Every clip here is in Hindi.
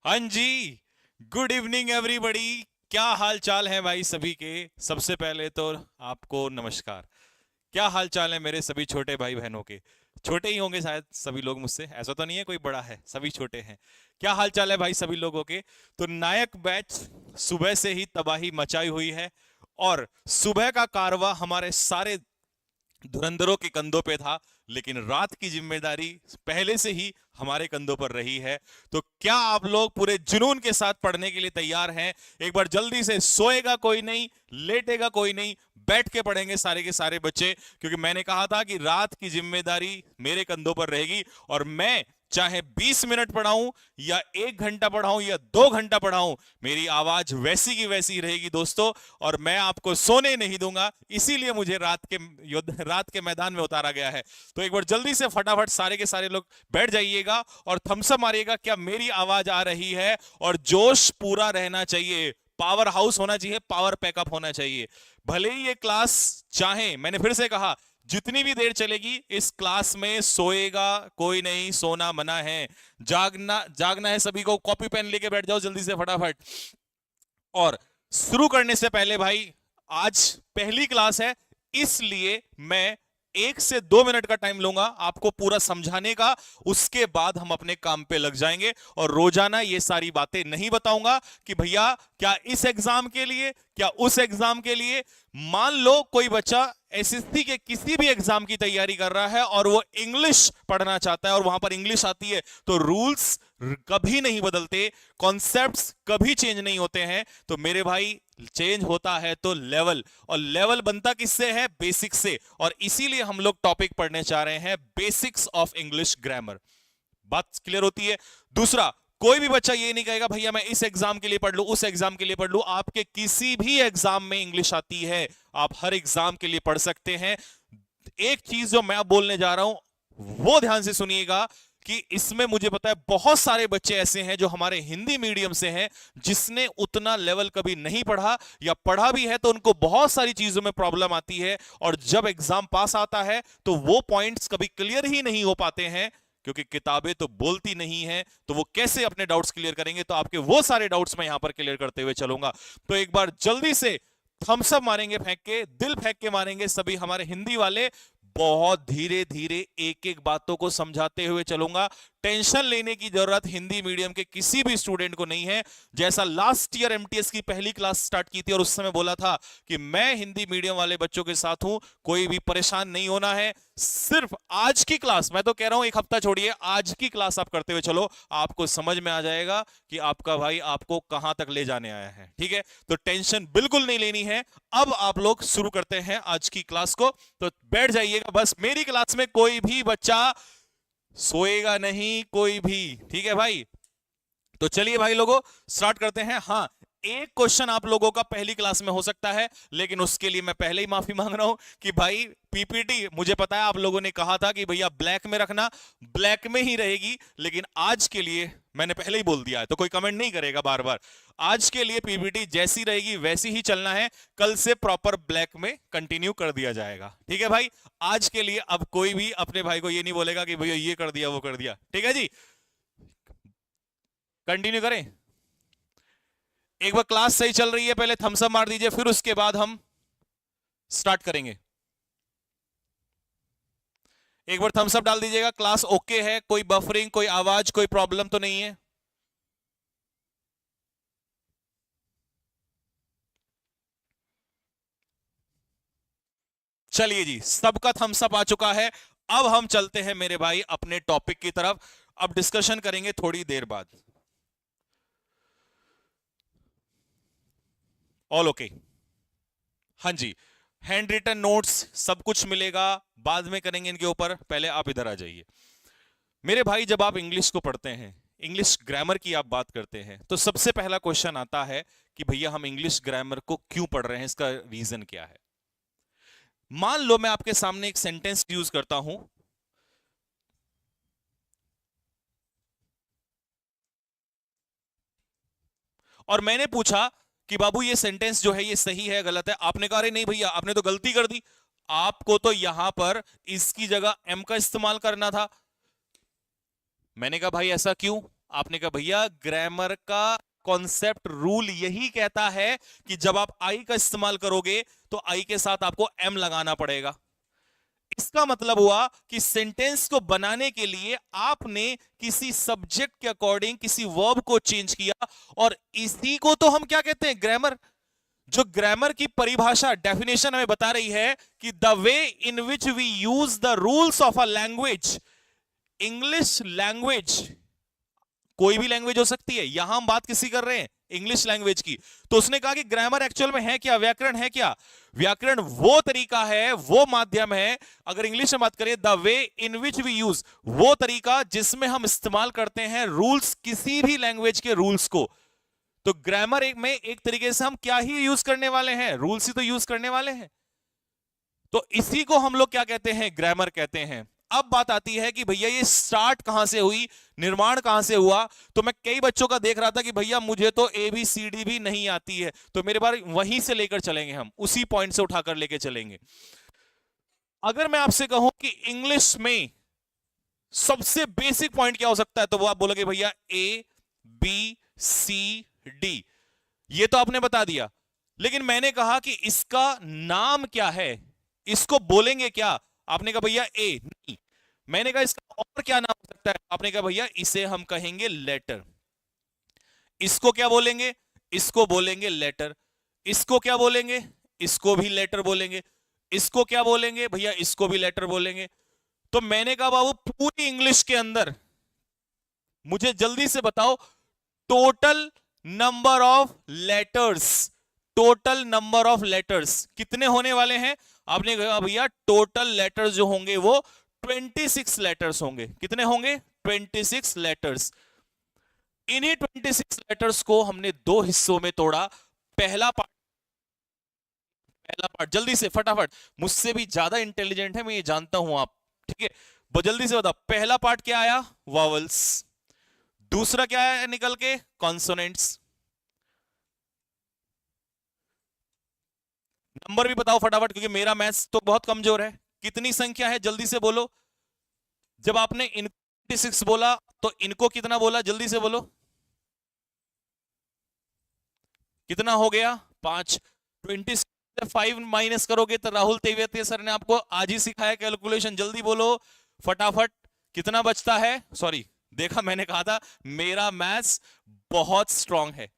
हाँ जी। Good evening everybody. क्या हाल चाल है भाई सभी के। सबसे पहले तो आपको नमस्कार। क्या हाल चाल है मेरे सभी छोटे भाई बहनों के। छोटे ही होंगे शायद सभी लोग मुझसे, ऐसा तो नहीं है कोई बड़ा है, सभी छोटे हैं। क्या हाल चाल है भाई सभी लोगों के। तो नायक बैच सुबह से ही तबाही मचाई हुई है। और सुबह का कारवा हमारे सारे धुरंधरों के कंधों पे था, लेकिन रात की जिम्मेदारी पहले से ही हमारे कंधों पर रही है। तो क्या आप लोग पूरे जुनून के साथ पढ़ने के लिए तैयार हैं? एक बार जल्दी से, सोएगा कोई नहीं, लेटेगा कोई नहीं, बैठ के पढ़ेंगे सारे के सारे बच्चे, क्योंकि मैंने कहा था कि रात की जिम्मेदारी मेरे कंधों पर रहेगी। और मैं चाहे 20 मिनट पढ़ाऊं या 1 घंटा पढ़ाऊं या 2 घंटा पढ़ाऊं, मेरी आवाज वैसी की वैसी रहेगी दोस्तों। और मैं आपको सोने नहीं दूंगा, इसीलिए मुझे रात के मैदान में उतारा गया है। तो एक बार जल्दी से फटाफट सारे के सारे लोग बैठ जाइएगा और थम्स अप मारिएगा क्या मेरी आवाज आ रही है। और जोश पूरा रहना चाहिए, पावर हाउस होना चाहिए, पावर पैकअप होना चाहिए। भले ही ये क्लास, चाहे, मैंने फिर से कहा, जितनी भी देर चलेगी इस क्लास में सोएगा कोई नहीं, सोना मना है। जागना जागना है सभी को। कॉपी पेन लेके बैठ जाओ जल्दी से फटाफट। और शुरू करने से पहले भाई, आज पहली क्लास है, इसलिए मैं 1 से 2 मिनट का टाइम लूंगा आपको पूरा समझाने का। उसके बाद हम अपने काम पे लग जाएंगे और रोजाना ये सारी बातें नहीं बताऊंगा कि भैया क्या इस एग्जाम के लिए, क्या उस एग्जाम के लिए। मान लो कोई बच्चा एसएससी के किसी भी एग्जाम की तैयारी कर रहा है और वो इंग्लिश पढ़ना चाहता है और वहां पर इंग्लिश आती है, तो रूल्स कभी नहीं बदलते, कॉन्सेप्ट्स कभी चेंज नहीं होते हैं। तो मेरे भाई, चेंज होता है तो लेवल, और लेवल बनता किससे है? बेसिक्स से। और इसीलिए हम लोग टॉपिक पढ़ने चाह रहे हैं, बेसिक्स ऑफ इंग्लिश ग्रामर। बात क्लियर होती है? दूसरा, कोई भी बच्चा ये नहीं कहेगा भैया मैं इस एग्जाम के लिए पढ़ लूं, उस एग्जाम के लिए पढ़ लूं। आपके किसी भी एग्जाम में इंग्लिश आती है, आप हर एग्जाम के लिए पढ़ सकते हैं। एक चीज जो मैं अब बोलने जा रहा हूं वो ध्यान से सुनिएगा, कि इसमें मुझे पता है बहुत सारे बच्चे ऐसे हैं जो हमारे हिंदी मीडियम से हैं, जिसने उतना लेवल कभी नहीं पढ़ा, या पढ़ा भी है तो उनको बहुत सारी चीजों में प्रॉब्लम आती है। और जब एग्जाम पास आता है तो वो पॉइंट्स कभी क्लियर ही नहीं हो पाते हैं, क्योंकि किताबें तो बोलती नहीं हैं। तो वो कैसे अपने डाउट्स क्लियर करेंगे? तो आपके वो सारे डाउट्स मैं यहां पर क्लियर करते हुए चलूंगा। तो एक बार जल्दी से थम्स अप मारेंगे, फेंक के, दिल फेंक के मारेंगे सभी हमारे हिंदी वाले। बहुत धीरे धीरे एक एक बातों को समझाते हुए चलूंगा। टेंशन लेने की जरूरत हिंदी मीडियम के किसी भी स्टूडेंट को नहीं है। जैसा लास्ट ईयर एमटीएस की पहली क्लास स्टार्ट की थी और उस समय बोला था कि मैं हिंदी मीडियम वाले बच्चों के साथ हूं, कोई भी परेशान नहीं होना है। सिर्फ आज की क्लास, मैं तो कह रहा हूं एक हफ्ता छोड़िए, आज की क्लास आप करते हुए चलो, आपको समझ में आ जाएगा कि आपका भाई आपको कहां तक ले जाने आया है। ठीक है, तो टेंशन बिल्कुल नहीं लेनी है। अब आप लोग शुरू करते हैं आज की क्लास को। तो बैठ जाइएगा बस। मेरी क्लास में कोई भी बच्चा सोएगा नहीं, कोई भी। ठीक है भाई, तो चलिए भाई लोगों, स्टार्ट करते हैं। हाँ, एक क्वेश्चन आप लोगों का पहली क्लास में हो सकता है, लेकिन उसके लिए मैं पहले ही माफी मांग रहा हूं कि भाई पीपीटी, मुझे पता है आप लोगों ने कहा था कि भैया ब्लैक में रखना, ब्लैक में ही रहेगी, लेकिन आज के लिए मैंने पहले ही बोल दिया है, तो कोई कमेंट नहीं करेगा बार बार। आज के लिए पीपीटी जैसी रहेगी वैसी ही चलना है, कल से प्रॉपर ब्लैक में कंटिन्यू कर दिया जाएगा। ठीक है भाई, आज के लिए अब कोई भी अपने भाई को ये नहीं बोलेगा कि भैया ये कर दिया वो कर दिया। ठीक है जी, कंटिन्यू करें। एक बार क्लास सही चल रही है, पहले थम्स अप मार दीजिए, फिर उसके बाद हम स्टार्ट करेंगे। एक बार थम्स अप डाल दीजिएगा, क्लास ओके है, कोई बफरिंग, कोई आवाज, कोई प्रॉब्लम तो नहीं है। चलिए जी, सबका थम्स अप आ चुका है। अब हम चलते हैं मेरे भाई अपने टॉपिक की तरफ। अब डिस्कशन करेंगे थोड़ी देर बाद। All okay? हाँ जी, हैंड रिटन नोट्स सब कुछ मिलेगा, बाद में करेंगे इनके ऊपर। पहले आप इधर आ जाइए मेरे भाई। जब आप इंग्लिश को पढ़ते हैं, इंग्लिश ग्रामर की आप बात करते हैं, तो सबसे पहला क्वेश्चन आता है कि भैया हम इंग्लिश ग्रामर को क्यों पढ़ रहे हैं, इसका रीजन क्या है। मान लो मैं आपके सामने एक सेंटेंस यूज करता हूं, और मैंने पूछा कि बाबू ये सेंटेंस जो है ये सही है गलत है। आपने कहा अरे नहीं भैया आपने तो गलती कर दी, आपको तो यहां पर इसकी जगह एम का इस्तेमाल करना था। मैंने कहा भाई ऐसा क्यों? आपने कहा भैया ग्रामर का कॉन्सेप्ट रूल यही कहता है कि जब आप आई का इस्तेमाल करोगे तो आई के साथ आपको एम लगाना पड़ेगा। इसका मतलब हुआ कि सेंटेंस को बनाने के लिए आपने किसी सब्जेक्ट के अकॉर्डिंग किसी वर्ब को चेंज किया, और इसी को तो हम क्या कहते हैं, ग्रामर। जो ग्रामर की परिभाषा डेफिनेशन हमें बता रही है कि the way in which we use the rules of a language. English language कोई भी लैंग्वेज हो सकती है, यहां हम बात किसी कर रहे हैं इंग्लिश लैंग्वेज की। तो उसने कहा कि ग्रामर एक्चुअल में है क्या, व्याकरण है क्या। व्याकरण वो तरीका है, वो माध्यम है, अगर इंग्लिश में बात करें the way in which we use, वो तरीका जिसमें हम इस्तेमाल करते हैं रूल्स, किसी भी लैंग्वेज के रूल्स को। तो ग्रामर में एक तरीके से हम क्या ही यूज करने वाले हैं, रूल्स ही तो यूज करने वाले हैं। तो इसी को हम लोग क्या कहते हैं, ग्रामर कहते हैं। अब बात आती है कि भैया ये स्टार्ट कहां से हुई, निर्माण कहां से हुआ। तो मैं कई बच्चों का देख रहा था कि भैया मुझे तो ABCD भी नहीं आती है, तो मेरे बार वहीं से लेकर चलेंगे, हम उसी पॉइंट से उठाकर लेकर चलेंगे। अगर मैं आपसे कहूं कि इंग्लिश में सबसे बेसिक पॉइंट क्या हो सकता है, तो वो आप बोलोगे भैया ABCD, ये तो आपने बता दिया। लेकिन मैंने कहा कि इसका नाम क्या है, इसको बोलेंगे क्या। आपने कहा भैया ए, नहीं। मैंने कहा इसका और क्या नाम हो सकता है, आपने कहा भैया इसे हम कहेंगे लेटर। इसको क्या बोलेंगे, इसको बोलेंगे लेटर। इसको क्या बोलेंगे, इसको भी लेटर बोलेंगे। इसको क्या बोलेंगे भैया, इसको भी लेटर बोलेंगे। तो मैंने कहा बाबू पूरी इंग्लिश के अंदर मुझे जल्दी से बताओ total number of letters, total number of letters कितने होने वाले हैं। आपने कहा भैया टोटल लेटर्स जो होंगे वो 26 लेटर्स होंगे। कितने होंगे, 26 लेटर्स। इन्हीं 26 लेटर्स को हमने दो हिस्सों में तोड़ा। पहला पार्ट, जल्दी से फटाफट, मुझसे भी ज्यादा इंटेलिजेंट है मैं ये जानता हूं आप, ठीक है, बहुत जल्दी से बताओ। पहला पार्ट क्या आया, वॉवल्स। दूसरा क्या आया निकल के, कॉन्सोनेंट्स। नंबर भी बताओ फटाफट, क्योंकि मेरा मैथ्स तो बहुत कमजोर है। कितनी संख्या है जल्दी से बोलो। जब आपने इन 26 बोला तो इनको कितना बोला, जल्दी से बोलो। कितना हो गया, 5। 26 से 5 माइनस करोगे तो राहुल तेवतिया सर ने आपको आज ही सिखाया कैलकुलेशन, जल्दी बोलो फटाफट। कितना बचता है, सॉरी देखा मैंने कहा था मेरा मैथ्स बहुत स्ट्रांग है,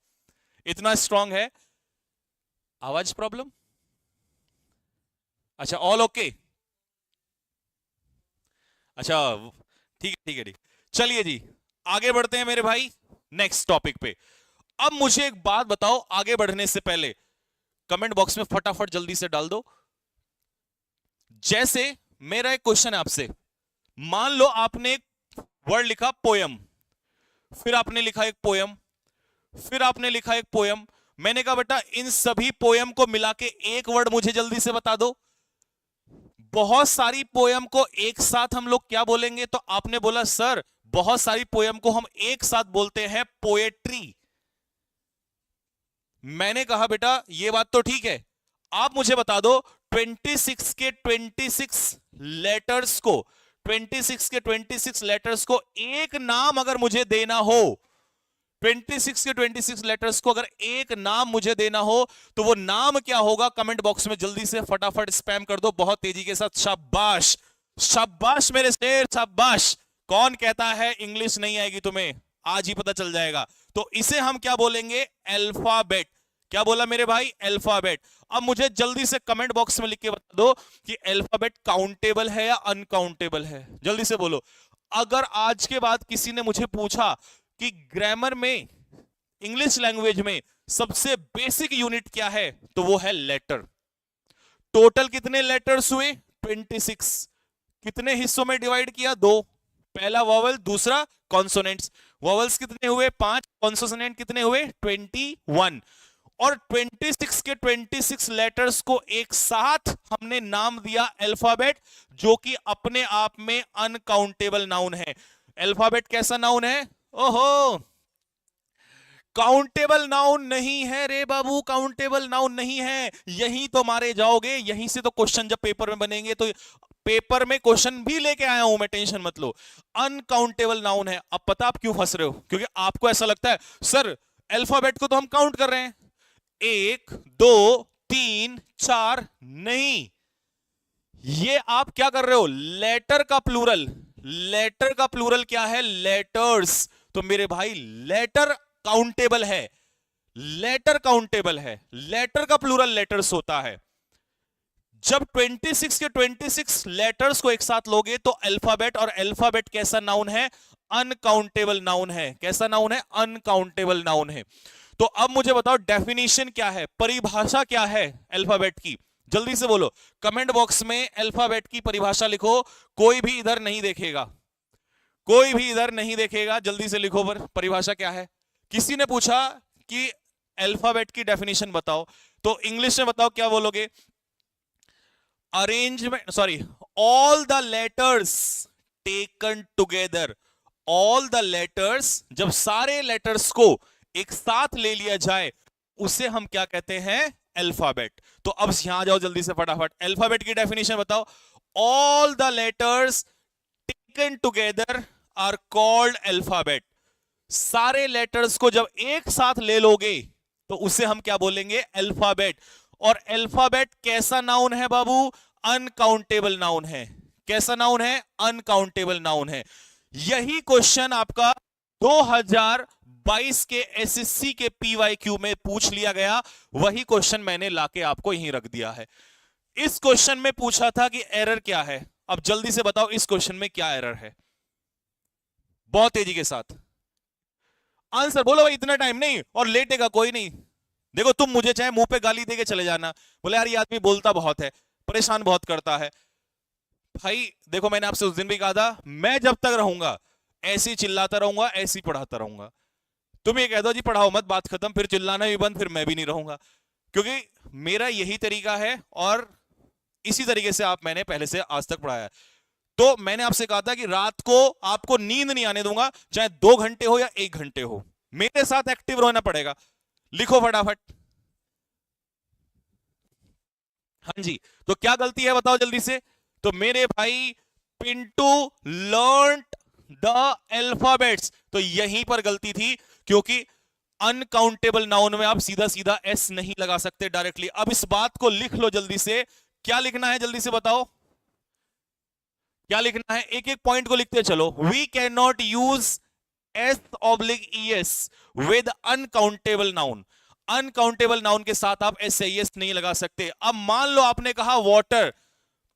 इतना स्ट्रांग है। आवाज प्रॉब्लम, अच्छा ऑल ओके, अच्छा ठीक है ठीक है ठीक। चलिए जी आगे बढ़ते हैं मेरे भाई नेक्स्ट टॉपिक पे। अब मुझे एक बात बताओ, आगे बढ़ने से पहले कमेंट बॉक्स में फटाफट जल्दी से डाल दो। जैसे मेरा एक क्वेश्चन है आपसे, मान लो आपने एक वर्ड लिखा पोयम, फिर आपने लिखा एक पोयम, फिर आपने लिखा एक पोयम। मैंने कहा बेटा इन सभी पोयम को मिला के एक वर्ड मुझे जल्दी से बता दो। बहुत सारी पोयम को एक साथ हम लोग क्या बोलेंगे, तो आपने बोला सर बहुत सारी पोयम को हम एक साथ बोलते हैं पोएट्री। मैंने कहा बेटा ये बात तो ठीक है, आप मुझे बता दो 26 के 26 लेटर्स को, 26 के 26 लेटर्स को एक नाम अगर मुझे देना हो, 26 के 26 लेटर्स को अगर एक नाम मुझे देना हो तो वो नाम क्या होगा। कमेंट बॉक्स में जल्दी से फटाफट स्पैम कर दो बहुत तेजी के साथ। शाबाश शाबाश मेरे शेर शाबाश। कौन कहता है इंग्लिश नहीं आएगी तुम्हें, आज ही पता चल जाएगा। तो इसे हम क्या बोलेंगे, अल्फाबेट। क्या बोला मेरे भाई, अल्फाबेट। अब मुझे जल्दी से कमेंट बॉक्स में लिख के बता दो कि अल्फाबेट काउंटेबल है या अनकाउंटेबल है, जल्दी से बोलो। अगर आज के बाद किसी ने मुझे पूछा कि ग्रामर में, इंग्लिश लैंग्वेज में सबसे बेसिक यूनिट क्या है, तो वो है लेटर। टोटल कितने लेटर्स हुए, 26। कितने हिस्सों में डिवाइड किया, दो। पहला वॉवल, दूसरा कॉन्सोनेंट्स। वॉवल्स कितने हुए, 5। कॉन्सोनेंट कितने हुए, 21। और 26 के 26 लेटर्स को एक साथ हमने नाम दिया अल्फाबेट, जो कि अपने आप में अनकाउंटेबल नाउन है। अल्फाबेट कैसा नाउन है, ओहो काउंटेबल नाउन नहीं है रे बाबू, काउंटेबल नाउन नहीं है। यहीं तो मारे जाओगे, यहीं से तो क्वेश्चन जब पेपर में बनेंगे तो पेपर में क्वेश्चन भी लेके आया हूं मैं, टेंशन मत लो। अनकाउंटेबल नाउन है। अब पता आप क्यों फंस रहे हो? क्योंकि आपको ऐसा लगता है सर अल्फाबेट को तो हम काउंट कर रहे हैं, 1 2 3 4, नहीं, ये आप क्या कर रहे हो? लेटर का प्लूरल। लेटर का प्लूरल क्या है? लेटर्स। तो मेरे भाई लेटर काउंटेबल है, लेटर काउंटेबल है, लेटर का प्लूरल लेटर्स होता है। जब 26 के 26 लेटर्स को एक साथ लोगे तो अल्फाबेट, और अल्फाबेट कैसा नाउन है? अनकाउंटेबल नाउन है। कैसा नाउन है? अनकाउंटेबल नाउन है। तो अब मुझे बताओ डेफिनेशन क्या है, परिभाषा क्या है अल्फाबेट की? जल्दी से बोलो, कमेंट बॉक्स में अल्फाबेट की परिभाषा लिखो। कोई भी इधर नहीं देखेगा, कोई भी इधर नहीं देखेगा, जल्दी से लिखो पर परिभाषा क्या है। किसी ने पूछा कि अल्फाबेट की डेफिनेशन बताओ, तो इंग्लिश में बताओ, क्या बोलोगे? Arrangement, sorry, all the letters taken together. All the letters, जब सारे लेटर्स को एक साथ ले लिया जाए उसे हम क्या कहते हैं? अल्फाबेट। तो अब यहां जाओ जल्दी से फटाफट, अल्फाबेट की डेफिनेशन बताओ। All the letters taken together are called alphabet. सारे लेटर्स को जब एक साथ ले लोगे तो उसे हम क्या बोलेंगे? अल्फाबेट। और अल्फाबेट कैसा नाउन है बाबू? अनकाउंटेबल नाउन है। कैसा नाउन है? अनकाउंटेबल नाउन है। यही क्वेश्चन आपका 2022 के एसएससी के पीवाईक्यू में पूछ लिया गया, वही क्वेश्चन मैंने लाके आपको यहीं रख दिया है। इस क्वेश्चन में पूछा था कि एरर क्या है। अब जल्दी से बताओ इस क्वेश्चन में क्या एरर है, बहुत तेजी के साथ आंसर बोलो भाई, इतना टाइम नहीं, और लेटेगा कोई नहीं। देखो तुम मुझे चाहे मुंह पे गाली देके चले जाना, बोले यार ये आदमी बोलता बहुत है, परेशान बहुत करता है। भाई देखो मैंने आपसे उस दिन भी कहा था, मैं जब तक रहूंगा ऐसे ही चिल्लाता रहूंगा, ऐसे ही पढ़ाता रहूंगा। तुम ये कह दो जी पढ़ाओ मत, बात खत्म, फिर चिल्लाना भी बंद, फिर मैं भी नहीं रहूंगा। क्योंकि मेरा यही तरीका है और इसी तरीके से आप मैंने पहले से आज तक पढ़ाया है। तो मैंने आपसे कहा था कि रात को आपको नींद नहीं आने दूंगा, चाहे 2 घंटे हो या 1 घंटे हो, मेरे साथ एक्टिव रहना पड़ेगा। लिखो फटाफट। हाँ जी, तो क्या गलती है बताओ जल्दी से। तो मेरे भाई पिंटू लर्नड द अल्फाबेट्स, तो यहीं पर गलती थी, क्योंकि अनकाउंटेबल नाउन में आप सीधा सीधा एस नहीं लगा सकते डायरेक्टली। अब इस बात को लिख लो जल्दी से, क्या लिखना है जल्दी से बताओ, क्या लिखना है? एक एक पॉइंट को लिखते चलो। We can not use S oblique ES with uncountable noun. Uncountable noun के साथ आप एस एस नहीं लगा सकते। अब मान लो आपने कहा वाटर,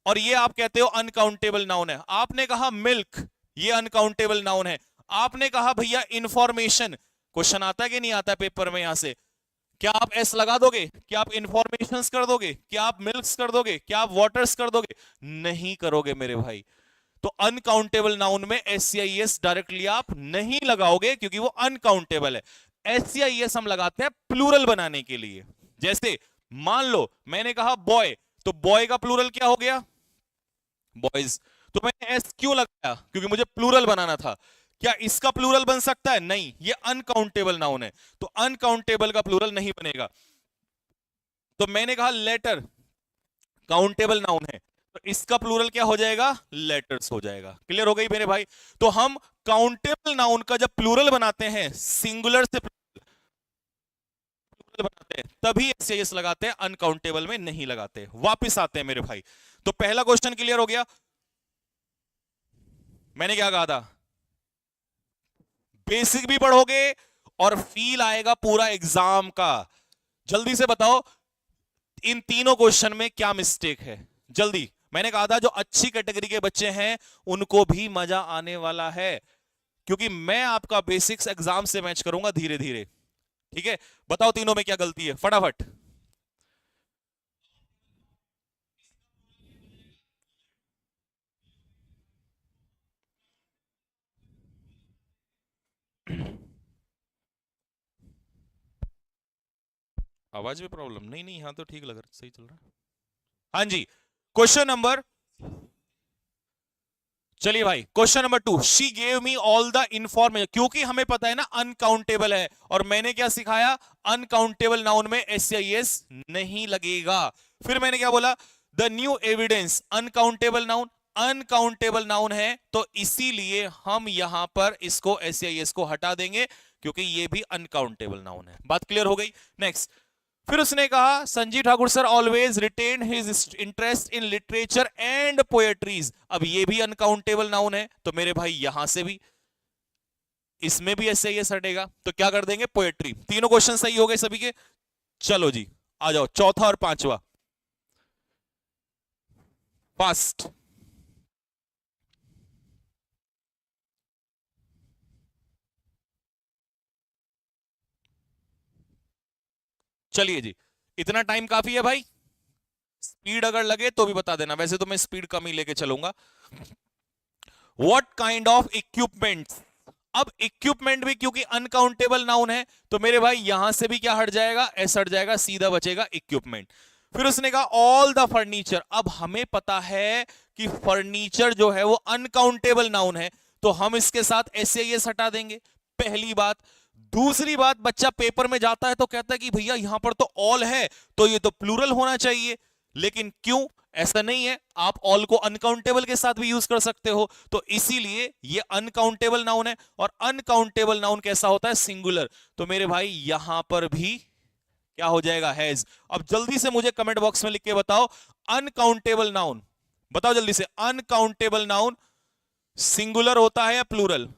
और ये आप कहते हो अनकाउंटेबल नाउन है। आपने कहा मिल्क, ये अनकाउंटेबल नाउन है। आपने कहा भैया इंफॉर्मेशन, क्वेश्चन आता है कि नहीं आता पेपर में? यहां से क्या आप एस लगा दोगे? क्या आप इंफॉर्मेशंस कर दोगे? क्या आप मिल्क्स कर दोगे? क्या आप वाटर्स कर दोगे? नहीं करोगे मेरे भाई। तो अनकाउंटेबल नाउन में एस या एस डायरेक्टली आप नहीं लगाओगे, क्योंकि वो अनकाउंटेबल है। एस या एस हम लगाते हैं प्लूरल बनाने के लिए। जैसे मान लो मैंने कहा बॉय, तो बॉय का प्लूरल क्या हो गया? बॉयज। तो मैंने एस क्यों लगाया? क्योंकि मुझे प्लूरल बनाना था। क्या इसका प्लूरल बन सकता है? नहीं, ये अनकाउंटेबल नाउन है, तो अनकाउंटेबल का प्लूरल नहीं बनेगा। तो मैंने कहा लेटर, काउंटेबल नाउन है, तो इसका प्लूरल क्या हो जाएगा? लेटर्स हो जाएगा। क्लियर हो गई मेरे भाई? तो हम काउंटेबल नाउन का जब प्लूरल बनाते हैं, सिंगुलर से प्लूरल बनाते हैं, तभी एस लगाते हैं, अनकाउंटेबल में नहीं लगाते। वापिस आते हैं मेरे भाई। तो पहला क्वेश्चन क्लियर हो गया। मैंने क्या कहा था? बेसिक भी पढ़ोगे और फील आएगा पूरा एग्जाम का। जल्दी से बताओ इन तीनों क्वेश्चन में क्या मिस्टेक है, जल्दी। मैंने कहा था जो अच्छी कैटेगरी के बच्चे हैं उनको भी मजा आने वाला है, क्योंकि मैं आपका बेसिक्स एग्जाम से मैच करूंगा धीरे धीरे। ठीक है, बताओ तीनों में क्या गलती है फटाफट। आवाज में प्रॉब्लम? नहीं नहीं, यहां तो ठीक लग रहा, सही चल रहा है। हाँ जी, क्वेश्चन नंबर, चलिए भाई question number 2, she gave me all the information. क्योंकि हमें पता है ना अनकाउंटेबल है, और मैंने क्या सिखाया? अनकाउंटेबल नाउन में एस या एस नहीं लगेगा। फिर मैंने क्या बोला? The new evidence, uncountable noun, uncountable noun है, तो इसीलिए हम यहां पर इसको एसआईएस को हटा देंगे, क्योंकि ये भी अनकाउंटेबल नाउन है। बात क्लियर हो गई। नेक्स्ट, फिर उसने कहा Sanjeev Thakur sir always retain his interest in literature and poetries. अब ये भी अनकाउंटेबल नाउन है, तो मेरे भाई यहां से भी, इसमें भी ऐसे ही हटेगा, तो क्या कर देंगे, पोएट्री। तीनों क्वेश्चन सही हो गए सभी के। चलो जी, आ जाओ चौथा और पांचवा। फास्ट, चलिए जी, इतना टाइम काफी है भाई। स्पीड अगर लगे तो भी बता देना, वैसे तो मैं स्पीड कम ही लेके चलूंगा। What kind of equipment. अब इक्विपमेंट भी क्योंकि अनकाउंटेबल नाउन है, तो मेरे भाई यहां से भी क्या हट जाएगा, एस हट जाएगा, सीधा बचेगा इक्विपमेंट। फिर उसने कहा ऑल द फर्नीचर। अब हमें पता है कि फर्नीचर जो है वो अनकाउंटेबल नाउन है, तो हम इसके साथ एस हटा देंगे, पहली बात। दूसरी बात, बच्चा पेपर में जाता है तो कहता है कि भैया यहां पर तो ऑल है, तो ये तो प्लूरल होना चाहिए, लेकिन क्यों, ऐसा नहीं है, आप ऑल को अनकाउंटेबल के साथ भी यूज कर सकते हो, तो इसीलिए ये अनकाउंटेबल नाउन है। और अनकाउंटेबल नाउन कैसा होता है, सिंगुलर, तो मेरे भाई यहां पर भी क्या हो जाएगा, हैज। अब जल्दी से मुझे कमेंट बॉक्स में लिख के बताओ, अनकाउंटेबल नाउन, बताओ जल्दी से, अनकाउंटेबल नाउन सिंगुलर होता है या प्लूरल,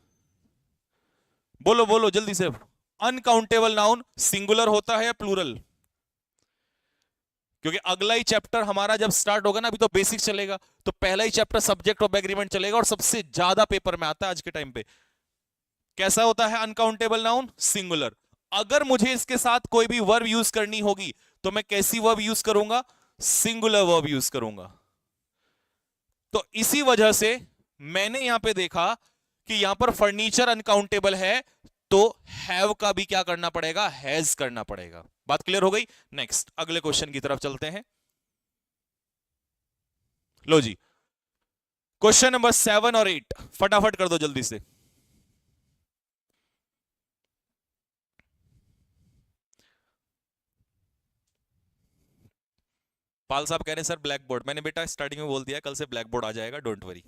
बोलो बोलो जल्दी से। अनकाउंटेबल नाउन सिंगुलर होता है या प्लूरल, क्योंकि अगला ही चैप्टर हमारा जब स्टार्ट होगा ना, अभी तो बेसिक चलेगा, तो पहला ही चैप्टर सब्जेक्ट ऑफ एग्रीमेंट चलेगा, और सबसे ज्यादा पेपर में आता है आज के टाइम पे। कैसा होता है अनकाउंटेबल नाउन, सिंगुलर। अगर मुझे इसके साथ कोई भी वर्ब यूज करनी होगी, तो मैं कैसी वर्ब यूज करूंगा, सिंगुलर वर्ब यूज करूंगा। तो इसी वजह से मैंने यहां पे देखा कि यहां पर फर्नीचर अनकाउंटेबल है, तो हैव का भी क्या करना पड़ेगा, हैज करना पड़ेगा। बात क्लियर हो गई। नेक्स्ट, अगले क्वेश्चन की तरफ चलते हैं। लो जी, क्वेश्चन नंबर 7 और 8 फटाफट कर दो जल्दी से। पाल साहब कह रहे हैं सर ब्लैक बोर्ड, मैंने बेटा स्टार्टिंग में बोल दिया कल से ब्लैक बोर्ड आ जाएगा, डोंट वरी।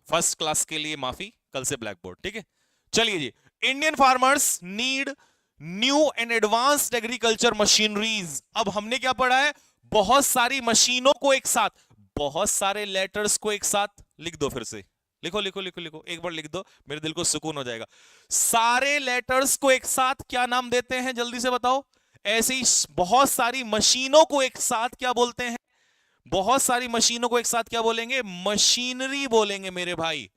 फर्स्ट क्लास के लिए माफी, कल से ब्लैक बोर्ड, ठीक है। चलिए जी, Indian farmers need new and advanced agriculture machineries. अब हमने क्या पढ़ा है, बहुत सारी मशीनों को एक साथ, बहुत सारे लेटर्स को एक साथ लिख दो, फिर से लिखो लिखो लिखो लिखो, एक बार लिख दो, मेरे दिल को सुकून हो जाएगा। सारे लेटर्स को एक साथ क्या नाम देते हैं, जल्दी से बताओ। ऐसे ही बहुत सारी मशीनों को एक साथ क्या बोलते हैं, बहुत सारी मशीनों को एक साथ क्या बोलेंगे, मशीनरी बोलेंगे मेरे भाई,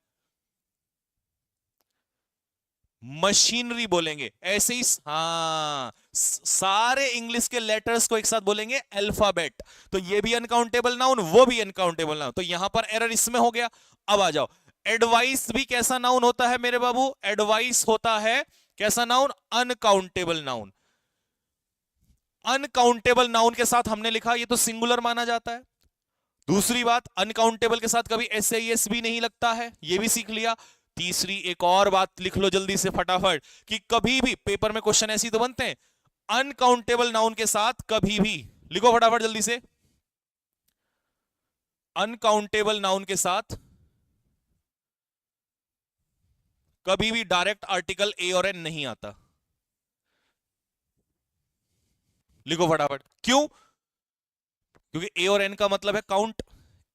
मशीनरी बोलेंगे। ऐसे ही हाँ, सारे इंग्लिश के लेटर्स को एक साथ बोलेंगे अल्फाबेट, तो ये भी अनकाउंटेबल नाउन, वो भी अनकाउंटेबल नाउन, तो यहां पर एरर इसमें हो गया। अब आ जाओ, एडवाइस भी कैसा नाउन होता है मेरे बाबू, एडवाइस होता है कैसा noun, uncountable noun. Uncountable noun के साथ हमने लिखा ये तो सिंगुलर माना जाता है। दूसरी बात, अनकाउंटेबल के साथ कभी एस भी नहीं लगता है, ये भी सीख लिया। तीसरी एक और बात लिख लो जल्दी से फटाफट, कि कभी भी पेपर में क्वेश्चन ऐसी तो बनते हैं, अनकाउंटेबल नाउन के साथ कभी भी, लिखो फटाफट जल्दी से, अनकाउंटेबल नाउन के साथ कभी भी डायरेक्ट आर्टिकल ए और एन नहीं आता। लिखो फटाफट, क्यों, क्योंकि ए और एन का मतलब है काउंट,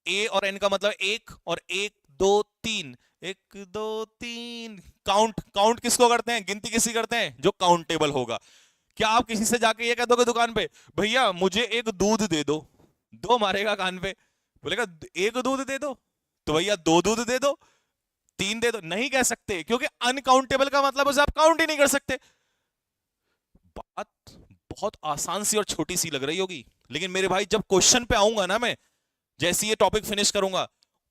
ए और एन का मतलब एक, और एक दो तीन, एक दो तीन, काउंट। काउंट किसको करते हैं, गिनती किसी करते हैं, जो काउंटेबल होगा। क्या आप किसी से जाके ये कह दोगे दुकान पे, भैया मुझे एक दूध दे दो, दो मारेगा कान पे, बोलेगा एक दूध दे दो, तो भैया दो दूध दे दो, तीन दे दो, नहीं कह सकते, क्योंकि अनकाउंटेबल का मतलब उसे आप काउंट ही नहीं कर सकते। बात बहुत आसान सी और छोटी सी लग रही होगी, लेकिन मेरे भाई जब क्वेश्चन पे आऊंगा ना मैं, जैसे ये टॉपिक फिनिश करूंगा,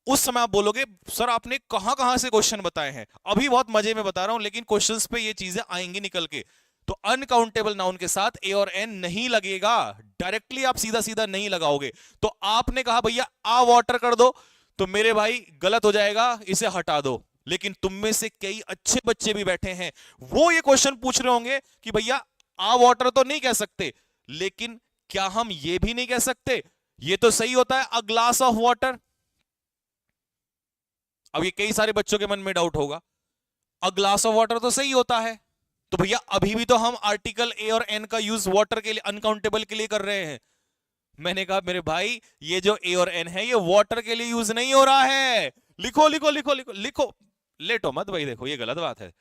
उस समय आप बोलोगे सर आपने कहां कहां से क्वेश्चन बताए हैं। अभी बहुत मजे में बता रहा हूं, लेकिन क्वेश्चंस पे ये चीजें आएंगी निकल के। तो अनकाउंटेबल नाउन के साथ ए और एन नहीं लगेगा, डायरेक्टली आप सीधा सीधा नहीं लगाओगे। तो आपने कहा भैया आ वाटर कर दो, तो मेरे भाई गलत हो जाएगा, इसे हटा दो। लेकिन तुम में से कई अच्छे बच्चे भी बैठे हैं, वो ये क्वेश्चन पूछ रहे होंगे कि भैया आ वाटर तो नहीं कह सकते, लेकिन क्या हम ये भी नहीं कह सकते, ये तो सही होता है अ ग्लास ऑफ वाटर, अब ये कई सारे बच्चों के मन में डाउट होगा, अ ग्लास ऑफ वाटर तो सही होता है, तो भैया अभी भी तो हम आर्टिकल ए और एन का यूज वाटर के लिए, अनकाउंटेबल के लिए कर रहे हैं। मैंने कहा मेरे भाई ये जो ए और एन है ये वाटर के लिए यूज नहीं हो रहा है, लिखो लिखो लिखो लिखो लिखो, लेटो मत भाई, देखो ये गलत बात है।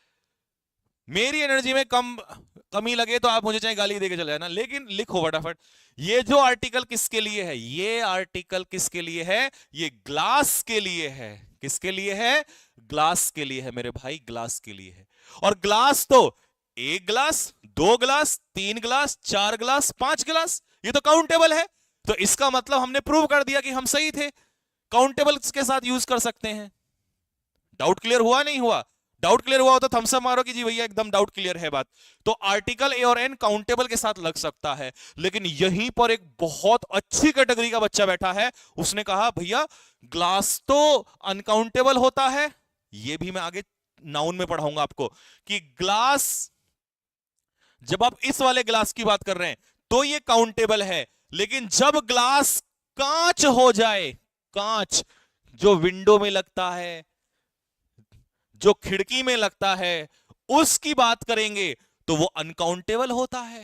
मेरी एनर्जी में कमी लगे तो आप मुझे चाहे गाली देके चले जाना, लेकिन लिखो फटाफट। ये जो आर्टिकल किसके लिए है, ये आर्टिकल किसके लिए है, ये ग्लास के लिए है। किसके लिए है, ग्लास के लिए है मेरे भाई, ग्लास के लिए है। और ग्लास तो एक ग्लास, दो ग्लास, तीन ग्लास, चार ग्लास, पांच ग्लास, ये तो काउंटेबल है। तो इसका मतलब हमने प्रूव कर दिया कि हम सही थे, काउंटेबल के साथ यूज कर सकते हैं। डाउट क्लियर हुआ नहीं हुआ? डाउट क्लियर हुआ हो तो थम्स अप मारो कि जी भैया एकदम डाउट क्लियर है बात। तो आर्टिकल ए और एन काउंटेबल के साथ लग सकता है, लेकिन यहीं पर एक बहुत अच्छी कैटेगरी का बच्चा बैठा है, उसने कहा भैया ग्लास तो अनकाउंटेबल होता है। ये भी मैं आगे नाउन में पढ़ाऊंगा आपको कि ग्लास, जब आप इस वाले ग्लास की बात कर रहे हैं तो ये काउंटेबल है, लेकिन जब ग्लास कांच हो जाए, कांच जो विंडो में लगता है, जो खिड़की में लगता है, उसकी बात करेंगे तो वो अनकाउंटेबल होता है,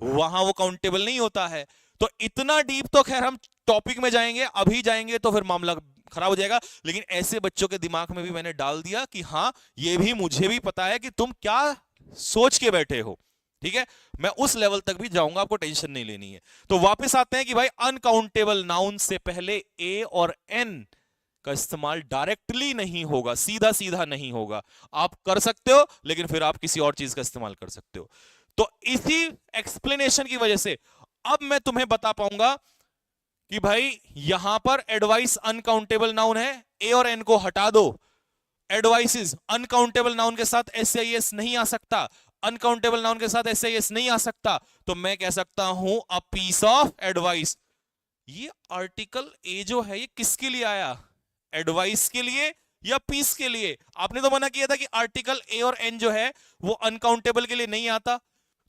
वहां वो काउंटेबल नहीं होता है। तो इतना डीप तो खैर हम टॉपिक में जाएंगे, अभी जाएंगे तो फिर मामला खराब हो जाएगा, लेकिन ऐसे बच्चों के दिमाग में भी मैंने डाल दिया कि हाँ ये भी मुझे भी पता है कि तुम क्या सोच के बैठे हो, ठीक है। मैं उस लेवल तक भी जाऊंगा, आपको टेंशन नहीं लेनी है। तो वापस आते हैं कि भाई अनकाउंटेबल नाउन से पहले ए और एन का इस्तेमाल डायरेक्टली नहीं होगा, सीधा सीधा नहीं होगा। आप कर सकते हो लेकिन फिर आप किसी और चीज का इस्तेमाल कर सकते हो। तो इसी एक्सप्लेनेशन की वजह से अब मैं तुम्हें बता पाऊंगा कि भाई यहां पर एडवाइस अनकाउंटेबल नाउन है, ए और एन को हटा दो। एडवाइसेस अनकाउंटेबल नाउन के साथ एसआईएस नहीं आ सकता, अनकाउंटेबल नाउन के साथ एसआईएस नहीं आ सकता, तो मैं कह सकता हूं अ पीस ऑफ एडवाइस। ये आर्टिकल ए जो है ये किसके लिए आया, एडवाइस के लिए या पीस के लिए? आपने तो मना किया था कि आर्टिकल ए और एन जो है वो अनकाउंटेबल के लिए नहीं आता,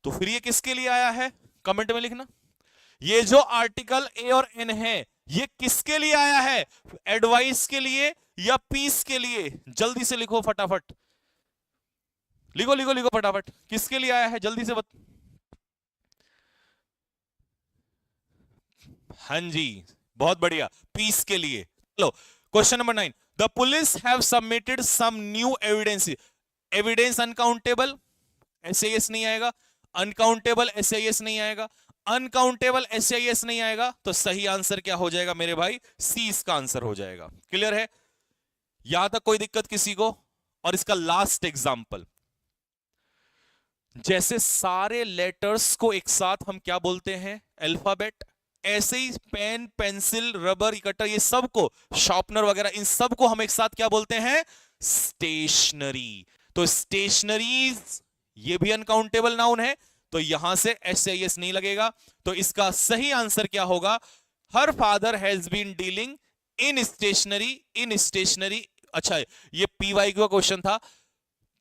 तो फिर ये किसके लिए आया है, कमेंट में लिखना। ये जो आर्टिकल ए और एन है ये किसके लिए आया है, एडवाइस के लिए या पीस के लिए? जल्दी से लिखो फटाफट, लिखो लिखो लिखो फटाफट, किसके लिए आया है जल्दी से हाँ जी, बहुत बढ़िया, पीस के लिए। चलो question number 9, the police have submitted some new evidence. Evidence uncountable, SIS नहीं आएगा, अनकाउंटेबल एसआईएस नहीं आएगा, अनकाउंटेबल एसआईएस नहीं आएगा, तो सही आंसर क्या हो जाएगा मेरे भाई, सी इसका आंसर हो जाएगा। क्लियर है, यहां तक कोई दिक्कत किसी को? और इसका लास्ट एग्जांपल, जैसे सारे लेटर्स को एक साथ हम क्या बोलते हैं, अल्फाबेट, ऐसे ही पेन, पेंसिल, रबर, कटर, ये सब को, शार्पनर वगैरह, इन सब को हम एक साथ क्या बोलते हैं, स्टेशनरी। तो स्टेशनरीज ये भी अनकाउंटेबल नाउन है, तो यहां से एसआईएस नहीं लगेगा। तो इसका सही आंसर क्या होगा, her father has been dealing in stationery, in stationery. अच्छा ये पीवाई का क्वेश्चन था,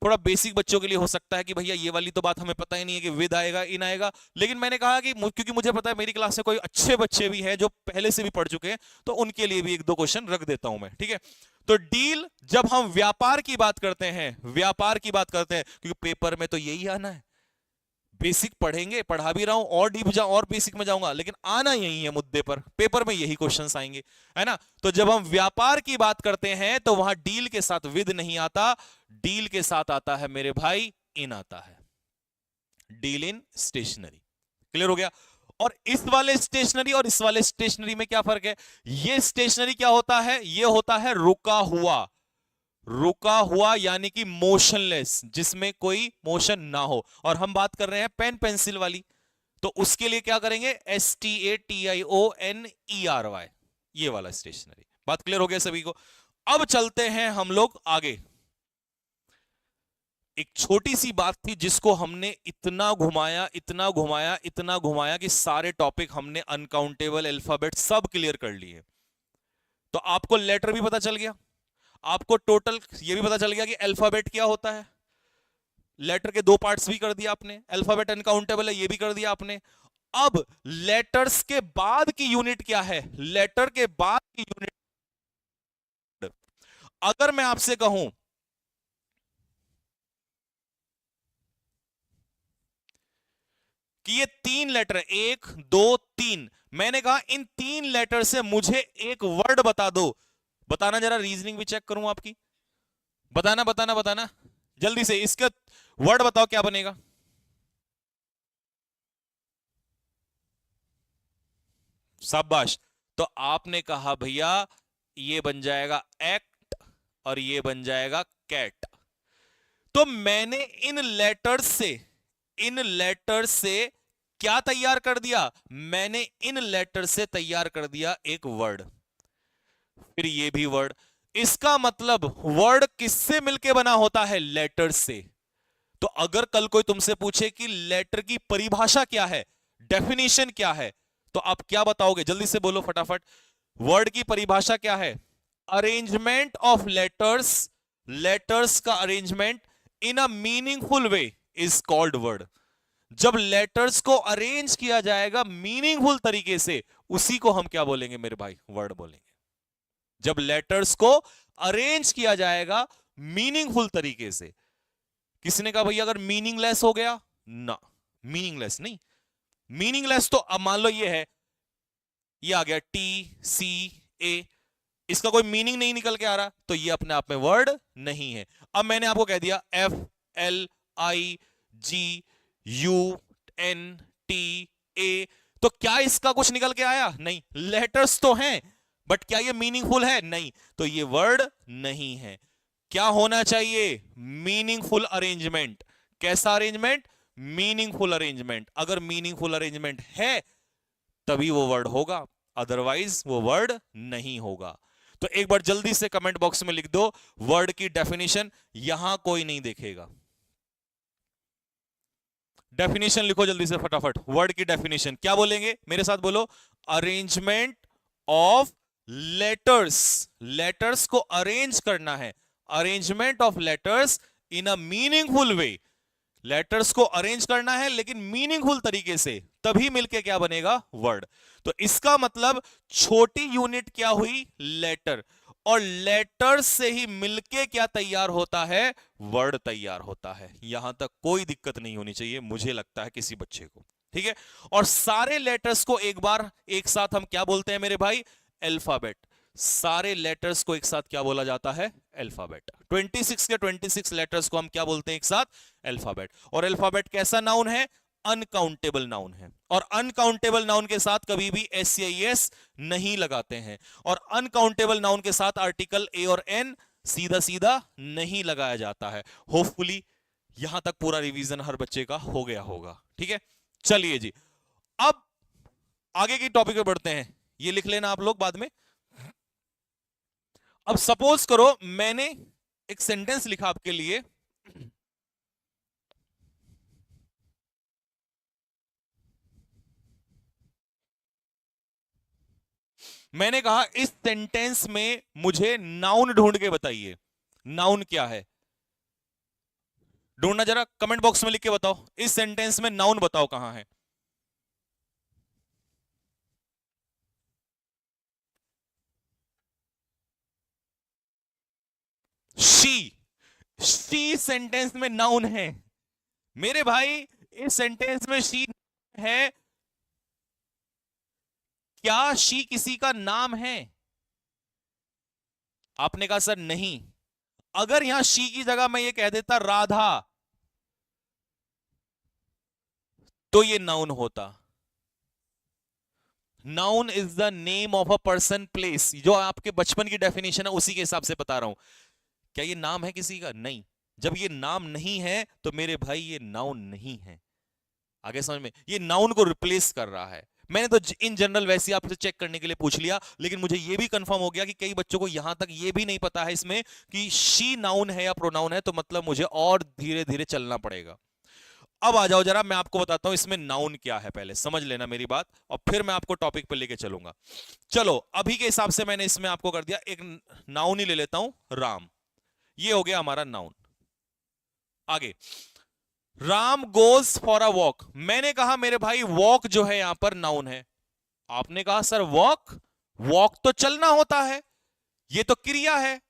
थोड़ा बेसिक बच्चों के लिए हो सकता है कि भैया ये वाली तो बात हमें पता ही नहीं है कि विद आएगा इन आएगा, लेकिन मैंने कहा कि क्योंकि मुझे पता है मेरी क्लास में कोई अच्छे बच्चे भी हैं जो पहले से भी पढ़ चुके हैं, तो उनके लिए भी एक दो क्वेश्चन रख देता हूं मैं, ठीक है। तो डील, जब हम व्यापार की बात करते हैं, व्यापार की बात करते हैं, क्योंकि पेपर में तो यही आना है, बेसिक पढ़ेंगे, पढ़ा भी रहा हूं और डीप जाऊं और बेसिक में जाऊंगा, लेकिन आना यही है मुद्दे पर, पेपर में यही क्वेश्चंस आएंगे, है ना। तो जब हम व्यापार की बात करते हैं तो वहां डील के साथ विद नहीं आता, डील के साथ आता है मेरे भाई इन आता है, डील इन स्टेशनरी। क्लियर हो गया। और इस वाले स्टेशनरी और इस वाले स्टेशनरी में क्या फर्क है, ये स्टेशनरी क्या होता है, ये होता है रुका हुआ, रुका हुआ यानी कि मोशनलेस, जिसमें कोई मोशन ना हो। और हम बात कर रहे हैं पेन पेंसिल वाली, तो उसके लिए क्या करेंगे, STATIONERY, ये वाला स्टेशनरी। बात क्लियर हो गया सभी को। अब चलते हैं हम लोग आगे। एक छोटी सी बात थी जिसको हमने इतना घुमाया, इतना घुमाया, इतना घुमाया कि सारे टॉपिक हमने अनकाउंटेबल अल्फाबेट सब क्लियर कर लिए। तो आपको लेटर भी पता चल गया, आपको टोटल ये भी पता चल गया कि अल्फाबेट क्या होता है, लेटर के दो पार्ट्स भी कर दिया आपने, अल्फाबेट अनकाउंटेबल है ये भी कर दिया आपने। अब लेटर्स के बाद की यूनिट क्या है, लेटर के बाद की यूनिट अगर मैं आपसे कहूं कि ये 3 लेटर, 1 2 3, मैंने कहा इन 3 लेटर से मुझे एक वर्ड बता दो, बताना जरा, रीजनिंग भी चेक करूं आपकी, बताना बताना बताना जल्दी से, इसका वर्ड बताओ क्या बनेगा। शाबाश। तो आपने कहा भैया ये बन जाएगा एक्ट और ये बन जाएगा कैट। तो मैंने इन लेटर्स से क्या तैयार कर दिया, मैंने इन लेटर से तैयार कर दिया एक वर्ड, फिर ये भी वर्ड। इसका मतलब वर्ड किससे मिलके बना होता है, लेटर से। तो अगर कल कोई तुमसे पूछे कि लेटर की परिभाषा क्या है, डेफिनेशन क्या है, तो आप क्या बताओगे, जल्दी से बोलो फटाफट। वर्ड की परिभाषा क्या है, अरेंजमेंट ऑफ लेटर्स, लेटर्स का arrangement in a meaningful way is called word. जब लेटर्स को अरेंज किया जाएगा मीनिंगफुल तरीके से, उसी को हम क्या बोलेंगे मेरे भाई, वर्ड बोलेंगे। जब लेटर्स को अरेंज किया जाएगा मीनिंगफुल तरीके से। किसी ने कहा भैया अगर मीनिंगलेस हो गया, ना, मीनिंगलेस नहीं। मीनिंगलेस तो अब मान लो ये है, ये आ गया TCA, इसका कोई मीनिंग नहीं निकल के आ रहा, तो ये अपने आप में वर्ड नहीं है। अब मैंने आपको कह दिया FLIGUNTA, तो क्या इसका कुछ निकल के आया, नहीं। लेटर्स तो हैं बट क्या ये मीनिंगफुल है, नहीं, तो ये वर्ड नहीं है। क्या होना चाहिए, मीनिंगफुल अरेंजमेंट। कैसा अरेंजमेंट, मीनिंगफुल अरेंजमेंट। अगर मीनिंगफुल अरेंजमेंट है तभी वो वर्ड होगा, अदरवाइज वो वर्ड नहीं होगा। तो एक बार जल्दी से कमेंट बॉक्स में लिख दो वर्ड की डेफिनेशन, यहां कोई नहीं देखेगा। डेफिनेशन लिखो जल्दी से फटाफट, वर्ड की डेफिनेशन क्या बोलेंगे, मेरे साथ बोलो, अरेंजमेंट ऑफ लेटर्स, लेटर्स को अरेंज करना है, arrangement of letters in a meaningful way. Letters को अरेंज करना है लेकिन मीनिंगफुल तरीके से, तभी मिलके क्या बनेगा, वर्ड। तो इसका मतलब छोटी यूनिट क्या हुई, लेटर, और लेटर से ही मिलके क्या तैयार होता है, वर्ड तैयार होता है। यहां तक कोई दिक्कत नहीं होनी चाहिए, मुझे लगता है किसी बच्चे को, ठीक है। और सारे लेटर्स को एक बार एक साथ हम क्या बोलते हैं मेरे भाई, अल्फाबेट। सारे लेटर्स को एक साथ क्या बोला जाता है, अल्फाबेट। 26 के 26 लेटर्स को हम क्या बोलते हैं एक साथ, अल्फाबेट। और अल्फाबेट कैसा नाउन है, अनकाउंटेबल नाउन है। और अनकाउंटेबल नाउन के साथ कभी भी SCIS नहीं लगाते हैं, और अनकाउंटेबल नाउन के साथ आर्टिकल A और N सीधा सीधा नहीं लगाया जाता है। होपफुली यहां तक पूरा रिवीजन हर बच्चे का हो गया होगा, ठीक है। चलिए जी, अब आगे की टॉपिक पे बढ़ते हैं, ये लिख लेना आप लोग बाद में। अब सपोज करो मैंने एक सेंटेंस लिखा आपके लिए, मैंने कहा इस सेंटेंस में मुझे नाउन ढूंढ के बताइए, नाउन क्या है, ढूंढना जरा कमेंट बॉक्स में लिख के बताओ, इस सेंटेंस में नाउन बताओ कहां है। शी, शी सेंटेंस में नाउन है मेरे भाई, इस सेंटेंस में शी है क्या, शी किसी का नाम है, आपने कहा सर नहीं। अगर यहां शी की जगह मैं ये कह देता राधा, तो ये नाउन होता। Noun is the name of a person place, जो आपके बचपन की डेफिनेशन है उसी के हिसाब से बता रहा हूं। क्या ये नाम है किसी का, नहीं। जब ये नाम नहीं है तो मेरे भाई ये नाउन नहीं है। आगे समझ में, ये नाउन को रिप्लेस कर रहा है। मैंने तो इन जनरल वैसे आपसे चेक करने के लिए पूछ लिया, लेकिन मुझे ये भी कंफर्म हो गया कि कई बच्चों को यहां तक ये भी नहीं पता है इसमें कि शी नाउन है या प्रोनाउन है, तो मतलब मुझे और धीरे धीरे चलना पड़ेगा। अब आ जाओ जरा, मैं आपको बताता हूं इसमें नाउन क्या है, पहले समझ लेना मेरी बात, और फिर मैं आपको टॉपिक पर लेके चलूंगा। चलो अभी के हिसाब से मैंने इसमें आपको कर दिया, एक नाउन ही ले लेता हूं, राम, ये हो गया हमारा नाउन। आगे, Ram goes for a walk, मैंने कहा मेरे भाई वॉक जो है यहां पर नाउन है। आपने कहा सर वॉक, वॉक तो चलना होता है, ये तो क्रिया है।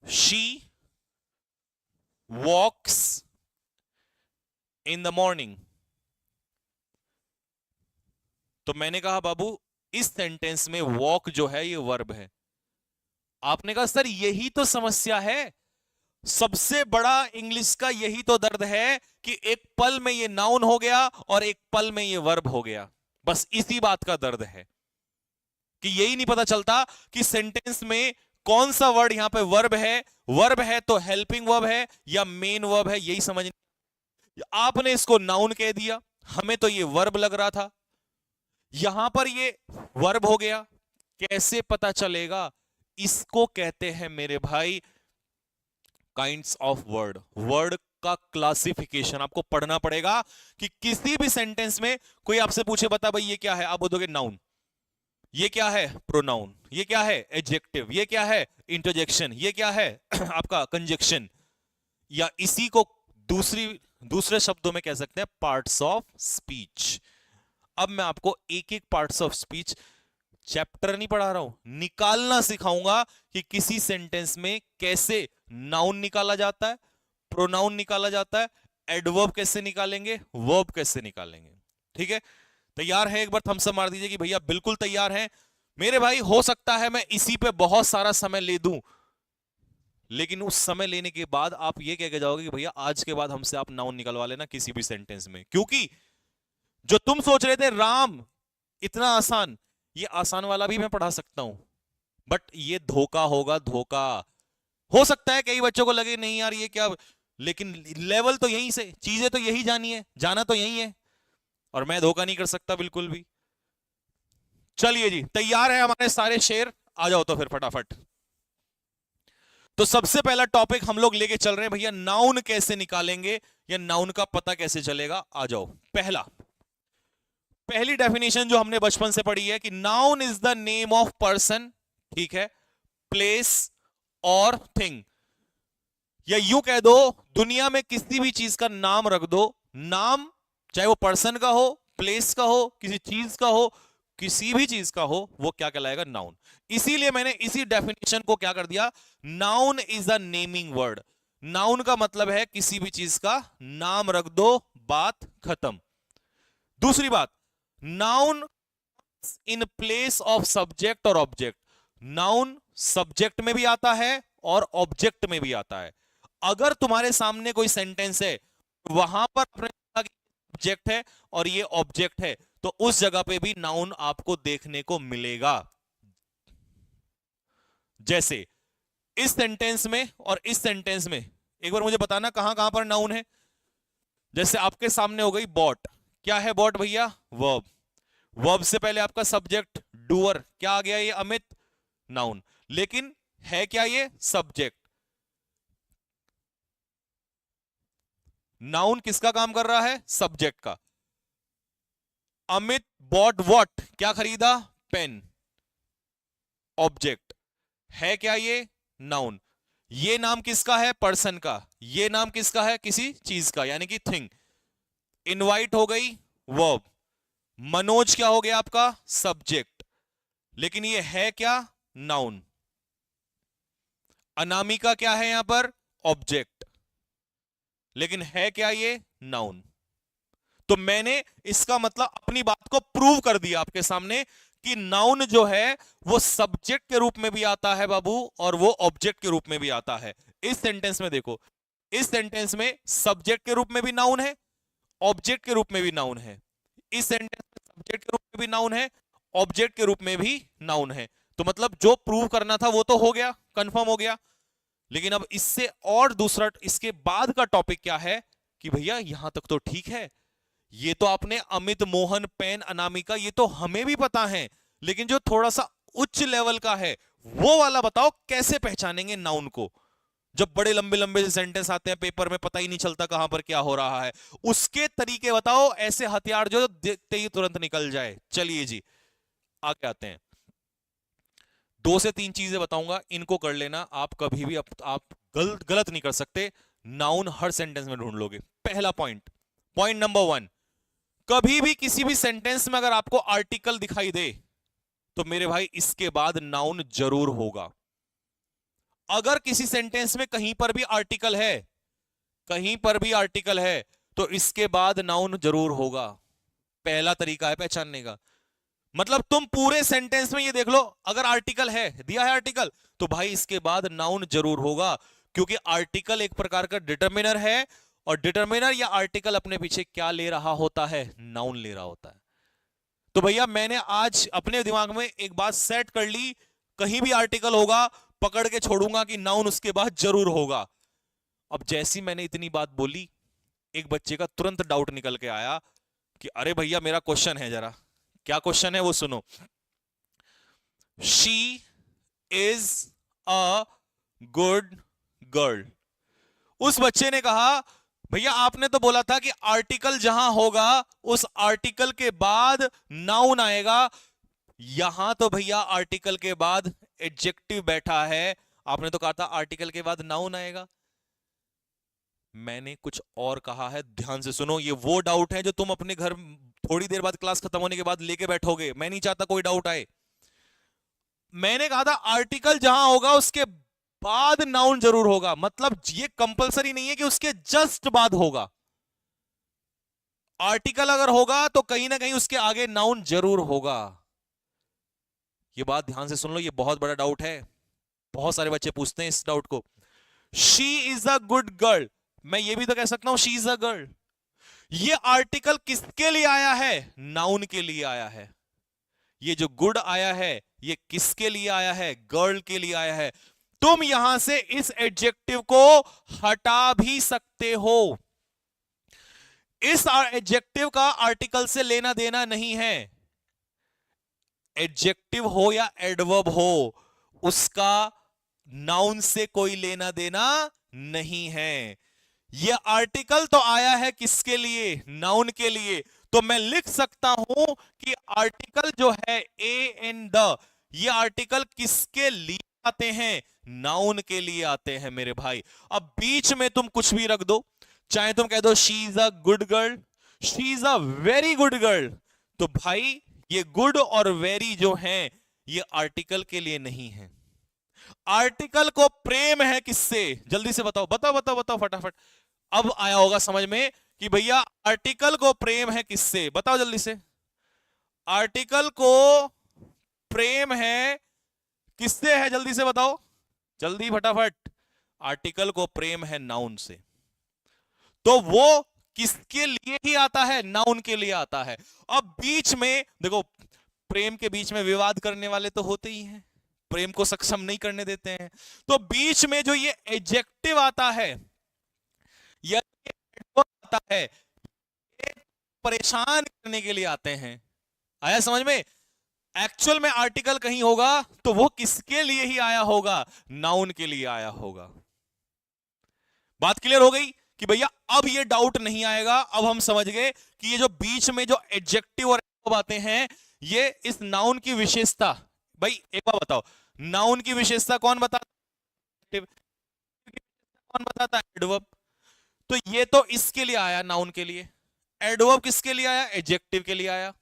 She walks in the morning. तो मैंने कहा बाबू इस सेंटेंस में वॉक जो है ये वर्ब है। आपने कहा सर यही तो समस्या है, सबसे बड़ा इंग्लिश का यही तो दर्द है कि एक पल में ये नाउन हो गया और एक पल में ये वर्ब हो गया। बस इसी बात का दर्द है कि यही नहीं पता चलता कि सेंटेंस में कौन सा वर्ड यहां पे वर्ब है तो हेल्पिंग वर्ब है या मेन वर्ब है, यही समझ नहीं। आपने इसको नाउन कह दिया, हमें तो ये वर्ब लग रहा था, यहां पर ये वर्ब हो गया, कैसे पता चलेगा? इसको कहते हैं मेरे भाई काइंड्स ऑफ वर्ड। वर्ड का क्लासिफिकेशन आपको पढ़ना पड़ेगा कि किसी भी सेंटेंस में कोई आपसे पूछे बता भाई ये क्या है, आप बोलोगे नाउन, ये क्या है प्रोनाउन, ये क्या है एडजेक्टिव, ये क्या है इंटरजेक्शन, ये क्या है आपका कंजक्शन, या इसी को दूसरे शब्दों में कह सकते हैं पार्ट्स ऑफ स्पीच। अब मैं आपको एक एक पार्ट्स ऑफ स्पीच, चैप्टर नहीं पढ़ा रहा हूं, निकालना सिखाऊंगा कि किसी सेंटेंस में कैसे नाउन निकाला जाता है, प्रोनाउन निकाला जाता है, एडवर्ब कैसे निकालेंगे, वर्ब कैसे निकालेंगे। ठीक है, तैयार है? एक बार थम्स अप मार दीजिए कि भैया बिल्कुल तैयार हैं मेरे भाई। हो सकता है मैं इसी पे बहुत सारा समय ले दूं, लेकिन उस समय लेने के बाद आप ये कह के जाओगे कि भैया आज के बाद हमसे आप नाउन निकलवा लेना किसी भी सेंटेंस में, क्योंकि जो तुम सोच रहे थे राम इतना आसान, ये आसान वाला भी मैं पढ़ा सकता हूं, बट ये धोखा होगा, धोखा। हो सकता है कई बच्चों को लगे नहीं यार ये क्या, लेकिन लेवल तो यहीं से, चीजें तो यही जानी है, जाना तो यही है, और मैं धोखा नहीं कर सकता बिल्कुल भी। चलिए जी, तैयार है हमारे सारे शेर? आ जाओ तो फिर फटाफट। तो सबसे पहला टॉपिक हम लोग लेके चल रहे हैं भैया, नाउन कैसे निकालेंगे या नाउन का पता कैसे चलेगा। आ जाओ। पहली डेफिनेशन जो हमने बचपन से पढ़ी है कि noun is the name of person, ठीक है, प्लेस और थिंग, या यूं कह दो दुनिया में किसी भी चीज का नाम रख दो, नाम चाहे वो पर्सन का हो, प्लेस का हो, किसी चीज का हो, किसी भी चीज का हो, वो क्या कहलाएगा? नाउन। इसीलिए मैंने इसी डेफिनेशन को क्या कर दिया, noun is a naming word. Noun का मतलब है किसी भी चीज का नाम रख दो, बात खत्म। दूसरी बात, noun in place of subject और ऑब्जेक्ट। नाउन सब्जेक्ट में भी आता है और ऑब्जेक्ट में भी आता है। अगर तुम्हारे सामने कोई सेंटेंस है, वहां पर सब्जेक्ट है और ये ऑब्जेक्ट है, तो उस जगह पे भी नाउन आपको देखने को मिलेगा। जैसे इस सेंटेंस में और इस सेंटेंस में, एक बार मुझे बताना कहां कहां पर नाउन है। जैसे आपके सामने हो गई बॉट, क्या है बॉट भैया? वर्ब। वर्ब से पहले आपका सब्जेक्ट डूअर, क्या आ गया? ये अमित, नाउन। लेकिन है क्या ये? सब्जेक्ट। नाउन किसका काम कर रहा है? सब्जेक्ट का। अमित बॉट व्हाट, क्या खरीदा? पेन। ऑब्जेक्ट है क्या ये? नाउन। ये नाम किसका है? पर्सन का। ये नाम किसका है? किसी चीज का, यानी कि थिंग। इनवाइट हो गई वर्ब। मनोज क्या हो गया आपका? सब्जेक्ट। लेकिन ये है क्या? नाउन। अनामिका क्या है यहां पर? ऑब्जेक्ट। लेकिन है क्या ये? नाउन। तो मैंने इसका मतलब अपनी बात को प्रूव कर दिया आपके सामने कि नाउन जो है वो सब्जेक्ट के रूप में भी आता है बाबू, और वो ऑब्जेक्ट के रूप में भी आता है। इस सेंटेंस में देखो, इस सेंटेंस में सब्जेक्ट के रूप में भी नाउन है, ऑब्जेक्ट के रूप में भी नाउन है। इस सेंटेंस में सब्जेक्ट के रूप में भी नाउन है, ऑब्जेक्ट के रूप में भी नाउन है। तो मतलब जो प्रूव करना था वो तो हो गया, कंफर्म हो गया। लेकिन अब इससे और दूसरा, इसके बाद का टॉपिक क्या है कि भैया यहां तक तो ठीक है, ये तो आपने अमित, मोहन, पेन, अनामिका, ये तो हमें भी पता है, लेकिन जो थोड़ा सा उच्च लेवल का है वो वाला बताओ, कैसे पहचानेंगे नाउन को? जब बड़े लंबे लंबे सेंटेंस आते हैं पेपर में, पता ही नहीं चलता कहां पर क्या हो रहा है, उसके तरीके बताओ, ऐसे हथियार जो देखते ही तुरंत निकल जाए। चलिए जी आगे आते हैं। 2 से 3 चीजें बताऊंगा, इनको कर लेना। आप कभी भी आप गलत नहीं कर सकते, नाउन हर सेंटेंस में ढूंढ लोगे। पहला पॉइंट नंबर 1, कभी भी किसी भी सेंटेंस में अगर आपको आर्टिकल दिखाई दे तो मेरे भाई इसके बाद नाउन जरूर होगा। अगर किसी सेंटेंस में कहीं पर भी आर्टिकल है, कहीं पर भी आर्टिकल है, तो इसके बाद नाउन जरूर होगा। पहला तरीका है पहचानने का। मतलब तुम पूरे सेंटेंस में ये देख लो, अगर आर्टिकल है, दिया है आर्टिकल, तो भाई इसके बाद नाउन जरूर होगा, क्योंकि आर्टिकल एक प्रकार का डिटर्मिनर है, और डिटर्मिनर या आर्टिकल अपने पीछे क्या ले रहा होता है? नाउन ले रहा होता है। तो भैया मैंने आज अपने दिमाग में एक बात सेट कर ली, कहीं भी आर्टिकल होगा पकड़ के छोड़ूंगा कि नाउन उसके बाद जरूर होगा। अब जैसी मैंने इतनी बात बोली, एक बच्चे का तुरंत डाउट निकल के आया कि अरे भैया मेरा क्वेश्चन है, जरा क्या क्वेश्चन है वो सुनो। She is a good girl. उस बच्चे ने कहा भैया आपने तो बोला था कि आर्टिकल जहां होगा उस आर्टिकल के बाद नाउन आएगा, यहां तो भैया आर्टिकल के बाद एडजेक्टिव बैठा है, आपने तो कहा था आर्टिकल के बाद नाउन आएगा। मैंने कुछ और कहा है, ध्यान से सुनो। ये वो डाउट है जो तुम अपने घर थोड़ी देर बाद क्लास खत्म होने के बाद लेके बैठोगे, मैं नहीं चाहता कोई डाउट आए। मैंने कहा था आर्टिकल जहां होगा उसके बाद नाउन जरूर होगा, मतलब ये कंपलसरी नहीं है कि उसके जस्ट बाद होगा। आर्टिकल अगर होगा तो कहीं ना कहीं उसके आगे नाउन जरूर होगा। ये बात ध्यान से सुन लो, ये बहुत बड़ा डाउट है, बहुत सारे बच्चे पूछते हैं इस डाउट को। She is a good girl, मैं ये भी तो कह सकता हूं शी इज अ गर्ल। ये आर्टिकल किसके लिए आया है? नाउन के लिए आया है। ये जो गुड आया है ये किसके लिए आया है? गर्ल के लिए आया है। तुम यहां से इस एडजेक्टिव को हटा भी सकते हो। इस एडजेक्टिव का आर्टिकल से लेना देना नहीं है। एडजेक्टिव हो या एडवर्ब हो, उसका नाउन से कोई लेना देना नहीं है। यह आर्टिकल तो आया है किसके लिए? नाउन के लिए। तो मैं लिख सकता हूं कि आर्टिकल जो है ए एंड द, ये आर्टिकल किसके लिए आते हैं? नाउन के लिए आते हैं मेरे भाई। अब बीच में तुम कुछ भी रख दो, चाहे तुम कह दो she is a good girl, she is a very good girl, तो भाई ये गुड और वेरी जो हैं ये आर्टिकल के लिए नहीं है। आर्टिकल को प्रेम है किससे? जल्दी से बताओ बताओ बताओ बताओ फटाफट। अब आया होगा समझ में कि भैया आर्टिकल को प्रेम है किससे, बताओ जल्दी से। आर्टिकल को प्रेम है किससे? है जल्दी से बताओ, जल्दी फटाफट। आर्टिकल को प्रेम है नाउन से। तो वो किसके लिए ही आता है? नाउन के लिए आता है। अब बीच में देखो, प्रेम के बीच में विवाद करने वाले तो होते ही हैं, प्रेम को सक्षम नहीं करने देते हैं। तो बीच में जो ये एडजेक्टिव आता है या आता है, ये परेशान करने के लिए आते हैं। आया समझ में? एक्चुअल में आर्टिकल कहीं होगा तो वो किसके लिए ही आया होगा? नाउन के लिए आया होगा। बात क्लियर हो गई कि भैया अब ये डाउट नहीं आएगा। अब हम समझ गए कि ये जो बीच में जो एडजेक्टिव और एडवर्ब आते हैं ये इस नाउन की विशेषता। भाई एक बार बताओ, नाउन की विशेषता कौन बताता? कौन बताता है? एडवर्ब। तो ये तो इसके लिए आया, नाउन के लिए। एडवर्ब किसके लिए आया? एडजेक्टिव के लिए आया।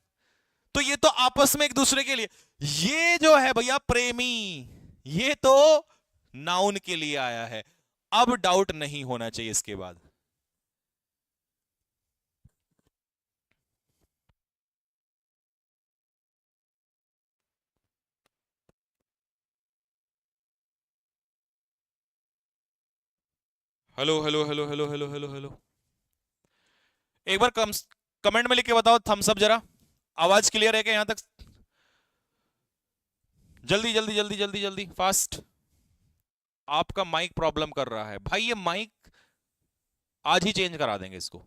तो ये तो आपस में एक दूसरे के लिए। ये जो है भैया प्रेमी, ये तो नाउन के लिए आया है। अब डाउट नहीं होना चाहिए इसके बाद। Hello hello hello hello hello hello hello, एक बार कमेंट में लिख के बताओ थम्स अप जरा। आवाज क्लियर है क्या यहां तक? जल्दी जल्दी जल्दी जल्दी जल्दी फास्ट। आपका माइक प्रॉब्लम कर रहा है भाई, ये माइक आज ही चेंज करा देंगे इसको।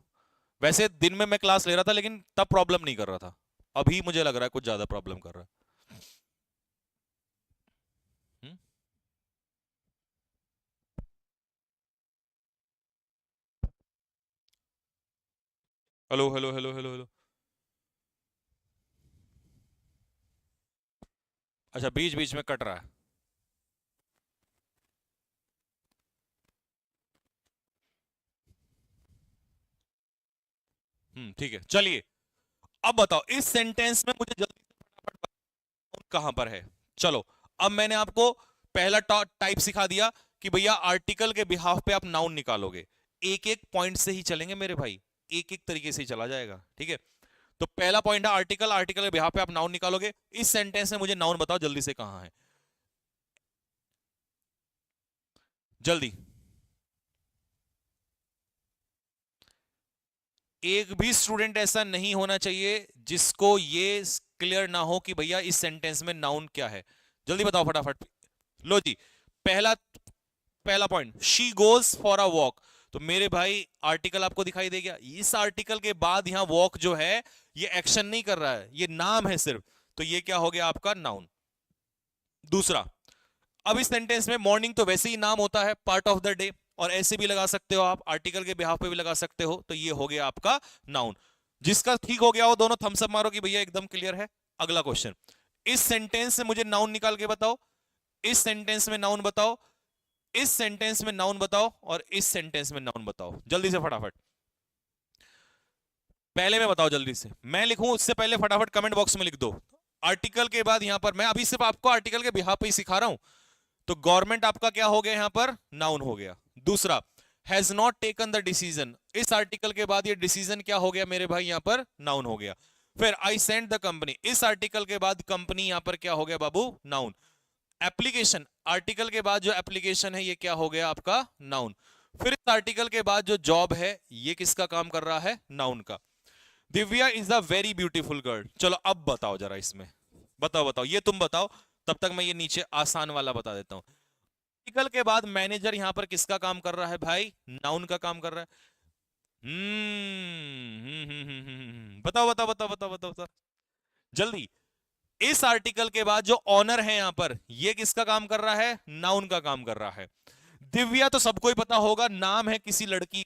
वैसे दिन में मैं क्लास ले रहा था लेकिन तब प्रॉब्लम नहीं कर रहा था, अभी मुझे लग रहा है कुछ ज्यादा प्रॉब्लम कर रहा है। Hello hello hello hello hello. अच्छा बीच बीच में कट रहा है। ठीक है चलिए। अब बताओ इस सेंटेंस में मुझे जल्दी से फटाफट बताओ कहां पर है। चलो अब मैंने आपको पहला टाइप सिखा दिया कि भैया आर्टिकल के बिहाफ पे आप नाउन निकालोगे, एक एक पॉइंट से ही चलेंगे मेरे भाई, एक एक तरीके से ही चला जाएगा, ठीक है। तो पहला पॉइंट है आर्टिकल, आर्टिकल के बिहाफ पे आप नाउन निकालोगे। इस सेंटेंस में मुझे नाउन बताओ जल्दी से, कहां है, जल्दी। एक भी स्टूडेंट ऐसा नहीं होना चाहिए जिसको ये क्लियर ना हो कि भैया इस सेंटेंस में नाउन क्या है। जल्दी बताओ फटाफट। लो जी, पहला पहला point, she goes for a walk. तो मेरे भाई आर्टिकल आपको दिखाई दे गया, इस आर्टिकल के बाद यहां वॉक जो है ये एक्शन नहीं कर रहा है, ये नाम है सिर्फ, तो ये क्या हो गया आपका नाउन। दूसरा, अब इस सेंटेंस में मॉर्निंग तो वैसे ही नाम होता है, पार्ट ऑफ द डे, और ऐसे भी लगा सकते हो आप, आर्टिकल के बिहाफ पे भी लगा सकते हो, तो ये हो गया आपका नाउन। जिसका ठीक हो गया हो दोनों थम्स अप मारो कि भैया एकदम क्लियर है। अगला क्वेश्चन, इस सेंटेंस से मुझे नाउन निकाल के बताओ, इस सेंटेंस में नाउन बताओ, इस सेंटेंस में नाउन बताओ, और इस सेंटेंस में नाउन बताओ, जल्दी से फटाफट। पहले में बताओ जल्दी से, मैं लिखूं उससे पहले फटाफट कमेंट बॉक्स में लिख दो। आर्टिकल के बाद यहां पर मैं अभी सिर्फ आपको आर्टिकल के बिहाफ पे ही सिखा रहा हूं, तो गवर्नमेंट आपका क्या हो गया, यहां पर नाउन हो गया। दूसरा, has not taken the decision, इस आर्टिकल के बाद ये डिसीजन क्या हो गया मेरे भाई, यहां पर नाउन हो गया। फिर आई सेंट द कंपनी, इस आर्टिकल के बाद कंपनी यहां पर क्या हो गया बाबू, नाउन। एप्लीकेशन, आर्टिकल के बाद जो एप्लीकेशन है ये क्या हो गया आपका नाउन। फिर इस आर्टिकल के बाद जो जॉब है ये किसका काम कर रहा है, नाउन का। Divya is a very beautiful girl. चलो अब बताओ जरा इसमें, बताओ बताओ, ये तुम बताओ, तब तक मैं ये नीचे आसान वाला बता देता हूं। आर्टिकल के बाद मैनेजर यहां पर किसका काम कर रहा है भाई, नाउन का काम कर रहा है। बताओ बताओ बताओ बताओ बताओ बताओ जल्दी। इस आर्टिकल के बाद जो ऑनर है यहां पर, ये किसका काम कर रहा है, नाउन का काम कर रहा है। दिव्या तो सबको ही पता होगा, नाम है किसी लड़की,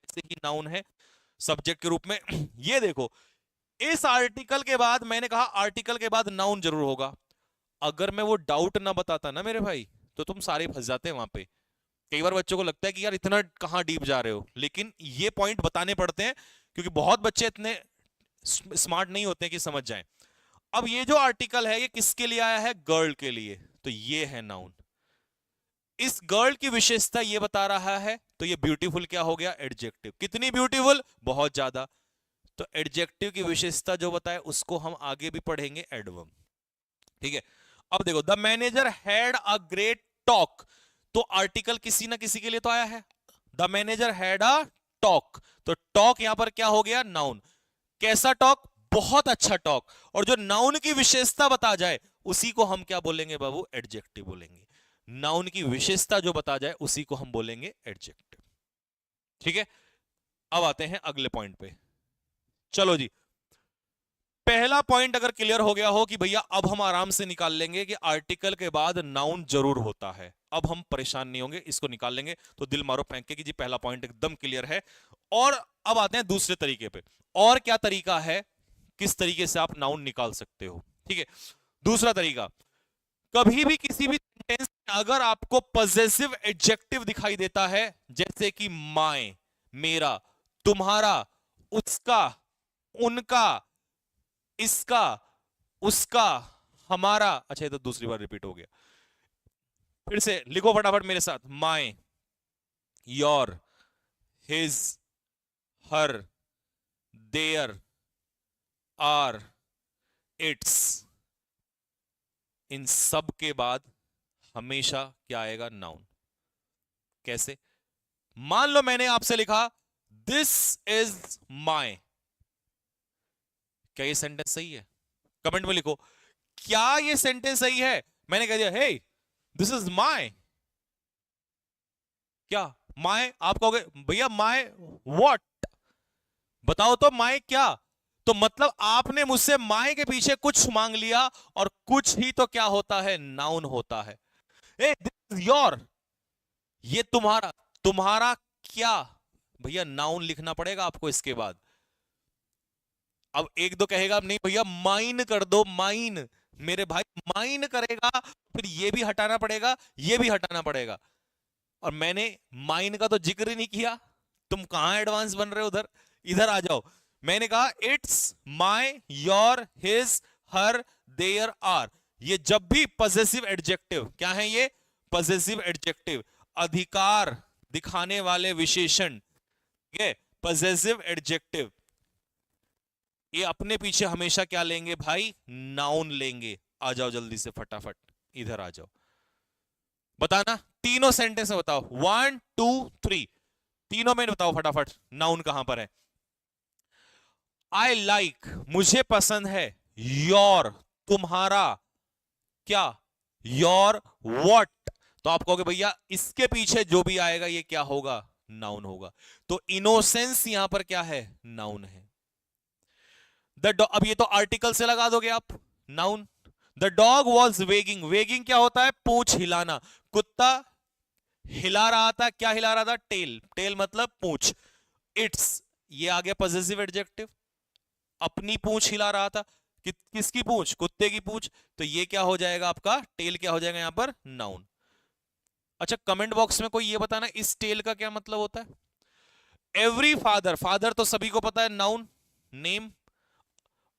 से ही नाउन है सब्जेक्ट के रूप में। ये देखो, इस आर्टिकल के बाद मैंने कहा आर्टिकल के बाद नाउन जरूर होगा। अगर मैं वो डाउट ना बताता ना मेरे भाई, तो तुम सारे फंस जाते हैं वहां पे। कई बार बच्चों को लगता है कि यार इतना कहां डीप जा रहे हो, लेकिन ये पॉइंट बताने पड़ते हैं क्योंकि बहुत बच्चे इतने स्मार्ट नहीं होते कि समझ जाएं। अब ये जो आर्टिकल है ये किसके लिए आया है, गर्ल के लिए, तो ये है नाउन। इस गर्ल की विशेषता ये बता रहा है, तो ये ब्यूटीफुल क्या हो गया, एडजेक्टिव। कितनी ब्यूटीफुल, बहुत ज्यादा। तो एडजेक्टिव की विशेषता जो बताए उसको हम आगे भी पढ़ेंगे, एडवर्ब, ठीक है। अब देखो, the manager had a great talk, तो आर्टिकल किसी ना किसी के लिए तो आया है। The manager had a talk, तो टॉक यहां पर क्या हो गया, नाउन। कैसा टॉक, बहुत अच्छा टॉक। और जो नाउन की विशेषता बता जाए उसी को हम क्या बोलेंगे बाबू, एडजेक्टिव बोलेंगे। नाउन की विशेषता जो बता जाए उसी को हम बोलेंगे एडजेक्टिव, ठीक है। अब आते हैं अगले पॉइंट पे। चलो जी, पहला पॉइंट अगर क्लियर हो गया हो कि भैया अब हम आराम से निकाल लेंगे कि आर्टिकल के बाद नाउन जरूर होता है, अब हम परेशान नहीं होंगे, इसको निकाल लेंगे, तो दिल मारो फेंक के कि जी पहला पॉइंट एकदम क्लियर है। और अब आते हैं दूसरे तरीके पे, और क्या तरीका है, किस तरीके से आप नाउन निकाल सकते हो, ठीक है। दूसरा तरीका, कभी भी किसी भी सेंटेंस में अगर आपको पॉजेसिव एडजेक्टिव दिखाई देता है, जैसे कि माय, मेरा, तुम्हारा, उसका, उनका, इसका, उसका, हमारा, अच्छा ये तो दूसरी बार रिपीट हो गया, फिर से लिखो फटाफट मेरे साथ, my, your, his, her, their, are, its, इन सब के बाद हमेशा क्या आएगा, नाउन। कैसे, मान लो मैंने आपसे लिखा दिस इज माय, क्या ये सेंटेंस सही है, कमेंट में लिखो, क्या ये सेंटेंस सही है। मैंने कह दिया हे दिस इज माय, क्या माय, आप कहोगे भैया माय व्हाट, बताओ तो माय क्या। तो मतलब आपने मुझसे माय के पीछे कुछ मांग लिया, और कुछ ही तो क्या होता है, नाउन होता है। ए दिस इज योर, ये तुम्हारा, तुम्हारा क्या, भैया नाउन लिखना पड़ेगा आपको इसके बाद। अब एक दो कहेगा नहीं भैया माइन कर दो, माइन, मेरे भाई माइन करेगा फिर ये भी हटाना पड़ेगा, ये भी हटाना पड़ेगा। और मैंने माइन का तो जिक्र ही नहीं किया, तुम कहां एडवांस बन रहे हो उधर, इधर आ जाओ। मैंने कहा it's my, your, his, her, their, are, ये जब भी पॉजेसिव एडजेक्टिव, क्या है ये, पजेसिव एडजेक्टिव, अधिकार दिखाने वाले विशेषण, ठीक है, पजेसिव एडजेक्टिव, ये अपने पीछे हमेशा क्या लेंगे भाई, नाउन लेंगे। आ जाओ जल्दी से फटाफट, इधर आ जाओ, बताना तीनों सेंटेंस में बताओ, 1 2 3, तीनों में बताओ फटाफट नाउन कहां पर है। आई लाइक, मुझे पसंद है, योर, तुम्हारा, क्या, योर व्हाट, तो आप कहोगे भैया इसके पीछे जो भी आएगा ये क्या होगा, नाउन होगा। तो इनोसेंस यहां पर क्या है, नाउन है। अब ये तो आर्टिकल से लगा दोगे आप, noun. The dog was weighing, weighing क्या होता है, पूंछ हिलाना, कुत्ता हिला रहा था, क्या हिला रहा था, टेल, टेल मतलब पूंछ। इट्स, ये आ गया पजेसिव एडजेक्टिव, अपनी पूंछ हिला रहा था, किसकी पूंछ, कुत्ते की पूंछ, तो ये क्या हो जाएगा आपका, टेल क्या हो जाएगा यहां पर, नाउन। अच्छा कमेंट बॉक्स में कोई ये बताना इस टेल का क्या मतलब होता है। एवरी फादर, फादर तो सभी को पता है, noun, name.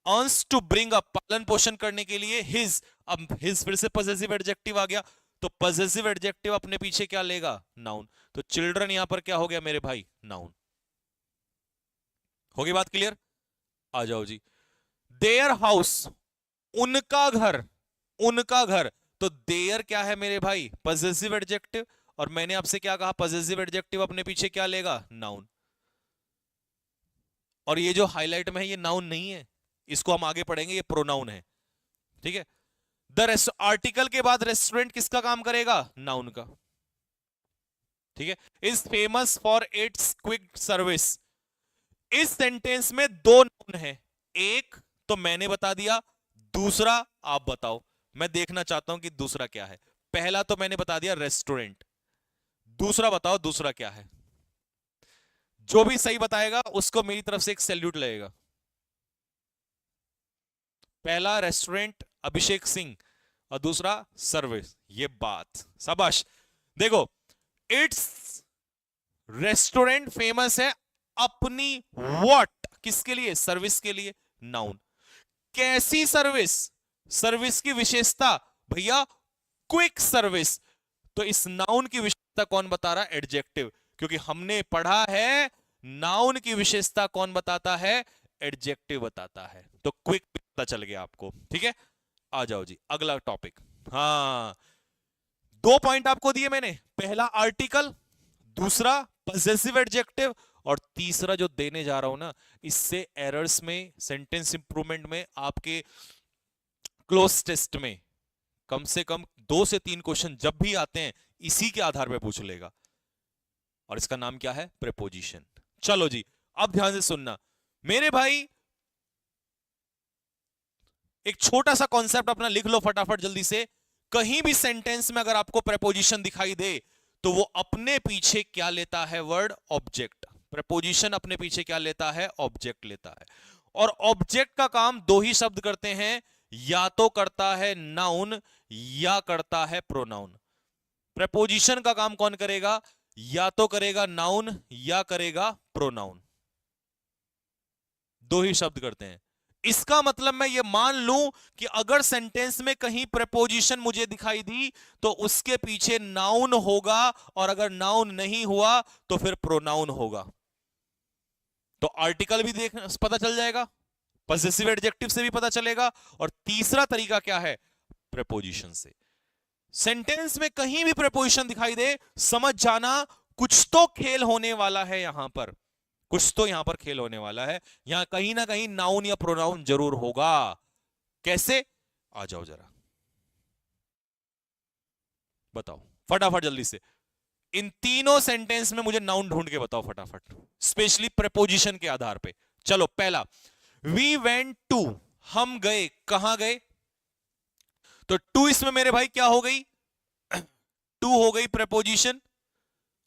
Earns to bring up, पालन पोषण करने के लिए, हिज, अब हिज फिर से पजेसिव एडजेक्टिव आ गया, तो पजेसिव एडजेक्टिव अपने पीछे क्या लेगा, नाउन। तो चिल्ड्रन यहां पर क्या हो गया मेरे भाई, नाउन। होगी बात क्लियर, आ जाओ जी। देयर हाउस, उनका घर, उनका घर, तो देयर क्या है मेरे भाई, पजेसिव एडजेक्टिव, और मैंने आपसे क्या कहा, पजेसिव एडजेक्टिव अपने पीछे क्या लेगा, नाउन। और ये जो हाईलाइट में है ये नाउन नहीं है, इसको हम आगे पढ़ेंगे, ये प्रोनाउन है, ठीक है। द आर्टिकल के बाद रेस्टोरेंट किसका काम करेगा, नाउन का, ठीक है। Is famous for its quick service, इस सेंटेंस में दो नाउन है, एक तो मैंने बता दिया, दूसरा आप बताओ, मैं देखना चाहता हूं कि दूसरा क्या है। पहला तो मैंने बता दिया रेस्टोरेंट, दूसरा बताओ दूसरा क्या है। जो भी सही बताएगा उसको मेरी तरफ से एक सैल्यूट लगेगा। पहला रेस्टोरेंट अभिषेक सिंह और दूसरा सर्विस, ये बात शाबाश। देखो इट्स रेस्टोरेंट फेमस है अपनी व्हाट, किसके लिए, सर्विस के लिए, नाउन। कैसी सर्विस, सर्विस की विशेषता भैया क्विक सर्विस, तो इस नाउन की विशेषता कौन बता रहा है, एडजेक्टिव, क्योंकि हमने पढ़ा है नाउन की विशेषता कौन बताता है, एडजेक्टिव बताता है। तो क्विक पता चल गया आपको, ठीक है। आ जाओ जी अगला टॉपिक। हाँ 2 पॉइंट आपको दिए मैंने, पहला आर्टिकल, दूसरा पजेसिव एडजेक्टिव, और तीसरा जो देने जा रहा हूं ना, इससे एरर्स में, सेंटेंस इंप्रूवमेंट में, आपके क्लोज टेस्ट में कम से कम 2 से 3 क्वेश्चन जब भी आते हैं इसी के आधार पर पूछ लेगा, और इसका नाम क्या है, प्रेपोजिशन। चलो जी अब ध्यान से सुनना मेरे भाई, एक छोटा सा कॉन्सेप्ट अपना लिख लो फटाफट जल्दी से। कहीं भी सेंटेंस में अगर आपको प्रेपोजिशन दिखाई दे तो वो अपने पीछे क्या लेता है, वर्ड, ऑब्जेक्ट। प्रेपोजिशन अपने पीछे क्या लेता है, ऑब्जेक्ट लेता है। और ऑब्जेक्ट का काम 2 ही शब्द करते हैं, या तो करता है नाउन या करता है प्रोनाउन। प्रेपोजिशन का काम कौन करेगा, या तो करेगा नाउन या करेगा प्रोनाउन, 2 ही शब्द करते हैं। इसका मतलब मैं ये मान लूं कि अगर सेंटेंस में कहीं प्रेपोजिशन मुझे दिखाई दी तो उसके पीछे नाउन होगा, और अगर नाउन नहीं हुआ तो फिर प्रोनाउन होगा। तो आर्टिकल भी देख पता चल जाएगा, पजेसिव एडजेक्टिव से भी पता चलेगा, और तीसरा तरीका क्या है, प्रेपोजिशन से। सेंटेंस में कहीं भी प्रेपोजिशन दिखाई दे, समझ जाना कुछ तो खेल होने वाला है यहां पर, कुछ तो यहां पर खेल होने वाला है, यहां कहीं ना कहीं नाउन या प्रोनाउन जरूर होगा। कैसे, आ जाओ जरा बताओ फटाफट जल्दी से। इन तीनों सेंटेंस में मुझे नाउन ढूंढ के बताओ फटाफट, स्पेशली प्रेपोजिशन के आधार पे। चलो पहला, वी वेंट टू, हम गए, कहां गए, तो टू इसमें मेरे भाई क्या हो गई, टू हो गई प्रेपोजिशन,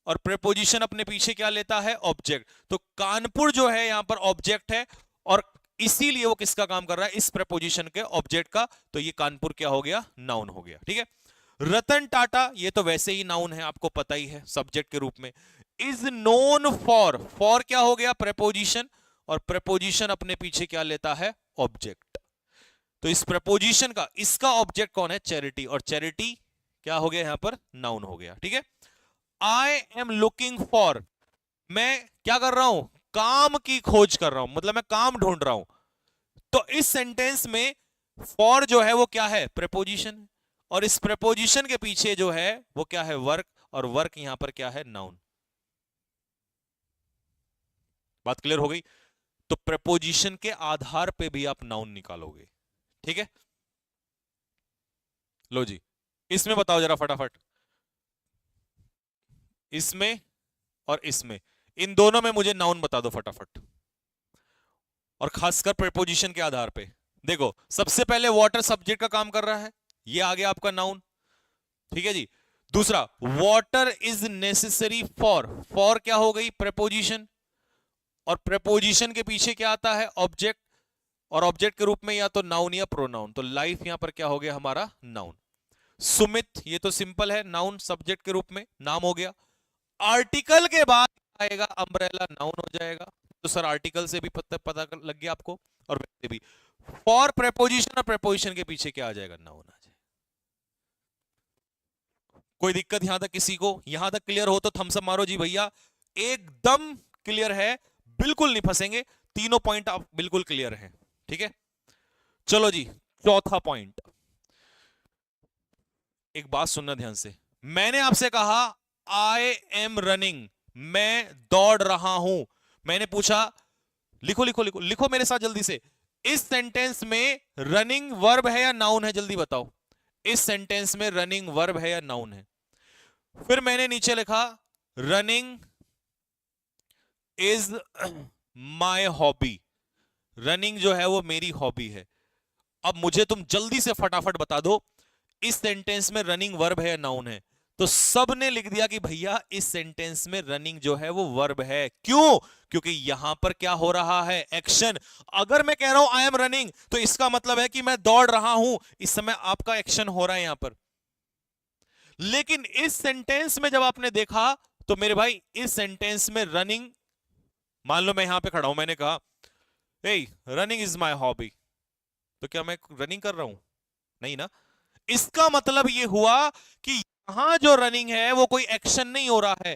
और प्रेपोजिशन अपने पीछे क्या लेता है, ऑब्जेक्ट। तो कानपुर जो है यहां पर ऑब्जेक्ट है, और इसीलिए वो किसका काम कर रहा है, इस प्रेपोजिशन के, ऑब्जेक्ट का, तो ये कानपुर क्या हो गया, नाउन हो गया, ठीक है। रतन टाटा, ये तो वैसे ही नाउन है, आपको पता ही है, सब्जेक्ट के रूप में। इज नोन फॉर, फॉर क्या हो गया, प्रेपोजिशन, और प्रेपोजिशन अपने पीछे क्या लेता है, ऑब्जेक्ट। तो इस प्रेपोजिशन का, इसका ऑब्जेक्ट कौन है, चैरिटी, और चैरिटी क्या हो गया यहां पर, नाउन हो गया। ठीक है, आई एम लुकिंग फॉर, मैं क्या कर रहा हूं, काम की खोज कर रहा हूं, मतलब मैं काम ढूंढ रहा हूं। तो इस सेंटेंस में फॉर जो है वो क्या है, प्रेपोजिशन, और इस प्रेपोजिशन के पीछे जो है वो क्या है, वर्क, और वर्क यहां पर क्या है, नाउन। बात क्लियर हो गई। तो प्रेपोजिशन के आधार पे भी आप नाउन निकालोगे। ठीक है, लो जी, इसमें बताओ जरा फटाफट, इसमें और इसमें, इन दोनों में मुझे नाउन बता दो फटाफट, और खासकर प्रेपोजिशन के आधार पे। देखो, सबसे पहले वाटर सब्जेक्ट का काम कर रहा है, ये आ गया आपका नाउन। ठीक है जी। दूसरा, water is necessary for, for क्या हो गई, प्रेपोजिशन, और प्रेपोजिशन के पीछे क्या आता है, ऑब्जेक्ट, और ऑब्जेक्ट के रूप में या तो नाउन या प्रोनाउन। तो लाइफ यहां पर क्या हो गया हमारा, नाउन। सुमित, ये तो सिंपल है, नाउन सब्जेक्ट के रूप में, नाम हो गया। आर्टिकल के बाद आएगा अम्ब्रेला, नाउन हो जाएगा। तो सर आर्टिकल से भी पता लग गया आपको, और वैसे भी फॉर प्रेपोजिशन और प्रेपोजिशन के पीछे क्या आ जाएगा, नाउन आ जाएगा। कोई दिक्कत यहां तक किसी को, यहां तक क्लियर हो तो थम्स अप मारो जी भैया। एकदम क्लियर है, बिल्कुल नहीं फंसेंगे, तीनों पॉइंट आप बिल्कुल क्लियर हैं। ठीक है, चलो जी, चौथा पॉइंट। एक बात सुनना ध्यान से, मैंने आपसे कहा आई एम रनिंग, मैं दौड़ रहा हूं। मैंने पूछा, लिखो लिखो लिखो लिखो मेरे साथ जल्दी से, इस सेंटेंस में रनिंग वर्ब है या नाउन है, जल्दी बताओ। इस सेंटेंस में रनिंग वर्ब है या नाउन है। फिर मैंने नीचे लिखा, running is my hobby, running जो है वो मेरी हॉबी है। अब मुझे तुम जल्दी से फटाफट बता दो, इस सेंटेंस में रनिंग वर्ब है या नाउन है। तो सब ने लिख दिया कि भैया इस सेंटेंस में रनिंग जो है वो वर्ब है। क्यों, क्योंकि यहां पर क्या हो रहा है, एक्शन। अगर मैं कह रहा हूं आई एम रनिंग, तो इसका मतलब है कि मैं दौड़ रहा हूं, इस समय आपका एक्शन हो रहा है यहां पर। लेकिन इस सेंटेंस में जब आपने देखा, तो मेरे भाई इस सेंटेंस में रनिंग, मान लो मैं यहां पे खड़ा हूं, मैंने कहा ए रनिंग इज माय हॉबी, तो क्या मैं रनिंग कर रहा हूं, नहीं ना। इसका मतलब यह हुआ कि यहां जो रनिंग है वो कोई एक्शन नहीं हो रहा है,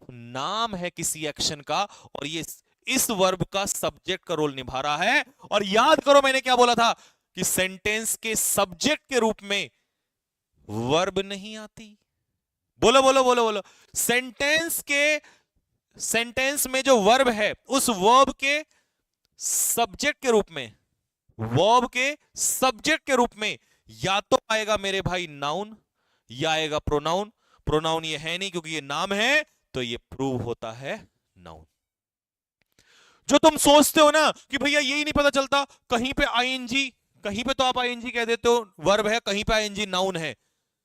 नाम है किसी एक्शन का, और ये इस वर्ब का सब्जेक्ट का रोल निभा रहा है। और याद करो मैंने क्या बोला था, कि सेंटेंस के सब्जेक्ट के रूप में वर्ब नहीं आती। बोलो बोलो बोलो बोलो, सेंटेंस के, सेंटेंस में जो वर्ब है उस वर्ब के सब्जेक्ट के रूप में, वर्ब के सब्जेक्ट के रूप में या तो आएगा मेरे भाई नाउन, या आएगा प्रोनाउन। प्रोनाउन ये है नहीं क्योंकि ये नाम है, तो ये प्रूव होता है नाउन। जो तुम सोचते हो ना कि भैया यही नहीं पता चलता, कहीं पे आईएनजी, कहीं पे तो आप आईएनजी कह देते हो वर्ब है, कहीं पे आईएनजी नाउन है,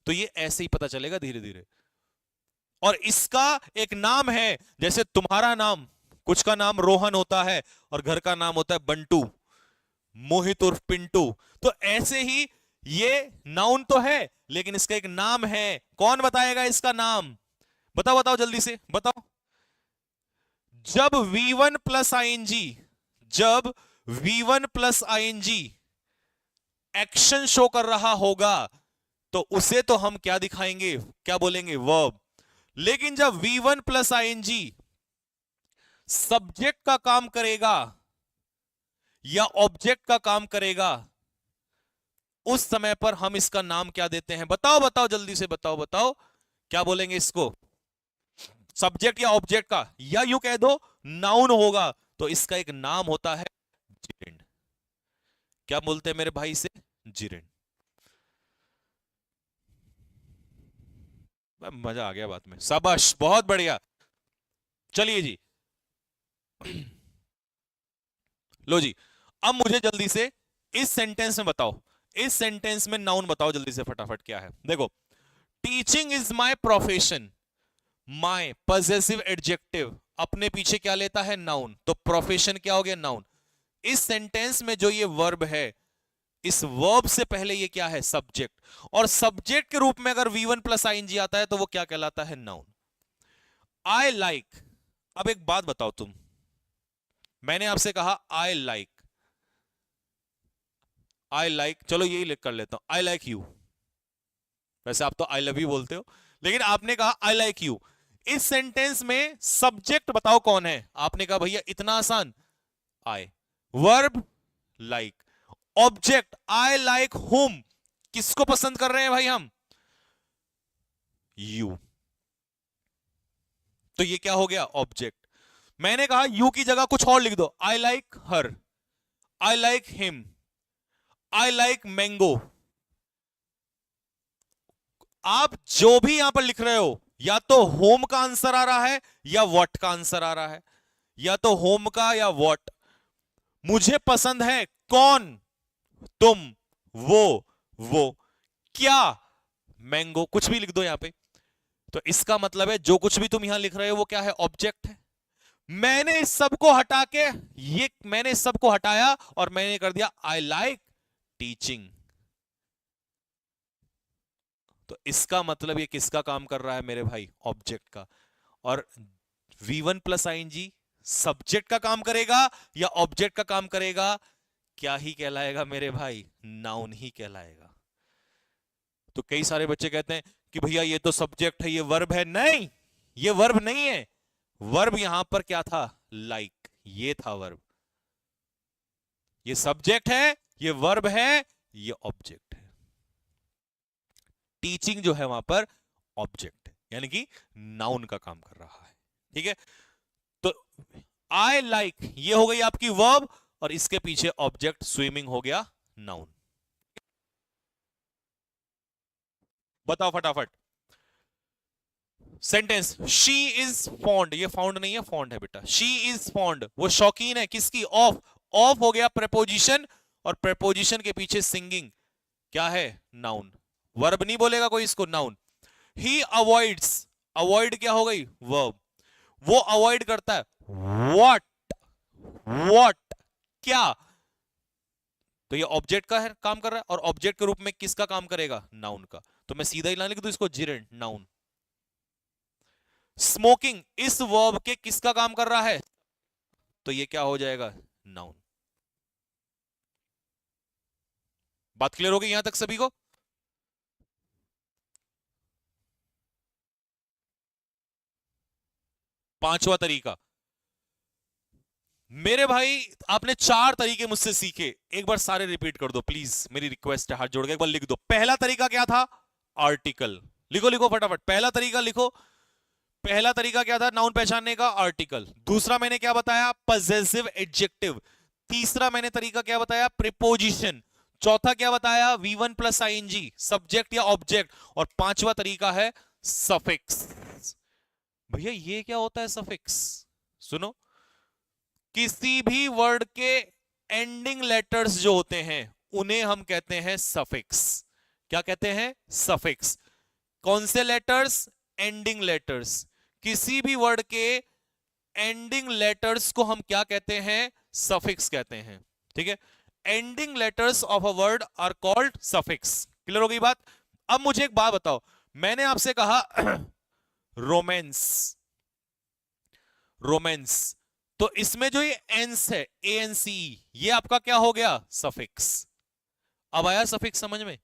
तो ये ऐसे ही पता चलेगा धीरे धीरे। और इसका एक नाम है, जैसे तुम्हारा नाम, कुछ का नाम रोहन होता है और घर का नाम होता है बंटू, मोहित उर्फ पिंटू। तो ऐसे ही ये नाउन तो है, लेकिन इसका एक नाम है। कौन बताएगा इसका नाम, बताओ बताओ जल्दी से बताओ। जब V1 प्लस आईएनजी, जब V1 plus ING action show कर रहा होगा, तो उसे तो हम क्या दिखाएंगे, क्या बोलेंगे, वर्ब। लेकिन जब V1 प्लस आईएनजी सब्जेक्ट का काम करेगा या ऑब्जेक्ट का काम करेगा, उस समय पर हम इसका नाम क्या देते हैं, बताओ बताओ जल्दी से बताओ बताओ, क्या बोलेंगे इसको, सब्जेक्ट या ऑब्जेक्ट का, या यूं कह दो नाउन होगा, तो इसका एक नाम होता है जिरेंड। क्या बोलते हैं मेरे भाई से, जिरेंड। मजा आ गया बात में, शाबाश बहुत बढ़िया। चलिए जी, लो जी, अब मुझे जल्दी से इस सेंटेंस में बताओ, इस सेंटेंस में नाउन बताओ जल्दी से फटाफट क्या है। देखो, teaching is my profession, my possessive adjective अपने पीछे क्या लेता है, नाउन। तो प्रोफेशन क्या हो गया, नाउन। इस सेंटेंस में जो ये वर्ब है, इस वर्ब से पहले ये क्या है, सब्जेक्ट, और सब्जेक्ट के रूप में अगर V1 प्लस आईएनजी आता है तो वो क्या कहलाता है, नाउन। आई लाइक, अब एक बात बताओ तुम, मैंने आपसे कहा आई लाइक, आई लाइक, चलो यही लिख कर लेता हूं, आई लाइक यू, वैसे आप तो आई लव यू बोलते हो, लेकिन आपने कहा आई लाइक यू। इस सेंटेंस में सब्जेक्ट बताओ कौन है? आपने कहा भैया इतना आसान, I. Verb like, object I like whom, किसको पसंद कर रहे हैं भाई हम? यू। तो ये क्या हो गया? ऑब्जेक्ट। मैंने कहा यू की जगह कुछ और लिख दो, I like her, I like him, I like mango. आप जो भी यहां पर लिख रहे हो, या तो होम का आंसर आ रहा है या व्हाट का आंसर आ रहा है, या तो होम का या व्हाट। मुझे पसंद है कौन? तुम, वो, क्या, मैंगो, कुछ भी लिख दो यहां पे। तो इसका मतलब है जो कुछ भी तुम यहां लिख रहे हो वो क्या है? ऑब्जेक्ट है। मैंने इस सब को हटा के, ये मैंने इस सब को हटाया और मैंने कर दिया आई लाइक टीचिंग। तो इसका मतलब ये किसका काम कर रहा है मेरे भाई? ऑब्जेक्ट का। और V1 प्लस आईएनजी सब्जेक्ट का काम करेगा या ऑब्जेक्ट का काम करेगा? क्या ही कहलाएगा मेरे भाई? नाउन ही कहलाएगा। तो कई सारे बच्चे कहते हैं कि भैया ये तो सब्जेक्ट है, ये वर्ब है। नहीं, ये वर्ब नहीं है। वर्ब यहां पर क्या था? लाइक, ये था वर्ब। ये सब्जेक्ट है, ये वर्ब है, ये ऑब्जेक्ट है। टीचिंग जो है वहां पर ऑब्जेक्ट है, यानी कि नाउन का काम कर रहा है। ठीक है, तो आई लाइक ये हो गई आपकी वर्ब, और इसके पीछे ऑब्जेक्ट स्विमिंग हो गया नाउन। बताओ फटाफट सेंटेंस। शी इज फॉन्ड, ये फाउंड नहीं है, फॉन्ड है बेटा। शी इज फॉन्ड, वो शौकीन है किसकी? ऑफ। ऑफ हो गया प्रेपोजिशन, और प्रेपोजिशन के पीछे सिंगिंग क्या है? नाउन। वर्ब नहीं बोलेगा कोई इसको, नाउन। ही अवॉइड्स, अवॉइड क्या हो गई? वर्ब। वो अवॉइड करता है व्हाट, व्हाट क्या? तो ये ऑब्जेक्ट का है, काम कर रहा है, और ऑब्जेक्ट के रूप में किसका काम करेगा? नाउन का। तो मैं सीधा ही ना लिख दूं इसको, जिरेंट, नाउन। स्मोकिंग इस वर्ब के किसका काम कर रहा है? तो ये क्या हो जाएगा? नाउन। बात क्लियर हो गई यहां तक सभी को? पांचवा तरीका मेरे भाई, आपने 4 तरीके मुझसे सीखे, एक बार सारे रिपीट कर दो प्लीज, मेरी रिक्वेस्ट है, हाथ जोड़ के एक बार लिख दो। पहला तरीका क्या था? आर्टिकल। लिखो लिखो फटाफट, पहला तरीका लिखो। पहला तरीका क्या था नाउन पहचानने का? आर्टिकल। दूसरा मैंने क्या बताया? Possessive adjective. तीसरा मैंने तरीका क्या बताया? प्रीपोजिशन। चौथा क्या बताया? V1 प्लस आईएनजी, सब्जेक्ट या ऑब्जेक्ट। और पांचवा तरीका है सफिक्स। भैया ये क्या होता है सफिक्स? सुनो, किसी भी वर्ड के एंडिंग लेटर्स जो होते हैं उन्हें हम कहते हैं सफिक्स। क्या कहते हैं? सफिक्स। कौन से लेटर्स? Ending letters. किसी भी वर्ड के एंडिंग लेटर्स को हम क्या कहते हैं? सफिक्स कहते हैं। ठीक है, ending letters of a word are called suffix. Clear हो गई बात? अब मुझे एक बात बताओ, मैंने आपसे कहा रोमांस, रोमांस, तो इसमें जो ये एंस है, ANC, ये आपका क्या हो गया? सफिक्स। अब आया सफिक्स समझ में?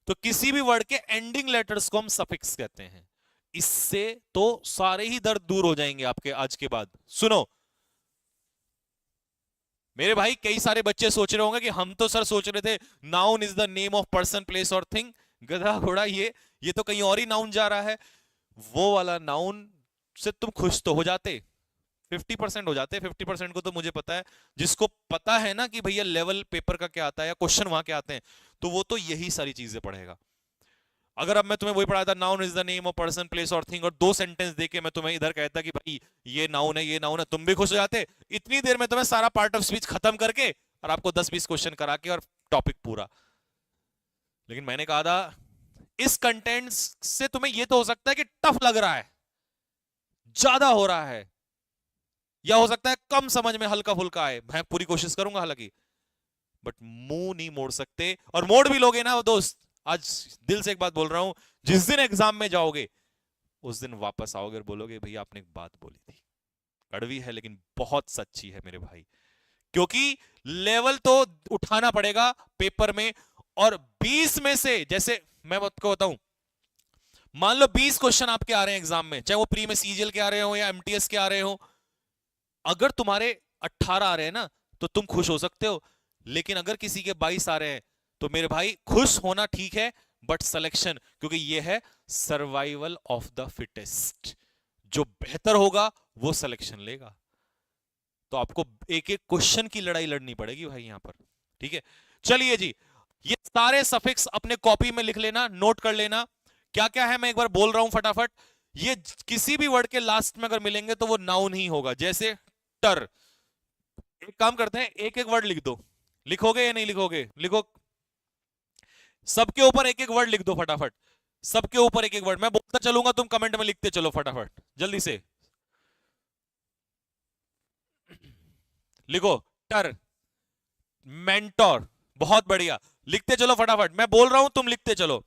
तो किसी भी वर्ड के एंडिंग लेटर्स को हम सफिक्स कहते हैं। इससे तो सारे ही दर्द दूर हो जाएंगे आपके आज के बाद। सुनो मेरे भाई, कई सारे बच्चे सोच रहे होंगे कि हम तो सर सोच रहे थे noun is the name of person place और थिंग। गधा घोड़ा, ये तो कहीं और ही नाउन जा रहा है। वो वाला नाउन से तुम खुश तो हो जाते, 50% हो जाते। 50% को तो मुझे पता है, जिसको पता है ना कि भैया लेवल पेपर का क्या आता है या क्वेश्चन वहां के आते हैं, तो वो तो यही सारी चीजें पढ़ेगा। अगर अब मैं तुम्हें वही पढ़ाता, noun is the name of person place और थिंग, और 2 सेंटेंस देके मैं तुम्हें इधर कहता कि भाई ये नाउन है, ये नाउन है, तुम भी खुश हो जाते। इतनी देर में तुम्हें सारा पार्ट ऑफ स्पीच खत्म करके और आपको 10-20 क्वेश्चन करा के और टॉपिक पूरा। लेकिन मैंने कहा था इस कंटेंट से तुम्हें यह तो हो सकता है कि टफ लग रहा है, ज्यादा हो रहा है, या हो सकता है कम समझ में हल्का फुल्का आए। मैं पूरी कोशिश करूंगा हालांकि, बट मुंह नहीं मोड़ सकते। और मोड़ भी लोगे ना दोस्त, आज दिल से एक बात बोल रहा हूं, जिस दिन एग्जाम में जाओगे उस दिन वापस आओगे और बोलोगे भैया आपने एक बात बोली थी, कड़वी है लेकिन बहुत सच्ची है मेरे भाई। क्योंकि लेवल तो उठाना पड़ेगा पेपर में। और 20 में से, जैसे मैं आपको बताऊं, मान लो 20 क्वेश्चन आपके आ रहे हैं एग्जाम में, चाहे वो प्री में सीजीएल के आ रहे हो या एमटीएस के आ रहे हो, अगर तुम्हारे 18 आ रहे हैं ना तो तुम खुश हो सकते हो, लेकिन अगर किसी के 22 आ रहे हैं तो मेरे भाई खुश होना ठीक है, बट सिलेक्शन, क्योंकि ये है सर्वाइवल ऑफ द फिटेस्ट, जो बेहतर होगा वो सिलेक्शन लेगा। तो आपको एक एक क्वेश्चन की लड़ाई लड़नी पड़ेगी भाई यहां पर, ठीक है। चलिए जी, ये सारे सफिक्स अपने कॉपी में लिख लेना, नोट कर लेना। क्या क्या है मैं एक बार बोल रहा हूं फटाफट। ये किसी भी वर्ड के लास्ट में अगर मिलेंगे तो वो नाउन ही होगा, जैसे टर। एक काम करते हैं, एक एक वर्ड लिख दो, लिखोगे या नहीं लिखोगे? लिखो, सबके ऊपर एक एक वर्ड लिख दो फटाफट, सबके ऊपर एक एक वर्ड, मैं बोलता चलूंगा, तुम कमेंट में लिखते चलो फटाफट जल्दी से। लिखो टर, मेंटोर, बहुत बढ़िया, लिखते चलो फटाफट, मैं बोल रहा हूं तुम लिखते चलो।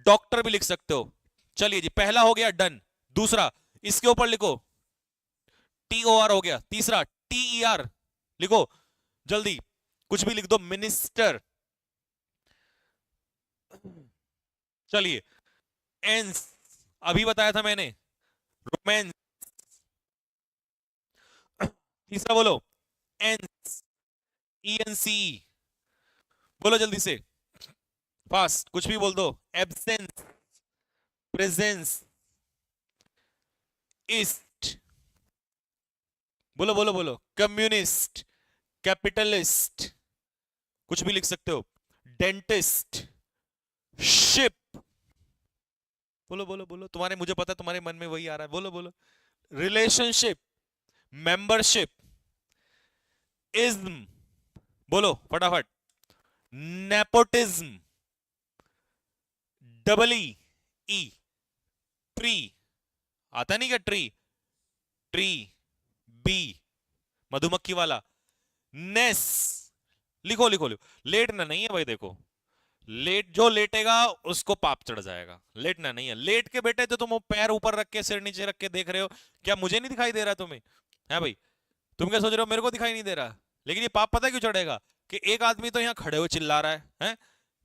डॉक्टर भी लिख सकते हो। चलिए जी, पहला हो गया डन। दूसरा इसके ऊपर लिखो, TOR हो गया। तीसरा TER लिखो जल्दी, कुछ भी लिख दो, मिनिस्टर। चलिए एंस, अभी बताया था मैंने, रोमांस। तीसरा बोलो एंस, ENC, बोलो जल्दी से, फास्ट, कुछ भी बोल दो। एब्सेंस, प्रेजेंस, ईस्ट, बोलो बोलो बोलो। कम्युनिस्ट, कैपिटलिस्ट, कुछ भी लिख सकते हो। डेंटिस्ट, शिप, बोलो बोलो बोलो, तुम्हारे, मुझे पता है तुम्हारे मन में वही आ रहा है, बोलो बोलो। रिलेशनशिप, मेंबरशिप, इज्म, बोलो फटाफट। नेपोटिज्म, EE, ट्री, आता नहीं क्या ट्री? ट्री, बी, मधुमक्खी वाला। नेस, लिखो लिखो लिखो। लेटना नहीं है भाई, देखो, लेट, जो लेटेगा उसको पाप चढ़ जाएगा, लेटना नहीं है। लेट के बेटे तो तुम पैर ऊपर रख के सिर नीचे रख के देख रहे हो, क्या मुझे नहीं दिखाई दे रहा तुम्हें? है भाई, तुम क्या सोच रहे हो मेरे को दिखाई नहीं दे रहा? लेकिन ये पाप पता क्यों चढ़ेगा, कि एक आदमी तो यहाँ खड़े हो चिल्ला रहा है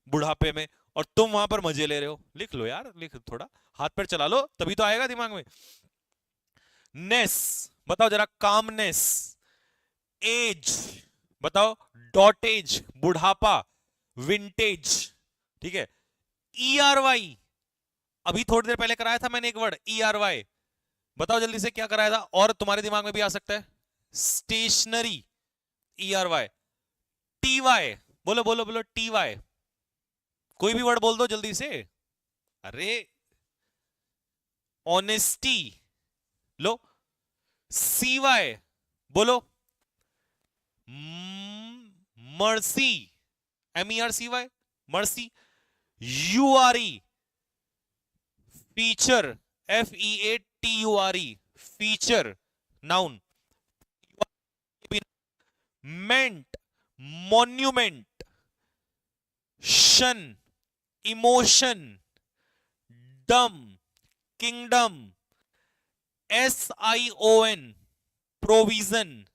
बुढ़ापे में, और तुम वहां पर मजे ले रहे हो। लिख लो यार, लिख, थोड़ा हाथ पैर चला लो, तभी तो आएगा दिमाग में। नेस, बताओ जरा, कामनेस। एज, बताओ, डॉटेज, बुढ़ापा, विंटेज, ठीक है। ERY, अभी थोड़ी देर पहले कराया था मैंने एक वर्ड, ERY, बताओ जल्दी से क्या कराया था, और तुम्हारे दिमाग में भी आ सकता है। Stationery, ERY। TY, बोलो बोलो बोलो, TY, कोई भी वर्ड बोल दो जल्दी से। अरे ऑनेस्टी, लो। CY, बोलो। Mercy, MERCY, mercy. URE, feature, FEATURE, feature, noun. Ment, monument, tion, emotion, dom, kingdom, SION, provision.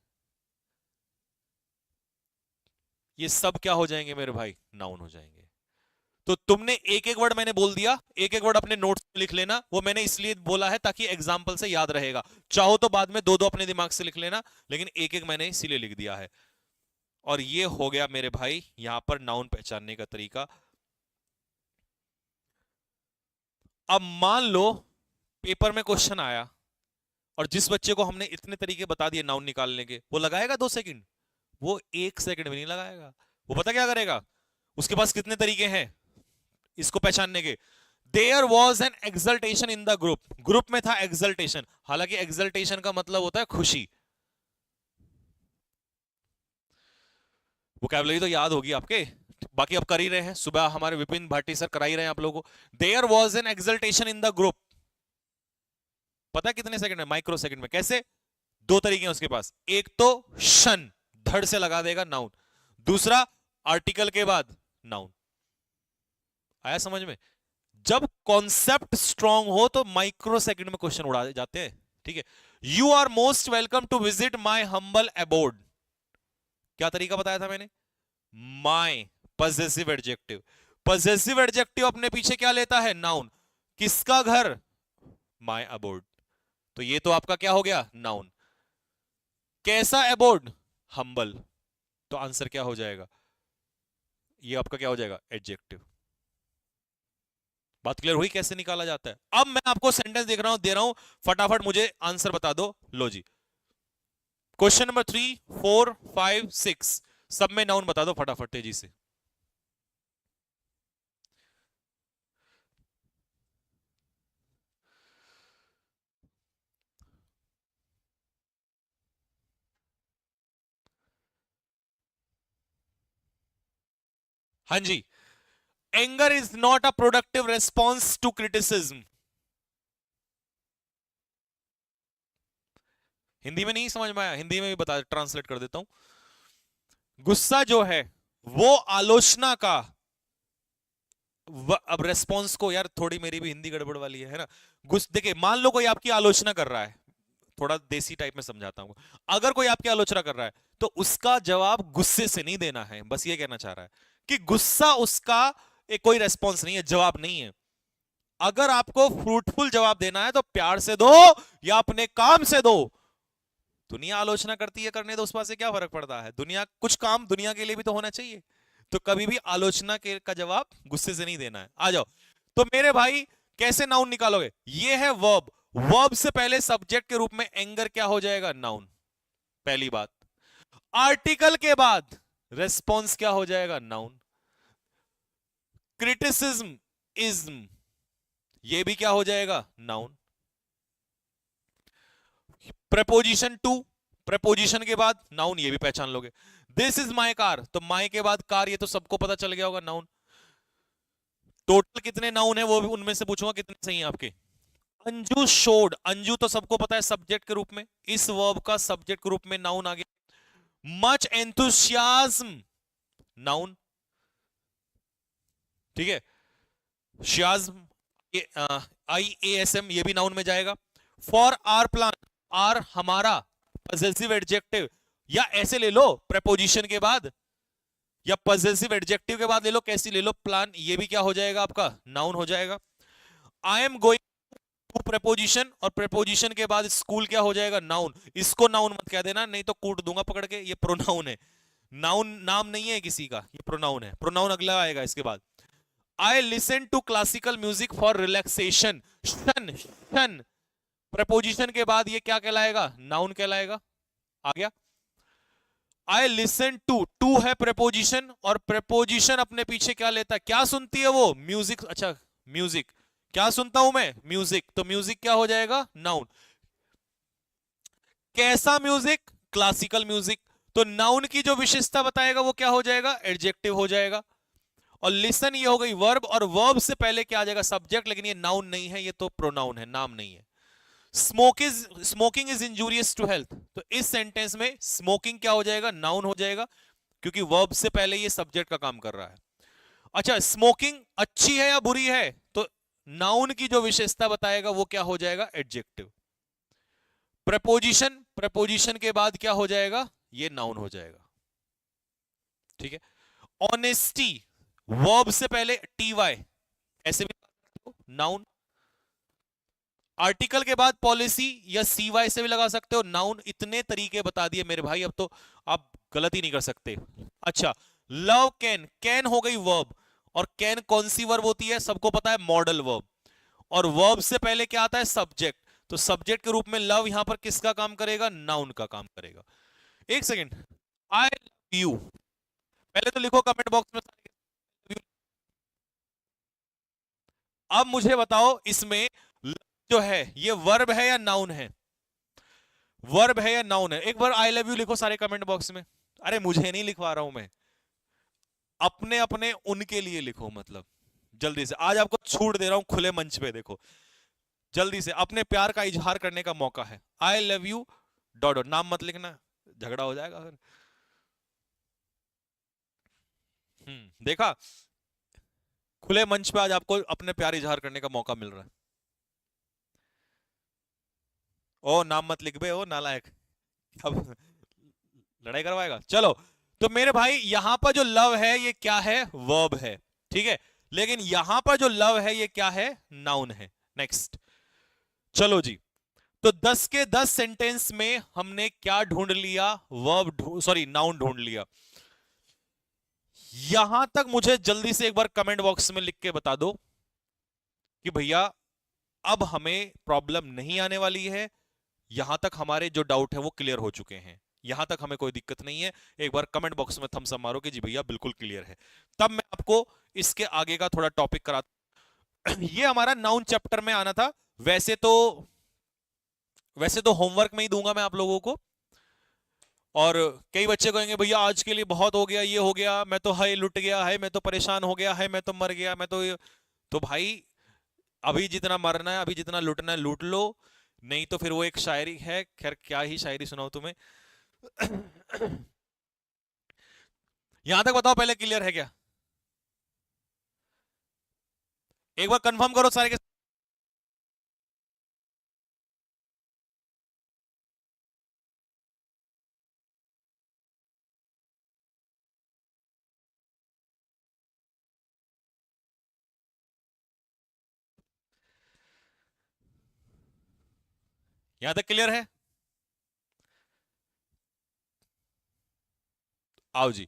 ये सब क्या हो जाएंगे मेरे भाई? नाउन हो जाएंगे। तो तुमने एक एक वर्ड मैंने बोल दिया, एक एक वर्ड अपने नोट्स में लिख लेना, वो मैंने इसलिए बोला है ताकि एग्जाम्पल से याद रहेगा। चाहो तो बाद में दो दो अपने दिमाग से लिख लेना, लेकिन एक एक मैंने इसीलिए लिख दिया है। और ये हो गया मेरे भाई यहां पर नाउन पहचानने का तरीका। अब मान लो पेपर में क्वेश्चन आया, और जिस बच्चे को हमने इतने तरीके बता दिए नाउन निकालने के, वो लगाएगा 2 सेकंड? वो 1 सेकंड भी नहीं लगाएगा। वो पता क्या करेगा, उसके पास कितने तरीके हैं इसको पहचानने के। There was an exultation in the group, group में था एक्सल्टेशन, हालांकि एक्सल्टेशन का मतलब होता है खुशी। वोकैबुलरी तो याद होगी आपके, बाकी आप कर ही रहे हैं, सुबह हमारे विपिन भाटी सर करा ही रहे हैं आप लोगों को। There was an exultation in the group, पता है कितने सेकंड है? माइक्रो सेकंड में। कैसे? 2 तरीके हैं उसके पास, एक तो शन, धड़ से लगा देगा नाउन, दूसरा आर्टिकल के बाद नाउन। आया समझ में? जब कॉन्सेप्ट स्ट्रांग हो तो माइक्रो सेकंड में क्वेश्चन उड़ा जाते हैं, ठीक है। You are most welcome to visit my humble abode, क्या तरीका बताया था मैंने? My, possessive adjective. Possessive adjective अपने पीछे क्या लेता है? नाउन। किसका घर? My abode. तो ये तो आपका क्या हो गया? नाउन। कैसा अबोर्ड? हम्बल। तो आंसर क्या हो जाएगा? ये आपका क्या हो जाएगा? एडजेक्टिव। बात क्लियर हुई कैसे निकाला जाता है? अब मैं आपको सेंटेंस देख रहा हूं, दे रहा हूं, फटाफट मुझे आंसर बता दो। लो जी, क्वेश्चन नंबर 3, 4, 5, 6, सब में नाउन बता दो फटाफट तेजी से। हाँ जी। Anger is not a productive response to criticism. Hindi में नहीं समझ में आया? हिंदी में भी बता, ट्रांसलेट कर देता हूं। गुस्सा जो है वो आलोचना का अब रेस्पॉन्स को, यार थोड़ी मेरी भी हिंदी गड़बड़ वाली है ना। देखिए, मान लो कोई आपकी आलोचना कर रहा है, थोड़ा देसी टाइप में समझाता हूं। अगर कोई आपकी आलोचना कर रहा है तो उसका जवाब गुस्से से नहीं देना है, बस ये कहना चाह रहा है कि गुस्सा उसका एक कोई रेस्पॉन्स नहीं है, जवाब नहीं है। अगर आपको फ्रूटफुल जवाब देना है तो प्यार से दो या अपने काम से दो। दुनिया आलोचना करती है, करने दो, उस पास से क्या फर्क पड़ता है? दुनिया, कुछ काम दुनिया के लिए भी तो होना चाहिए। तो कभी भी आलोचना के का जवाब गुस्से से नहीं देना है। आ जाओ। तो मेरे भाई, कैसे नाउन निकालोगे? ये है वर्ब। वर्ब से पहले सब्जेक्ट के रूप में एंगर क्या हो जाएगा? नाउन। पहली बात। आर्टिकल के बाद रेस्पॉन्स क्या हो जाएगा? नाउन। क्रिटिसिज्म, इज्म, ये भी क्या हो जाएगा? नाउन। प्रपोजिशन टू, प्रपोजिशन के बाद नाउन, ये भी पहचान लोगे। दिस इज माई कार, तो माई के बाद कार, ये तो सबको पता चल गया होगा, नाउन। टोटल कितने नाउन है वो भी उनमें से पूछूंगा कितने सही हैं आपके। अंजू शोड, अंजू तो सबको पता है सब्जेक्ट के रूप में, इस वर्ब का सब्जेक्ट के रूप में नाउन आ गया। Much enthusiasm, noun. ठीक है। शियाज्म, IASM, ये भी नाउन में जाएगा। फॉर आर प्लान, आर हमारा, पजेसिव एडजेक्टिव, या ऐसे ले लो प्रेपोजिशन के बाद, या पजेसिव एडजेक्टिव के बाद ले लो, कैसी ले लो, प्लान, ये भी क्या हो जाएगा आपका? नाउन हो जाएगा। I am going to, preposition, और प्रेपोजिशन के बाद स्कूल क्या हो जाएगा? नाउन। इसको नाउन मत कह देना, नहीं तो कूट दूंगा पकड़ के, ये प्रोनाउन है। नाउन नाम नहीं है किसी का, ये प्रोनाउन है। प्रोनाउन अगला आएगा इसके बाद। I listen to classical music for relaxation, शन, शन, प्रपोजिशन के बाद ये क्या कहलाएगा? नाउन कहलाएगा। आ गया। आई लिसन टू, टू है प्रपोजिशन, और प्रपोजिशन अपने पीछे क्या लेता है? क्या सुनती है वो? म्यूजिक। अच्छा, म्यूजिक, क्या सुनता हूं मैं? म्यूजिक। तो म्यूजिक क्या हो जाएगा? नाउन। कैसा म्यूजिक? Classical music. तो नाउन की जो विशेषता बताएगा वो क्या हो जाएगा? एडजेक्टिव हो जाएगा। और लिसन ये हो गई वर्ब, और वर्ब से पहले क्या आ जाएगा? सब्जेक्ट, लेकिन ये नाउन नहीं है, ये तो प्रोनाउन है, नाम नहीं है। Smoking is injurious to health, तो इस सेंटेंस में स्मोकिंग क्या हो जाएगा? नाउन हो जाएगा, क्योंकि वर्ब से पहले ये सब्जेक्ट का काम कर रहा है। अच्छा, स्मोकिंग अच्छी है या बुरी है? तो नाउन की जो विशेषता बताएगा वो क्या हो जाएगा? एडजेक्टिव। प्रपोजिशन, प्रपोजिशन के बाद क्या हो जाएगा? ये नाउन हो जाएगा। ठीक है। ऑनेस्टी, वर्ब से पहले TY, ऐसे भी नाउन। आर्टिकल के बाद पॉलिसी या CY से भी लगा सकते हो, नाउन। इतने तरीके बता दिए मेरे भाई, अब तो आप गलती नहीं कर सकते। अच्छा, लव कैन, कैन हो गई वर्ब, और कैन कौन सी वर्ब होती है? सबको पता है, मॉडल वर्ब। और वर्ब से पहले क्या आता है? सब्जेक्ट। तो सब्जेक्ट के रूप में लव यहां पर किसका काम करेगा? नाउन का काम करेगा। एक सेकेंड, आई लव यू, पहले तो लिखो कमेंट बॉक्स में। अब मुझे बताओ, इसमें जो है ये वर्ब है या नाउन है? वर्ब है या नाउन है? एक बार आई लव यू लिखो सारे कमेंट बॉक्स में। अरे मुझे नहीं लिखवा रहा हूं मैं, अपने अपने उनके लिए लिखो, मतलब जल्दी से। आज आपको छूट दे रहा हूं खुले मंच पे, देखो जल्दी से, अपने प्यार का इजहार करने का मौका है। I love U dot dot, नाम मत लिखना, झगड़ा हो जाएगा फिर। देखा, खुले मंच पे आज आपको अपने प्यार इजहार करने का मौका मिल रहा है। ओ नाम मत लिख बे, ओ नालायक, अब लड़ाई करवाएगा। चलो, तो मेरे भाई यहां पर जो लव है ये क्या है? वर्ब है। ठीक है। लेकिन यहां पर जो लव है ये क्या है, नाउन है। नेक्स्ट, चलो जी। तो 10 के 10 सेंटेंस में हमने क्या ढूंढ लिया, वर्ब सॉरी नाउन ढूंढ लिया। यहां तक मुझे जल्दी से एक बार कमेंट बॉक्स में लिख के बता दो कि भैया अब हमें प्रॉब्लम नहीं आने वाली है, यहां तक हमारे जो डाउट है वो क्लियर हो चुके हैं, यहां तक हमें कोई दिक्कत नहीं है। एक बार कमेंट बॉक्स में थम्स अप मारो कि जी भैया बिल्कुल क्लियर है। तब मैं आपको इसके आगे का थोड़ा टॉपिक करा। ये हमारा नाउन चैप्टर में आना था। वैसे तो वैसे तो होमवर्क में ही दूंगा मैं आप लोगों को। और कई बच्चे कहेंगे भैया आज के लिए बहुत हो गया, ये हो गया, मैं तो हाय लुट गया, है मैं तो परेशान हो गया, है मैं तो मर गया, मैं तो भाई अभी जितना मरना है, अभी जितना लुटना है लूट लो। नहीं तो फिर वो एक शायरी है, खैर क्या ही शायरी सुनाऊं तुम्हें। यहां तक बताओ पहले क्लियर है क्या, एक बार कंफर्म करो सारे के। यहां तक क्लियर है, आओ जी।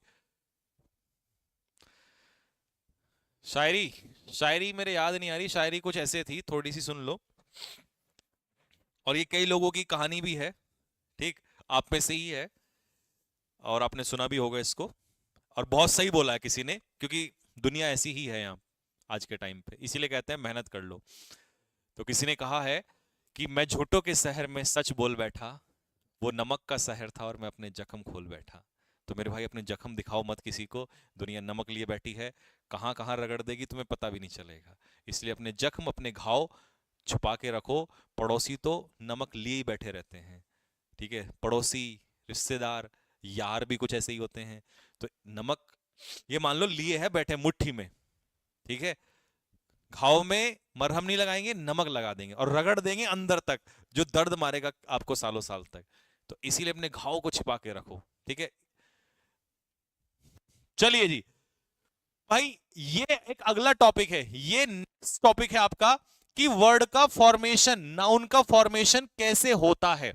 शायरी शायरी मेरे याद नहीं आ रही, शायरी कुछ ऐसे थी, थोड़ी सी सुन लो। और ये कई लोगों की कहानी भी है, ठीक, आप में से ही है, और आपने सुना भी होगा इसको। और बहुत सही बोला है किसी ने, क्योंकि दुनिया ऐसी ही है यहाँ आज के टाइम पे, इसीलिए कहते हैं मेहनत कर लो। तो किसी ने कहा है कि मैं झूठों के शहर में सच बोल बैठा, वो नमक का शहर था और मैं अपने जख्म खोल बैठा। तो मेरे भाई अपने जख्म दिखाओ मत किसी को, दुनिया नमक लिए बैठी है, कहाँ कहाँ रगड़ देगी तुम्हें पता भी नहीं चलेगा। इसलिए अपने जख्म अपने घाव छुपा के रखो। पड़ोसी तो नमक लिए ही बैठे रहते हैं, ठीक है, पड़ोसी, रिश्तेदार, यार भी कुछ ऐसे ही होते हैं। तो नमक ये मान लो लिए है बैठे मुट्ठी में, ठीक है, घाव में मरहम नहीं लगाएंगे, नमक लगा देंगे और रगड़ देंगे अंदर तक, जो दर्द मारेगा आपको सालों साल तक। तो इसीलिए अपने घाव को छिपा के रखो, ठीक है। चलिए जी भाई, ये एक अगला टॉपिक है, ये नेक्स्ट टॉपिक है आपका कि वर्ड का फॉर्मेशन, नाउन का फॉर्मेशन कैसे होता है।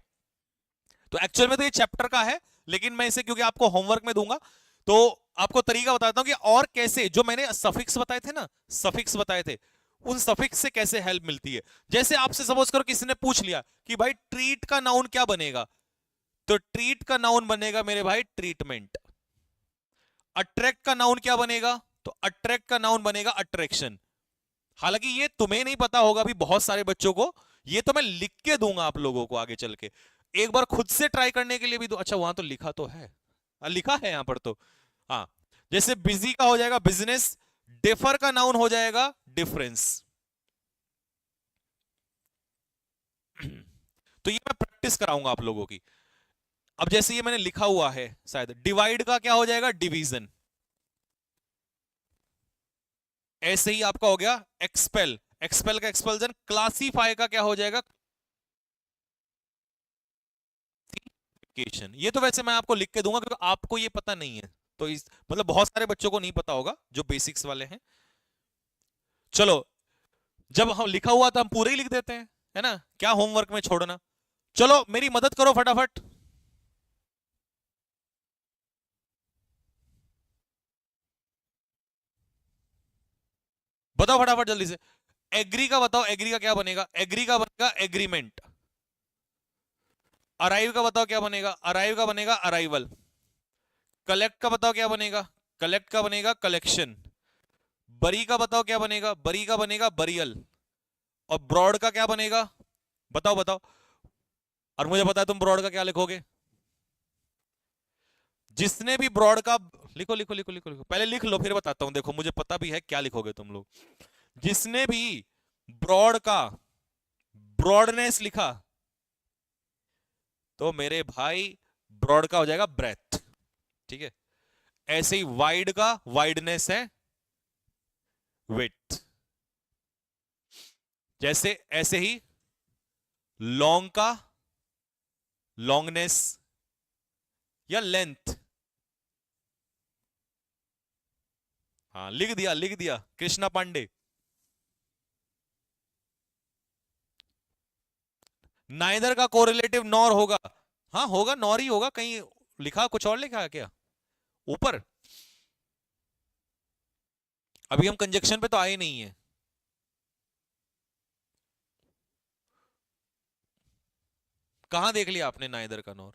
तो एक्चुअल में तो ये चैप्टर का है, लेकिन मैं इसे क्योंकि आपको होमवर्क में दूंगा, तो आपको तरीका बताता हूं कि और कैसे, जो मैंने सफिक्स बताए थे ना, सफिक्स बताए थे, उन सफिक्स से कैसे हेल्प मिलती है। जैसे आपसे सपोज करो किसी ने पूछ लिया कि भाई ट्रीट का नाउन क्या बनेगा, तो ट्रीट का नाउन बनेगा मेरे भाई ट्रीटमेंट। अट्रैक्ट का नाउन क्या बनेगा, तो अट्रैक्ट का नाउन बनेगा अट्रैक्शन। हालांकि ये तुम्हें नहीं पता होगा भी बहुत सारे बच्चों को, ये तो मैं लिख के दूंगा आप लोगों को आगे चल के, एक बार खुद से ट्राई करने के लिए भी। तो अच्छा वहां तो लिखा तो है, लिखा है यहां पर तो, हाँ। जैसे बिजी का हो जाएगा बिजनेस, डिफर का नाउन हो जाएगा डिफरेंस। तो ये मैं प्रैक्टिस कराऊंगा आप लोगों की। अब जैसे ये मैंने लिखा हुआ है, शायद डिवाइड का क्या हो जाएगा, डिवीजन। ऐसे ही आपका हो गया एक्सपेल, एक्सपेल का एक्सपेल्जन। क्लासीफाई का क्या हो जाएगा, क्लासिफिकेशन। ये तो वैसे मैं आपको लिख के दूंगा क्योंकि आपको ये पता नहीं है, तो इस मतलब बहुत सारे बच्चों को नहीं पता होगा जो बेसिक्स वाले हैं। चलो, जब हम लिखा हुआ था हम पूरे ही लिख देते हैं, है ना, क्या होमवर्क में छोड़ना। चलो मेरी मदद करो फटाफट, बताओ फटाफट जल्दी से। एग्री का बताओ, एग्री का क्या बनेगा, एग्री का बनेगा एग्रीमेंट। अराइव का बताओ क्या बनेगा, अराइव का बनेगा अराइवल। कलेक्ट का बताओ क्या बनेगा, कलेक्ट का बनेगा कलेक्शन। बरी का बताओ क्या बनेगा, बरी का बनेगा बरियल। और ब्रॉड का क्या बनेगा, बताओ बताओ। और मुझे पता है तुम ब्रॉड का क्या लिखोगे, जिसने भी ब्रॉड का, लिखो लिखो लिखो लिखो लिखो, पहले लिख लो फिर बताता हूं, देखो मुझे पता भी है क्या लिखोगे तुम लोग। जिसने भी ब्रॉड का ब्रॉडनेस लिखा, तो मेरे भाई ब्रॉड का हो जाएगा ब्रेथ, ठीक है। ऐसे ही वाइड का वाइडनेस है विड्थ। जैसे ऐसे ही लॉन्ग का लॉन्गनेस या लेंथ, हाँ, लिख दिया कृष्णा पांडे। नाइदर का कोरिलेटिव नॉर होगा। हाँ होगा, नॉर ही होगा। कहीं लिखा, कुछ और लिखा है क्या ऊपर? अभी हम कंजक्शन पे तो आए नहीं है। कहां देख लिया आपने नाइदर का नॉर?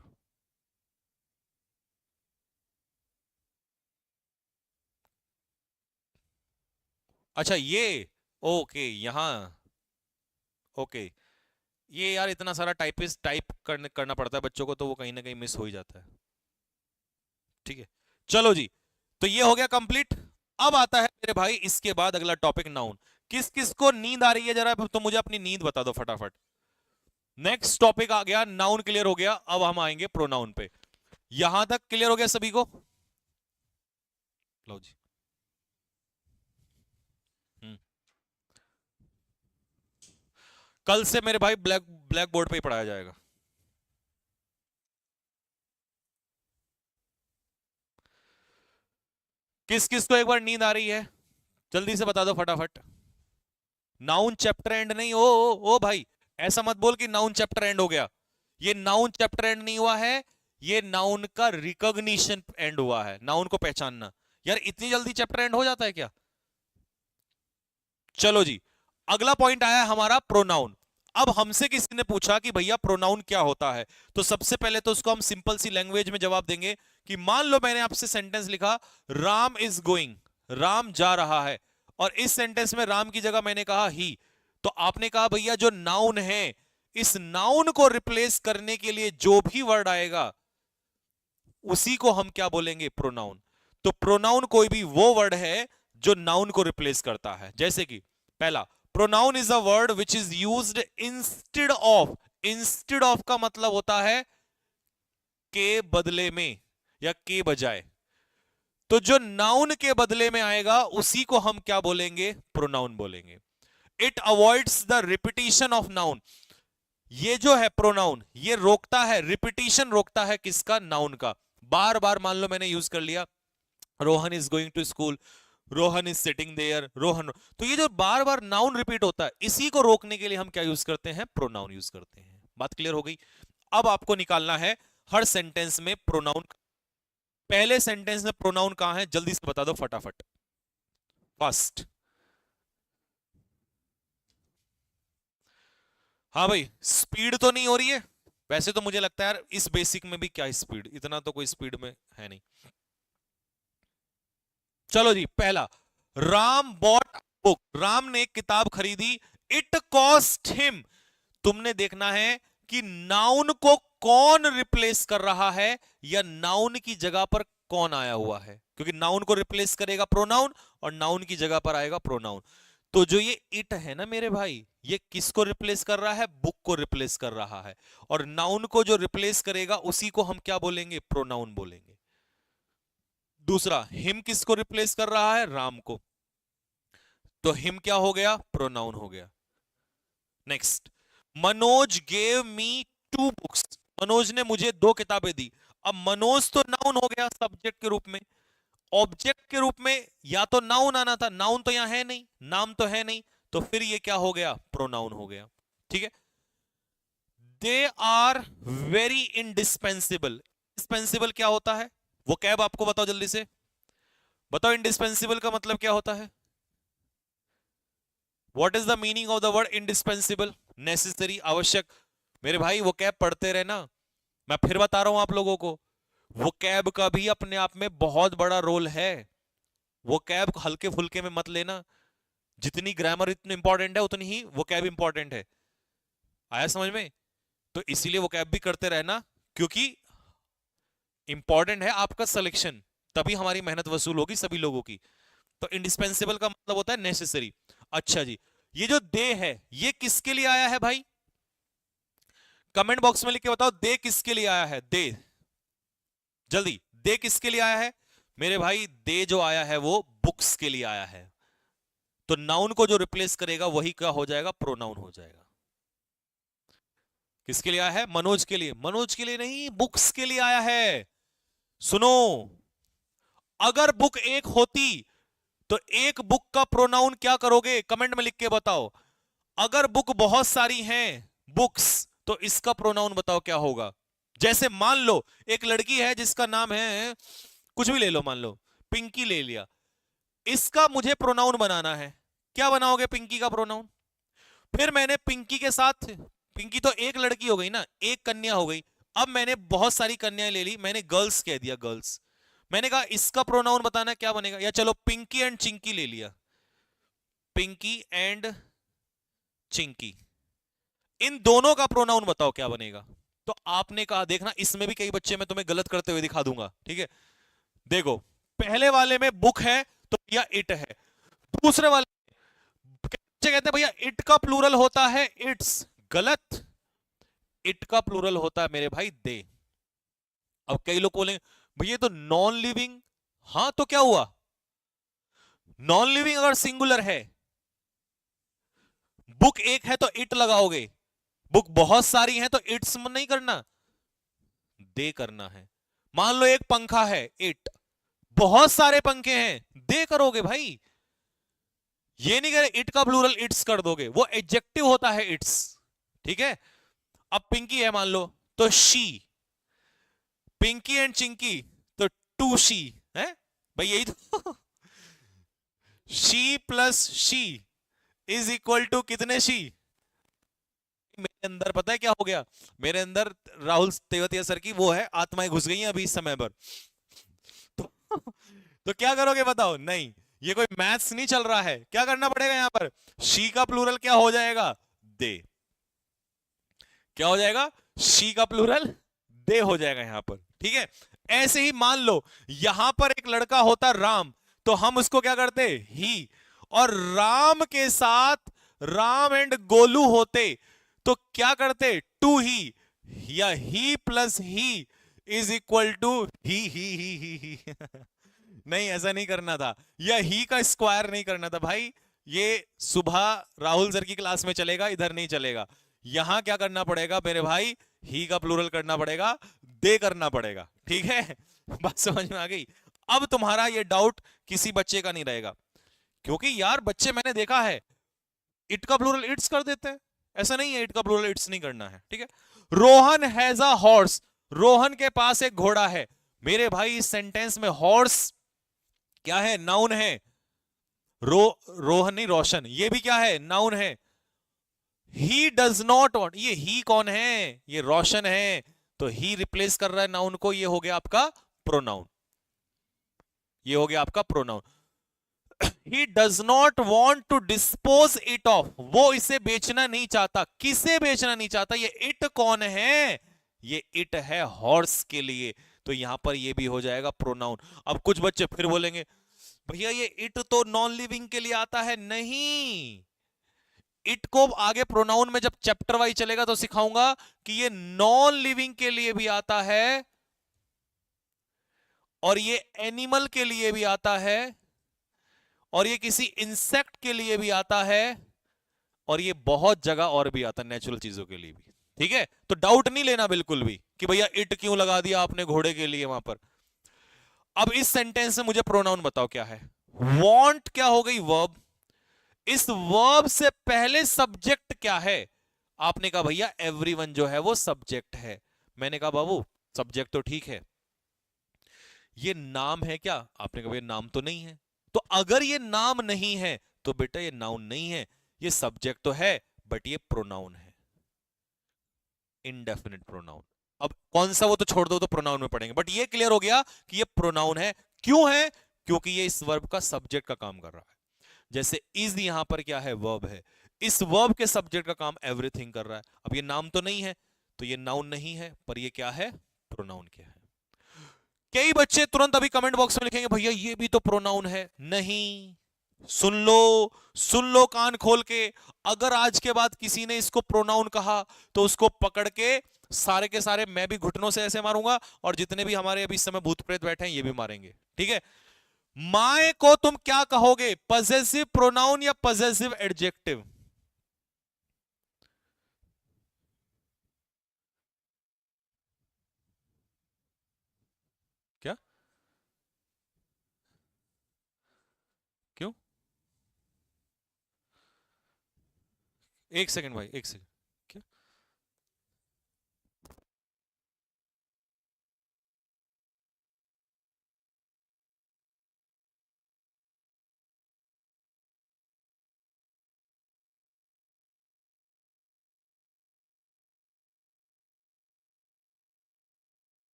अच्छा ये, ओके यहां, ओके। ये यार इतना सारा टाइपिस्ट टाइप करना पड़ता है बच्चों को, तो वो कहीं ना कहीं मिस हो ही जाता है। ठीक है, चलो जी। तो ये हो गया कंप्लीट। अब आता है मेरे भाई इसके बाद अगला टॉपिक, नाउन। किस किस को नींद आ रही है जरा तो मुझे अपनी नींद बता दो फटाफट। नेक्स्ट टॉपिक आ गया, नाउन क्लियर हो गया, अब हम आएंगे प्रोनाउन पे। यहां तक क्लियर हो गया सभी को? लो जी। हम्म। कल से मेरे भाई ब्लैक ब्लैक बोर्ड पे ही पढ़ाया जाएगा। किस किस को एक बार नींद आ रही है, जल्दी से बता दो फटाफट। नाउन चैप्टर एंड नहीं, ओ भाई, ऐसा मत बोल कि नाउन चैप्टर एंड हो गया। ये नाउन चैप्टर एंड नहीं हुआ है, ये नाउन का रिकॉग्निशन एंड हुआ है, नाउन को पहचानना। यार इतनी जल्दी चैप्टर एंड हो जाता है क्या? चलो जी, अगला पॉइंट आया हमारा प्रोनाउन। अब हमसे किसी ने पूछा कि भैया प्रोनाउन क्या होता है, तो सबसे पहले तो उसको हम सिंपल सी लैंग्वेज में जवाब देंगे कि मान लो मैंने आपसे सेंटेंस लिखा, राम इज गोइंग, राम जा रहा है, और इस सेंटेंस में राम की जगह मैंने कहा ही, तो आपने कहा भैया जो नाउन है, इस नाउन को रिप्लेस करने के लिए जो भी वर्ड आएगा उसी को हम क्या बोलेंगे? प्रोनाउन। तो प्रोनाउन कोई भी वो वर्ड है जो नाउन को रिप्लेस करता है। जैसे कि पहला, pronoun is a word which is used instead of. Instead of का मतलब होता है के बदले में या के बजाय। तो जो नाउन के बदले में आएगा उसी को हम क्या बोलेंगे? प्रोनाउन बोलेंगे। It avoids the repetition of noun. ये जो है प्रोनाउन, ये रोकता है, रिपीटिशन रोकता है किसका? नाउन का। बार बार मान लो मैंने यूज कर लिया, Rohan is going to school, Rohan is sitting there, Rohan, तो ये जो बार बार नाउन रिपीट होता है, इसी को रोकने के लिए हम क्या यूज करते हैं? प्रोनाउन यूज करते हैं। बात क्लियर हो गई? अब आपको निकालना है हर सेंटेंस में प्रोनाउन। पहले सेंटेंस में प्रोनाउन कहां है, जल्दी से बता दो फटाफट। फर्स्ट। हाँ भाई, स्पीड तो नहीं हो रही है? वैसे तो मुझे लगता है यार इस बेसिक में भी क्या स्पीड, इतना तो कोई स्पीड में है नहीं। चलो जी, पहला, राम बॉट बुक, राम ने एक किताब खरीदी, इट कॉस्ट हिम। तुमने देखना है कि नाउन को कौन रिप्लेस कर रहा है या नाउन की जगह पर कौन आया हुआ है, क्योंकि नाउन को रिप्लेस करेगा प्रोनाउन और नाउन की जगह पर आएगा प्रोनाउन। तो जो ये इट है ना मेरे भाई, ये किसको रिप्लेस कर रहा है? बुक को रिप्लेस कर रहा है। और नाउन को जो रिप्लेस करेगा उसी को हम क्या बोलेंगे? प्रोनाउन बोलेंगे। दूसरा, हिम किसको रिप्लेस कर रहा है? राम को। तो हिम क्या हो गया? प्रोनाउन हो गया। Next, Manoj gave me two books, Manoj ने मुझे दो किताबें दी। अब मनोज तो नाउन हो गया सब्जेक्ट के रूप में, ऑब्जेक्ट के रूप में या तो नाउन आना था, नाउन तो यहां है नहीं, नाम तो है नहीं, तो फिर ये क्या हो गया? प्रोनाउन हो गया। ठीक है। They are very indispensable, indispensable क्या होता है? वो कैब आपको बताओ जल्दी से, बताओ इंडिस्पेंसिबल का मतलब क्या होता है? What is the meaning of the word indispensable? Necessary, आवश्यक। मेरे भाई वो कैब पढ़ते रहे ना, मैं फिर बता रहा हूं आप लोगों को, वो कैब का भी अपने आप में बहुत बड़ा रोल है। वो कैब हल्के फुल्के में मत लेना, जितनी ग्रामर इतनी इंपॉर्टेंट है उतनी ही वो कैब इंपॉर्टेंट है। आया समझ में? तो इसीलिए वो कैब भी करते रहना, क्योंकि इंपॉर्टेंट है आपका सिलेक्शन, तभी हमारी मेहनत वसूल होगी सभी लोगों की। तो इंडिस्पेंसिबल का मतलब होता है नेसेसरी। अच्छा जी, ये जो दे है ये किसके लिए आया है भाई? कमेंट बॉक्स में लिख के बताओ, दे किसके लिए आया है? दे, जल्दी, दे किसके लिए आया है? मेरे भाई दे जो आया है वो बुक्स के लिए आया है। तो नाउन को जो रिप्लेस करेगा वही क्या हो जाएगा? प्रोनाउन हो जाएगा। किसके लिए आया है? मनोज के लिए। मनोज के लिए नहीं, बुक्स के लिए आया है। सुनो, अगर बुक एक होती तो एक बुक का प्रोनाउन क्या करोगे, कमेंट में लिख के बताओ। अगर बुक बहुत सारी हैं, बुक्स, तो इसका प्रोनाउन बताओ क्या होगा। जैसे मान लो एक लड़की है जिसका नाम है, कुछ भी ले लो, मान लो पिंकी ले लिया, इसका मुझे प्रोनाउन बनाना है। क्या बनाओगे पिंकी का प्रोनाउन? फिर मैंने पिंकी के साथ, पिंकी तो एक लड़की हो गई ना, एक कन्या हो गई। अब मैंने बहुत सारी कन्याएं ले ली, मैंने गर्ल्स कह दिया, गर्ल्स। मैंने कहा इसका प्रोनाउन बताना क्या बनेगा, या चलो पिंकी एंड चिंकी ले लिया, पिंकी एंड चिंकी, इन दोनों का प्रोनाउन बताओ क्या बनेगा। तो आपने कहा, देखना इसमें भी कई बच्चे मैं तुम्हें गलत करते हुए दिखा दूंगा, ठीक है। देखो पहले वाले में बुक है तो भैया इट है, दूसरे वाले बच्चे कहते हैं भैया इट का प्लूरल होता है इट्स, गलत। इट का प्लूरल होता है मेरे भाई दे। अब कई लोग बोलेंगे भैया तो नॉन लिविंग, हाँ तो क्या हुआ, नॉन लिविंग अगर सिंगुलर है, बुक एक है तो इट लगाओगे, बुक बहुत सारी है तो इट्स नहीं करना, दे करना है। मान लो एक पंखा है, इट, बहुत सारे पंखे हैं, दे करोगे भाई। ये नहीं करे इट का प्लूरल इट्स कर दोगे, वो एडजेक्टिव होता है इट्स, ठीक है। अब पिंकी है मान लो तो शी, पिंकी एंड चिंकी तो टू शी है भाई, यही तो she plus she is equal to कितने शी। मेरे अंदर पता है क्या हो गया, मेरे अंदर राहुल तेवतिया सर की वो है, आत्माएं घुस गई हैं अभी इस समय पर। तो, तो क्या करोगे बताओ, नहीं ये कोई मैथ्स नहीं चल रहा है, क्या करना पड़ेगा यहां पर, शी का प्लूरल क्या हो जाएगा, दे। क्या हो जाएगा, शी का प्लूरल दे हो जाएगा यहां पर, ठीक है। ऐसे ही मान लो यहां पर एक लड़का होता राम, तो हम उसको क्या करते, ही, और राम के साथ राम एंड गोलू होते तो क्या करते, टू ही, या he plus he is equal to he. नहीं ऐसा नहीं करना था, या ही का स्क्वायर नहीं करना था भाई, ये सुबह राहुल सर की क्लास में चलेगा, इधर नहीं चलेगा। यहां क्या करना पड़ेगा मेरे भाई, ही का प्लूरल करना पड़ेगा, दे करना पड़ेगा, ठीक है। बात समझ में आ गई। अब तुम्हारा ये डाउट किसी बच्चे का नहीं रहेगा, क्योंकि यार बच्चे मैंने देखा है इट का प्लूरल इट्स कर देते हैं, ऐसा नहीं है इट का प्लूरल इट्स नहीं करना है, ठीक है। Rohan has a horse, Rohan के पास एक घोड़ा है। मेरे भाई इस सेंटेंस में हॉर्स क्या है, नाउन है। रोहन नहीं, रोशन, ये भी क्या है, नाउन है। ही डज नॉट वांट, ये ही कौन है, ये रोशन है, तो ही रिप्लेस कर रहा है नाउन को, ये हो गया आपका प्रोनाउन, ये हो गया आपका pronoun. He does not want to dispose it off, वो इसे बेचना नहीं चाहता, किसे बेचना नहीं चाहता, ये इट कौन है, ये इट है हॉर्स के लिए, तो यहां पर ये भी हो जाएगा प्रोनाउन। अब कुछ बच्चे फिर बोलेंगे भैया ये इट तो नॉन लिविंग के लिए आता है, नहीं, इट को आगे प्रोनाउन में जब चैप्टर वाइज चलेगा तो सिखाऊंगा कि ये नॉन लिविंग के लिए भी आता है, और ये एनिमल के लिए भी आता है, और ये किसी इंसेक्ट के लिए भी आता है, और ये बहुत जगह और भी आता है, नेचुरल चीजों के लिए भी, ठीक है। तो डाउट नहीं लेना बिल्कुल भी कि भैया इट क्यों लगा दिया आपने घोड़े के लिए वहां पर। अब इस सेंटेंस में मुझे प्रोनाउन बताओ क्या है, वांट क्या हो गई, वर्ब, इस वर्ब से पहले सब्जेक्ट क्या है। आपने कहा भैया एवरीवन जो है वो सब्जेक्ट है, मैंने कहा बाबू सब्जेक्ट तो ठीक है, ये नाम है क्या, आपने कहा भैया नाम तो नहीं है। तो अगर ये नाम नहीं है तो बेटा ये नाउन नहीं है, ये सब्जेक्ट तो है बट ये प्रोनाउन है, इनडेफिनिट प्रोनाउन। अब कौन सा वो तो छोड़ दो, तो प्रोनाउन में पढ़ेंगे, बट ये क्लियर हो गया कि ये प्रोनाउन है। क्यों है, क्योंकि ये इस वर्ब का सब्जेक्ट का काम कर रहा है। जैसे इज यहां पर क्या है, वर्ब है, इस वर्ब के सब्जेक्ट का काम एवरीथिंग कर रहा है। अब ये नाम तो नहीं है तो ये नाउन नहीं है, पर ये क्या है, प्रोनाउन क्या है। कई बच्चे तुरंत अभी कमेंट बॉक्स में लिखेंगे भैया ये भी तो प्रोनाउन है, नहीं, सुन लो, सुन लो कान खोल के, अगर आज के बाद किसी ने इसको प्रोनाउन कहा तो उसको पकड़ के सारे के सारे मैं भी घुटनों से ऐसे मारूंगा, और जितने भी हमारे अभी इस समय भूत प्रेत बैठे हैं ये भी मारेंगे, ठीक है। माए को तुम क्या कहोगे, पजेसिव प्रोनाउन या पजेसिव एडजेक्टिव। क्या, क्यों, एक सेकंड भाई, एक सेकंड। क्या?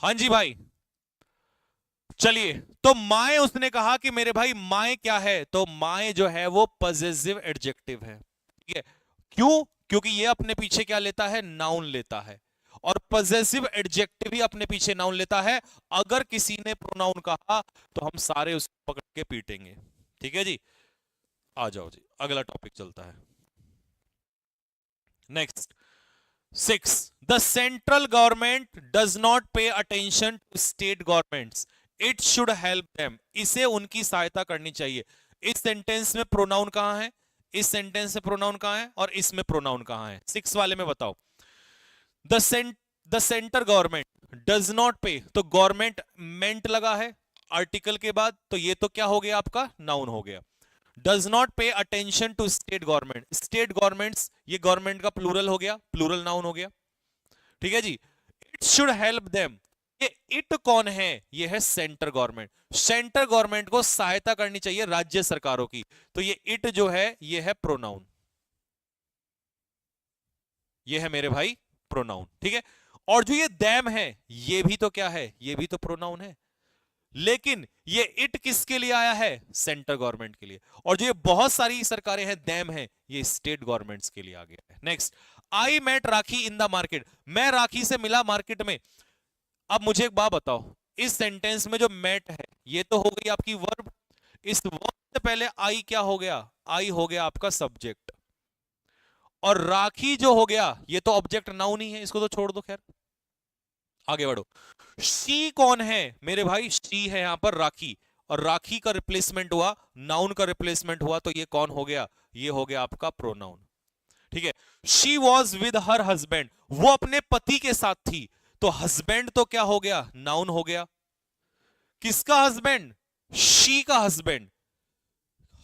हाँ जी भाई, चलिए। तो माए, उसने कहा कि मेरे भाई माए क्या है, तो माए जो है वो पजेसिव एडजेक्टिव है, ठीक है। क्यों? क्योंकि ये अपने पीछे क्या लेता है, नाउन लेता है। और पजेसिव एडजेक्टिव ही अपने पीछे नाउन लेता है। अगर किसी ने प्रोनाउन कहा तो हम सारे उसको पकड़ के पीटेंगे, ठीक है जी। आ जाओ जी, अगला टॉपिक चलता है। Next, 6, the central government does not pay attention to state governments, it should help them, इसे उनकी सहायता करनी चाहिए। इस सेंटेंस में प्रोनाउन कहां है, इस सेंटेंस में प्रोनाउन कहां है, और इसमें प्रोनाउन कहां है, 6 वाले में बताओ। The cent the center government does not pay, तो गवर्नमेंट मेंट लगा है आर्टिकल के बाद, तो ये तो क्या हो गया आपका, नाउन हो गया। Does not pay attention to state government, state governments ये गवर्नमेंट का प्लूरल हो गया, प्लूरल नाउन हो गया, ठीक है जी। इट शुड हेल्प देम, ये इट कौन है, ये है सेंटर गवर्नमेंट। सेंटर गवर्नमेंट को सहायता करनी चाहिए राज्य सरकारों की, तो ये इट जो है ये है प्रोनाउन, ये है मेरे भाई प्रोनाउन, ठीक है। और जो ये दैम है ये भी तो क्या है, ये भी तो प्रोनाउन है। लेकिन ये इट किसके लिए आया है, सेंटर गवर्नमेंट के लिए। और जो ये बहुत सारी सरकारें हैं दैम है, ये स्टेट गवर्नमेंट्स के लिए आ गया है। Next, I met Rakhi in the market, मैं राखी से मिला मार्केट में। अब मुझे एक बात बताओ, इस सेंटेंस में जो मेट है ये तो हो गई आपकी वर्ब, इस वर्ब से पहले आई क्या हो गया, आई हो गया आपका सब्जेक्ट, और राखी जो हो गया ये तो ऑब्जेक्ट नाउन ही है, इसको तो छोड़ दो, खैर आगे बढ़ो। शी कौन है मेरे भाई, शी है यहां पर राखी, और राखी का रिप्लेसमेंट हुआ, नाउन का रिप्लेसमेंट हुआ, तो ये कौन हो गया, ये हो गया आपका प्रोनाउन, ठीक है। She was with her husband, वो अपने पति के साथ थी, तो हस्बैंड तो क्या हो गया, नाउन हो गया। किसका हस्बैंड, शी का हस्बैंड,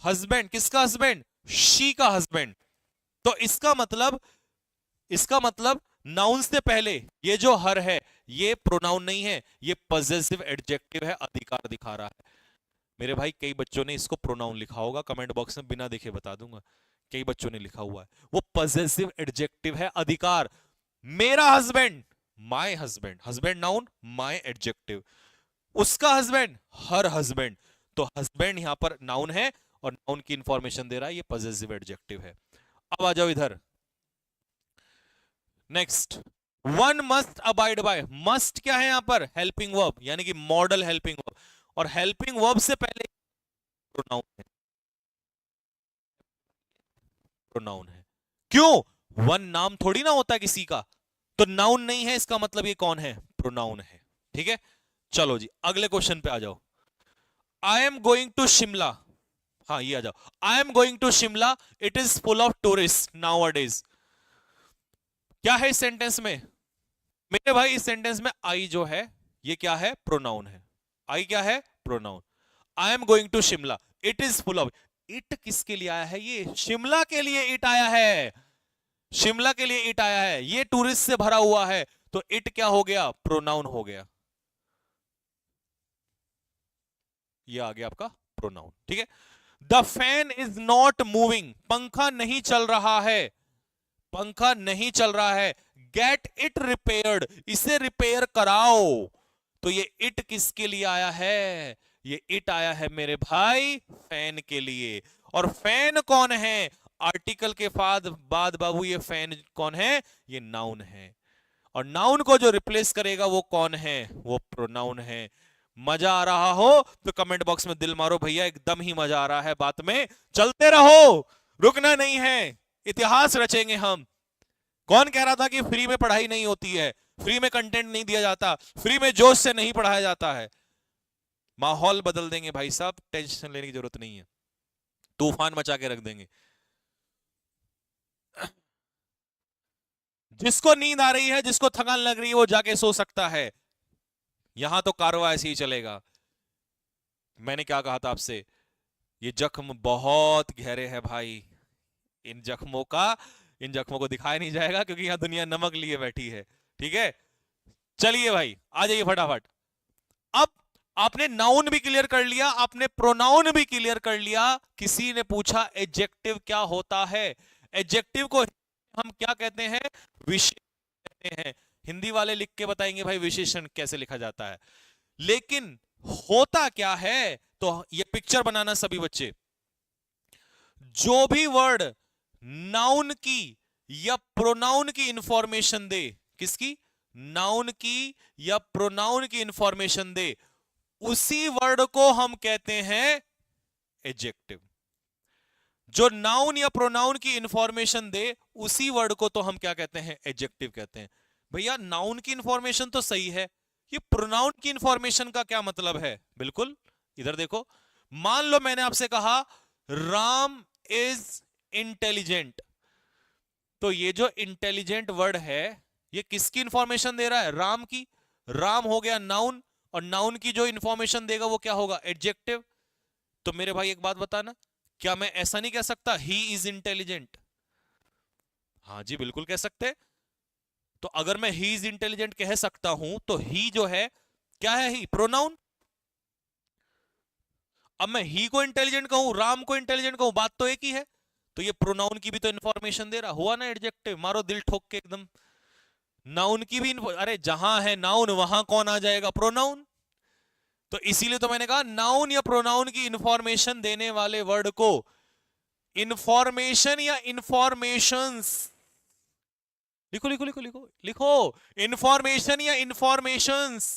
हस्बैंड किसका हस्बैंड, शी का हस्बैंड। तो इसका मतलब नाउन से पहले ये जो हर है ये प्रोनाउन नहीं है, ये पजेसिव एडजेक्टिव है, अधिकार दिखा रहा है। मेरे भाई कई बच्चों ने इसको प्रोनाउन लिखा होगा, कमेंट बॉक्स में बिना देखे बता दूंगा, कई बच्चों ने लिखा हुआ है, वो पजेसिव एडजेक्टिव है, अधिकार। मेरा husband, my husband, husband noun, my adjective, उसका हस्बैंड, हर हस्बैंड, तो हस्बैंड यहां पर नाउन है और नाउन की इंफॉर्मेशन दे रहा है, ये पजेसिव एडजेक्टिव है। अब आ जाओ इधर, next, one must abide by, must क्या है यहां पर, हेल्पिंग वर्ब, यानी कि मॉडल हेल्पिंग वर्ब, और हेल्पिंग वर्ब से पहले प्रोनाउन है, प्रोनाउन है। क्यों, वन नाम थोड़ी ना होता किसी का, तो नाउन नहीं है, इसका मतलब ये कौन है, प्रोनाउन है, ठीक है। चलो जी अगले क्वेश्चन पे आ जाओ। I am going to Shimla, हाँ ये आ जाओ, I am going to Shimla, it is full of tourist nowadays, क्या है इस सेंटेंस में, मेरे भाई इस सेंटेंस में आई जो है ये क्या है, प्रोनाउन है। आई क्या है, pronoun. I am going to Shimla, it is full of, it किसके लिए आया है, ये शिमला के लिए इट आया है, शिमला के लिए इट आया है, ये टूरिस्ट से भरा हुआ है, तो इट क्या हो गया, प्रोनाउन हो गया, ये आ गया आपका प्रोनाउन, ठीक है। The fan is not moving, पंखा नहीं चल रहा है, पंखा नहीं चल रहा है, गेट इट रिपेयर्ड, इसे रिपेयर कराओ, तो ये इट किसके लिए आया है, ये इट आया है मेरे भाई फैन के लिए। और फैन कौन है, आर्टिकल के बाद बाबू ये फैन कौन है, ये नाउन है, और नाउन को जो रिप्लेस करेगा वो कौन है, वो प्रोनाउन है। मजा आ रहा हो तो कमेंट बॉक्स में दिल मारो भैया, एकदम ही मजा आ रहा है बात में, चलते रहो, रुकना नहीं है, इतिहास रचेंगे हम। कौन कह रहा था कि फ्री में पढ़ाई नहीं होती है, फ्री में कंटेंट नहीं दिया जाता, फ्री में जोश से नहीं पढ़ाया जाता है, माहौल बदल देंगे भाई साहब, टेंशन लेने की जरूरत नहीं है, तूफान मचा के रख देंगे। जिसको नींद आ रही है, जिसको थकान लग रही है, वो जाके सो सकता है, यहां तो कारवा ऐसे ही चलेगा। मैंने क्या कहा था आपसे, ये जख्म बहुत गहरे हैं भाई। इन जख्मों का इन जख्मों को दिखाया नहीं जाएगा, क्योंकि यहां दुनिया नमक लिए बैठी है। ठीक है, चलिए भाई आ जाइए फटाफट। अब आपने नाउन भी क्लियर कर लिया, आपने प्रोनाउन भी क्लियर कर लिया। किसी ने पूछा एडजेक्टिव क्या होता है। एडजेक्टिव को हम क्या कहते हैं, विशेषण कहते हैं। हिंदी वाले लिख के बताएंगे भाई विशेषण कैसे लिखा जाता है, लेकिन होता क्या है। तो ये पिक्चर बनाना सभी बच्चे, जो भी वर्ड नाउन की या प्रोनाउन की इंफॉर्मेशन दे, किसकी, नाउन की या प्रोनाउन की इंफॉर्मेशन दे, उसी वर्ड को हम कहते हैं एडजेक्टिव। जो नाउन या प्रोनाउन की इंफॉर्मेशन दे उसी वर्ड को तो हम क्या कहते हैं, एडजेक्टिव कहते हैं। भैया नाउन की इंफॉर्मेशन तो सही है, ये प्रोनाउन की इंफॉर्मेशन का क्या मतलब है। बिल्कुल, इधर देखो, मान लो मैंने आपसे कहा राम इज इंटेलिजेंट, तो ये जो इंटेलिजेंट वर्ड है ये किसकी इंफॉर्मेशन दे रहा है, राम की। राम हो गया नाउन, और नाउन की जो इंफॉर्मेशन देगा वो क्या होगा, एडजेक्टिव। तो मेरे भाई एक बात बताना, क्या मैं ऐसा नहीं कह सकता ही इज इंटेलिजेंट। हाँ जी बिल्कुल कह सकते। तो अगर मैं ही इज इंटेलिजेंट कह सकता हूं तो ही जो है क्या है, ही प्रोनाउन। अब मैं ही को इंटेलिजेंट कहूं, राम को इंटेलिजेंट कहूं, बात तो एक ही है। तो ये प्रोनाउन की भी तो इंफॉर्मेशन दे रहा हुआ ना एडजेक्टिव। मारो दिल ठोक के एकदम, नाउन की भी अरे जहां है नाउन वहां कौन आ जाएगा, प्रोनाउन। तो इसीलिए तो मैंने कहा नाउन या प्रोनाउन की इंफॉर्मेशन देने वाले वर्ड को इंफॉर्मेशन या इंफॉर्मेशंस, लिखो लिखो लिखो लिखो लिखो, इंफॉर्मेशन या इंफॉर्मेशंस।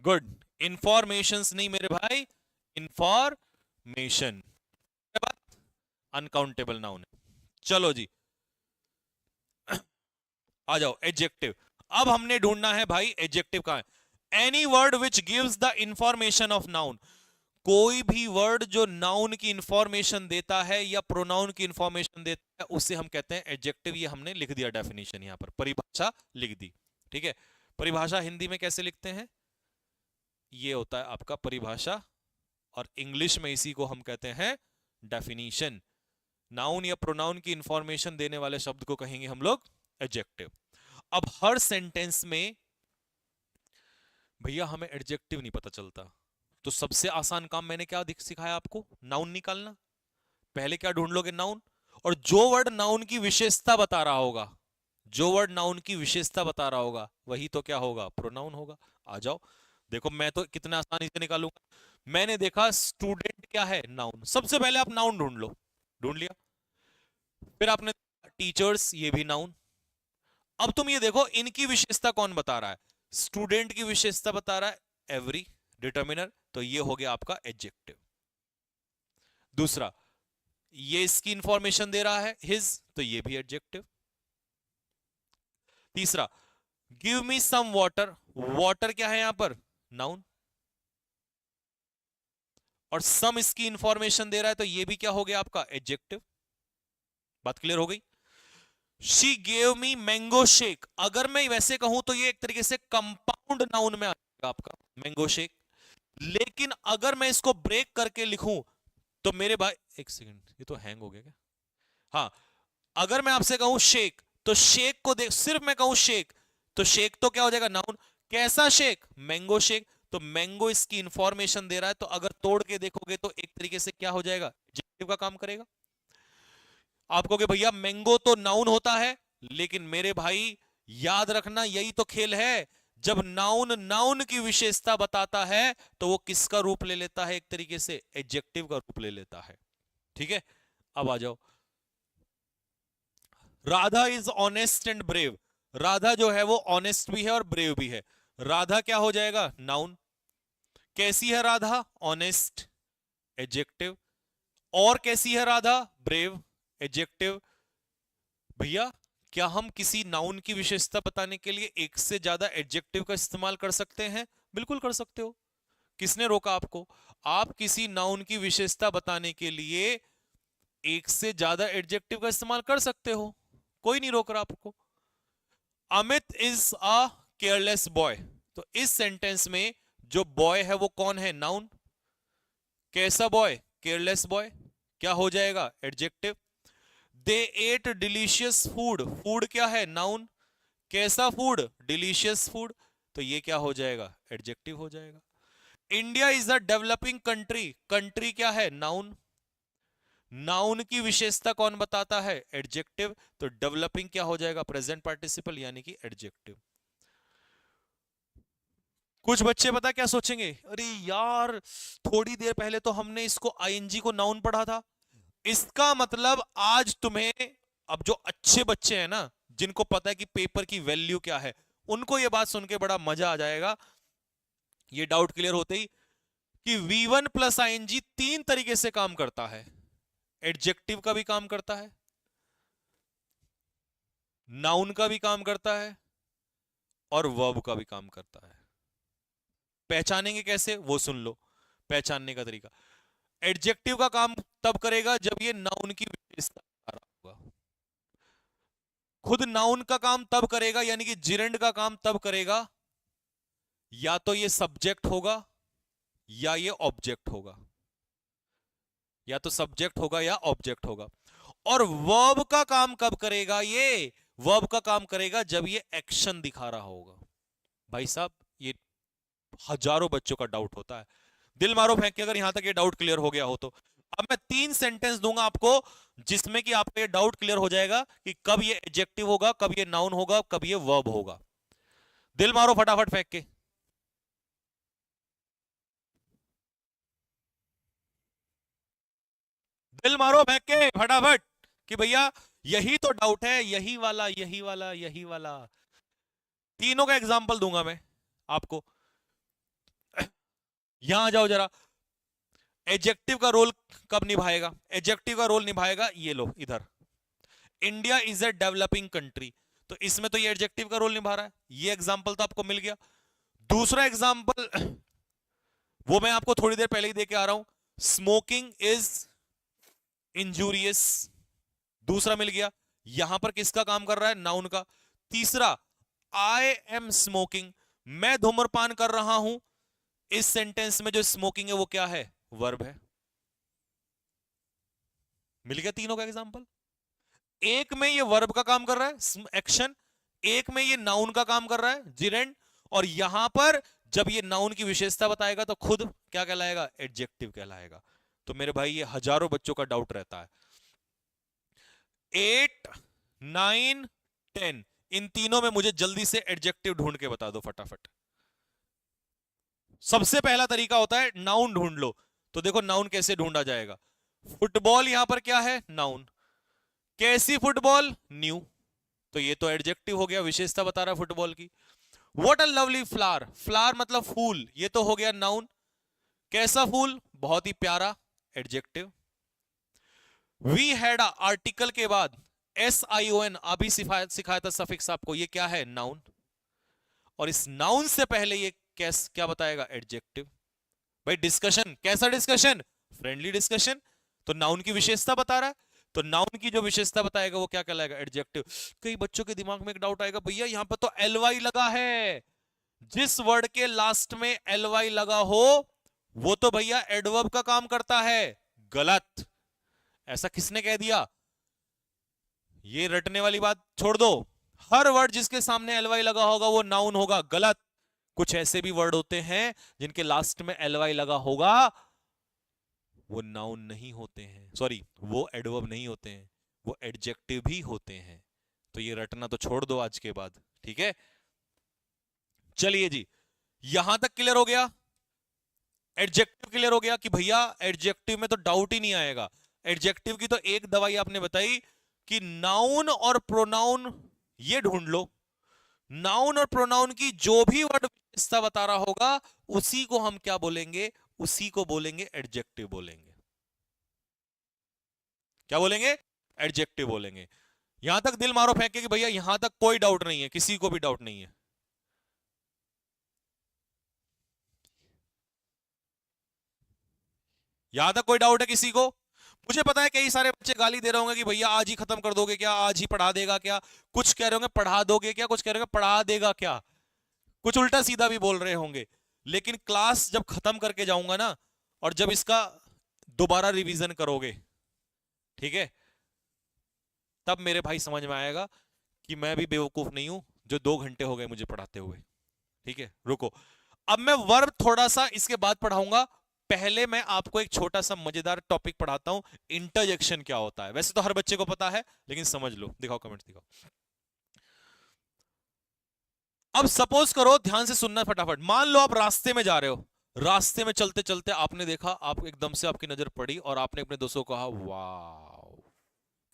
गुड, इंफॉर्मेशंस नहीं मेरे भाई, इंफॉर्मेशन। अनकाउंटेबल नाउन है। चलो जी आ जाओ एडजेक्टिव। अब हमने ढूंढना है भाई एडजेक्टिव कहां है। Any word which gives the information of noun, कोई भी वर्ड जो नाउन की इंफॉर्मेशन देता है या प्रोनाउन की इंफॉर्मेशन देता है उसे हम कहते हैं एडजेक्टिव। ये हमने लिख दिया डेफिनेशन, यहां पर परिभाषा लिख दी। ठीक है, परिभाषा हिंदी में कैसे लिखते हैं, ये होता है आपका परिभाषा, और इंग्लिश में इसी को हम कहते हैं डेफिनेशन। नाउन या प्रोनाउन की इंफॉर्मेशन देने वाले शब्द को कहेंगे हम लोग एडजेक्टिव। अब हर सेंटेंस में भैया हमें एडजेक्टिव नहीं पता चलता, तो सबसे आसान काम मैंने क्या सिखाया आपको, नाउन निकालना। पहले क्या ढूंढ लोगे, नाउन, और जो वर्ड नाउन की विशेषता बता रहा होगा, जो वर्ड नाउन की विशेषता बता रहा होगा वही तो क्या होगा, प्रोनाउन होगा। आ जाओ देखो, मैं तो कितना आसानी से निकालूंगा। मैंने देखा स्टूडेंट क्या है, नाउन। सबसे पहले आप नाउन ढूंढ लो, ढूंढ लिया। फिर आपने टीचर्स, ये भी नाउन। अब तुम ये देखो इनकी विशेषता कौन बता रहा है, स्टूडेंट की विशेषता बता रहा है एवरी, डिटर्मिनर, तो ये हो गया आपका एडजेक्टिव। दूसरा, ये इसकी इंफॉर्मेशन दे रहा है हिज, तो ये भी एडजेक्टिव। तीसरा, give me some water, water क्या है यहां पर, नाउन, और सम इसकी इंफॉर्मेशन दे रहा है तो ये भी क्या हो गया आपका एडजेक्टिव। बात क्लियर हो गई। She gave me mango shake, अगर मैं वैसे कहूं तो ये एक तरीके से कंपाउंड नाउन में आ जाएगा आपका मैंगो शेक। लेकिन अगर मैं इसको ब्रेक करके लिखूं तो मेरे भाई, एक सेकंड, ये तो हैंग हो गया क्या। हाँ, अगर मैं आपसे कहूं शेक, तो शेक को देख, सिर्फ मैं कहूं शेक, तो शेक तो क्या हो जाएगा, नाउन। कैसा शेक, मैंगो शेक, तो मैंगो इसकी इंफॉर्मेशन दे रहा है, तो अगर तोड़ के देखोगे तो एक तरीके से क्या हो जाएगा, एडजेक्टिव का काम करेगा। आप कहोगे भैया मैंगो तो नाउन होता है, लेकिन मेरे भाई याद रखना यही तो खेल है, जब नाउन नाउन की विशेषता बताता है तो वो किसका रूप ले लेता है, एक तरीके से एडजेक्टिव का रूप ले लेता है। ठीक है, अब आ जाओ, Radha is honest and brave, Radha जो है वो ऑनेस्ट भी है और ब्रेव भी है। राधा क्या हो जाएगा, नाउन। कैसी है राधा, ऑनेस्ट, एडजेक्टिव। और कैसी है राधा, ब्रेव, एडजेक्टिव। भैया क्या हम किसी नाउन की विशेषता बताने के लिए एक से ज्यादा एडजेक्टिव का इस्तेमाल कर सकते हैं, बिल्कुल कर सकते हो। किसने रोका आपको, आप किसी नाउन की विशेषता बताने के लिए एक से ज्यादा एडजेक्टिव का इस्तेमाल कर सकते हो, कोई नहीं रोक रहा आपको। Amit is a careless boy, तो इस सेंटेंस में जो बॉय है वो कौन है? नाउन। कैसा बॉय? Careless boy. क्या हो जाएगा? एडजेक्टिव। दे एट डिलीशियस फूड, फूड क्या है? नाउन। कैसा फूड? डिलीशियस फूड, तो ये क्या हो जाएगा? एडजेक्टिव हो जाएगा। India is a developing country, country क्या है? नाउन। नाउन की विशेषता कौन बताता है? एडजेक्टिव, तो डेवलपिंग क्या हो जाएगा? प्रेजेंट पार्टिसिपल यानी कि एडजेक्टिव। कुछ बच्चे पता क्या सोचेंगे, अरे यार थोड़ी देर पहले तो हमने इसको आईएनजी को नाउन पढ़ा था, इसका मतलब आज तुम्हें, अब जो अच्छे बच्चे हैं ना, जिनको पता है कि पेपर की वैल्यू क्या है, उनको ये बात सुन के बड़ा मजा आ जाएगा, ये डाउट क्लियर होते ही, कि V1 प्लस आईएनजी तीन तरीके से काम करता है। एडजेक्टिव का भी काम करता है, नाउन का भी काम करता है, और वर्ब का भी काम करता है। पहचानेंगे कैसे वो सुन लो, पहचानने का तरीका। एडजेक्टिव का काम तब करेगा जब ये नाउन की विशेषता बता रहा होगा। खुद नाउन का काम तब करेगा, यानी कि जिरेंड का काम तब करेगा, या तो ये सब्जेक्ट होगा या ये ऑब्जेक्ट होगा, या तो सब्जेक्ट होगा या ऑब्जेक्ट होगा। और वर्ब का काम कब करेगा? ये वर्ब का काम करेगा जब ये एक्शन दिखा रहा होगा। भाई साहब ये हजारों बच्चों का डाउट होता है, दिल मारो फेंक के अगर यहां तक ये डाउट क्लियर हो गया हो तो। अब मैं तीन सेंटेंस दूंगा आपको जिसमें कि आपका ये डाउट क्लियर हो जाएगा कि कब ये एडजेक्टिव होगा, कब ये नाउन होगा, कब ये वर्ब होगा। दिल मारो फटाफट फेंक के। दिल मारो फेंक के फटाफट, कि भैया यही तो डाउट है, यही वाला यही वाला यही वाला। तीनों का एग्जाम्पल दूंगा मैं आपको। यहां आ जाओ जरा। एडजेक्टिव का रोल कब निभाएगा? एडजेक्टिव का रोल निभाएगा, ये लो इधर, India is a developing country, तो इसमें तो ये एडजेक्टिव का रोल निभा रहा है, ये एग्जांपल तो आपको मिल गया। दूसरा एग्जांपल वो मैं आपको थोड़ी देर पहले ही दे के आ रहा हूं, स्मोकिंग इज इंजूरियस, दूसरा मिल गया। यहां पर किसका काम कर रहा है? नाउन का। तीसरा, आई एम स्मोकिंग, मैं धूम्रपान कर रहा हूं, इस सेंटेंस में जो स्मोकिंग है वो क्या है? वर्ब है। मिल गया तीनों का एग्जांपल। एक में ये वर्ब का काम कर रहा है एक्शन, एक में ये नाउन का काम कर रहा है जिरेंड, और यहां पर जब ये नाउन की विशेषता बताएगा तो खुद क्या कहलाएगा? एडजेक्टिव कहलाएगा। तो मेरे भाई ये हजारों बच्चों का डाउट रहता है। 8, 9, 10, इन तीनों में मुझे जल्दी से एडजेक्टिव ढूंढ के बता दो फटाफट। सबसे पहला तरीका होता है नाउन ढूंढ लो, तो देखो नाउन कैसे ढूंढा जाएगा। फुटबॉल यहां पर क्या है? नाउन। कैसी फुटबॉल? न्यू, तो ये तो एडजेक्टिव हो गया, विशेषता बता रहा है फुटबॉल की। What a lovely flower, flower मतलब फूल, ये तो हो गया नाउन। कैसा फूल? बहुत ही प्यारा, adjective. We had a, article के बाद SION, अभी सिखाया था सफिक्स आपको, ये क्या है? नाउन। और इस नाउन से पहले ये क्या बताएगा? एडजेक्टिव। भाई डिस्कशन, कैसा डिस्कशन? फ्रेंडली डिस्कशन, तो नाउन की विशेषता बता रहा है, तो नाउन की जो विशेषता बताएगा वो क्या कहलाएगा? एडजेक्टिव। कई बच्चों के दिमाग में एक डाउट आएगा, भैया यहां पर तो LY लगा है, जिस वर्ड के लास्ट में LY लगा हो वो तो भैया एडवर्ब का काम करता है। गलत, ऐसा किसने कह दिया? ये रटने वाली बात छोड़ दो, हर वर्ड जिसके सामने LY लगा होगा वो नाउन होगा। गलत, कुछ ऐसे भी वर्ड होते हैं जिनके लास्ट में LY लगा होगा, वो नाउन नहीं होते हैं, सॉरी वो एडवर्ब नहीं होते हैं, वो एडजेक्टिव भी होते हैं। तो ये रटना तो छोड़ दो आज के बाद, ठीक है। चलिए जी, यहां तक क्लियर हो गया। एडजेक्टिव क्लियर हो गया कि भैया एडजेक्टिव में तो डाउट ही नहीं आएगा। एडजेक्टिव की तो एक दवाई आपने बताई कि नाउन और प्रोनाउन, ये ढूंढ लो, नाउन और प्रोनाउन की जो भी वर्ड विशेषता बता रहा होगा उसी को हम क्या बोलेंगे? उसी को बोलेंगे एडजेक्टिव बोलेंगे। क्या बोलेंगे? एडजेक्टिव बोलेंगे। यहां तक दिल मारो फेंके कि भैया यहां तक कोई डाउट नहीं है, किसी को भी डाउट नहीं है। यहां तक कोई डाउट है किसी को? मुझे पता है कई सारे बच्चे गाली दे रहे होंगे कि भैया आज ही खत्म कर दोगे क्या, आज ही पढ़ा देगा क्या, कुछ कह रहे होंगे पढ़ा दोगे क्या, कुछ कह रहे होंगे पढ़ा देगा क्या, कुछ उल्टा सीधा भी बोल रहे होंगे। लेकिन क्लास जब खत्म करके जाऊंगा ना, और जब इसका दोबारा रिवीजन करोगे, ठीक है, तब मेरे भाई समझ में आएगा कि मैं भी बेवकूफ नहीं हूं जो 2 घंटे हो गए मुझे पढ़ाते हुए। ठीक है, रुको, अब मैं वर्ब थोड़ा सा इसके बाद पढ़ाऊंगा। पहले मैं आपको एक छोटा सा मजेदार टॉपिक पढ़ाता हूं, इंटरजेक्शन क्या होता है। वैसे तो हर बच्चे को पता है, लेकिन समझ लो। दिखाओ कमेंट दिखाओ। अब सपोज करो, ध्यान से सुनना फटाफट। मान लो आप रास्ते में जा रहे हो, रास्ते में चलते चलते आपने देखा, आप एकदम से आपकी नजर पड़ी और आपने अपने दोस्तों को कहा वाह।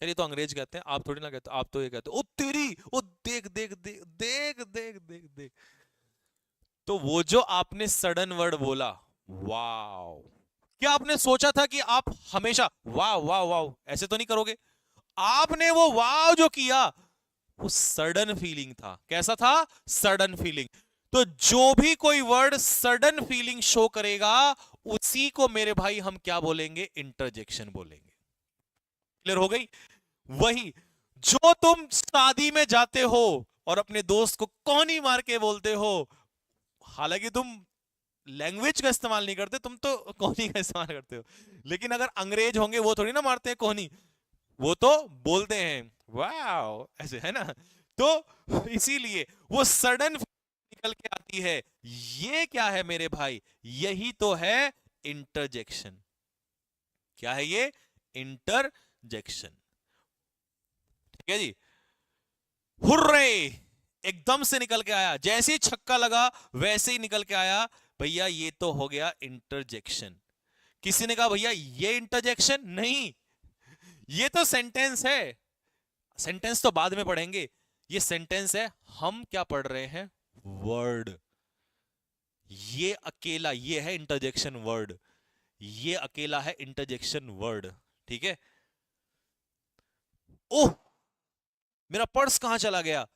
यार ये तो अंग्रेज कहते हैं, आप थोड़ी ना कहते, आप तो ये कहते हो ओ तेरी, ओ देख देख देख देख देख देख देख। तो वो जो आपने सडन वर्ड बोला वाओ, क्या आपने सोचा था कि आप हमेशा वाह वाह वाह ऐसे तो नहीं करोगे? आपने वो वाव जो किया, वो सडन फीलिंग था। कैसा था? Sudden feeling. तो जो भी कोई वर्ड सडन फीलिंग शो करेगा, उसी को मेरे भाई हम क्या बोलेंगे? इंटरजेक्शन बोलेंगे। क्लियर हो गई? वही जो तुम शादी में जाते हो और अपने दोस्त को कौनी मार के बोलते हो, हालांकि तुम लैंग्वेज का इस्तेमाल नहीं करते, तुम तो कोहनी का इस्तेमाल करते हो। लेकिन अगर अंग्रेज होंगे, वो थोड़ी ना मारते हैं कोहनी, वो तो बोलते हैं वाओ, ऐसे, है ना? तो इसीलिए वो सडन निकल के आती है। ये क्या है मेरे भाई? यही तो है इंटरजेक्शन। क्या है ये? इंटरजेक्शन। ठीक है जी। हुर्रे, एकदम से निकल के आया, जैसे ही छक्का लगा वैसे ही निकल के आया। भैया ये तो हो गया इंटरजेक्शन। किसी ने कहा भैया ये इंटरजेक्शन नहीं, ये तो सेंटेंस है। सेंटेंस तो बाद में पढ़ेंगे, ये सेंटेंस है। हम क्या पढ़ रहे हैं? वर्ड। ये अकेला ये है इंटरजेक्शन वर्ड, ये अकेला है इंटरजेक्शन वर्ड। ठीक है। ओह, मेरा पर्स कहां चला गया?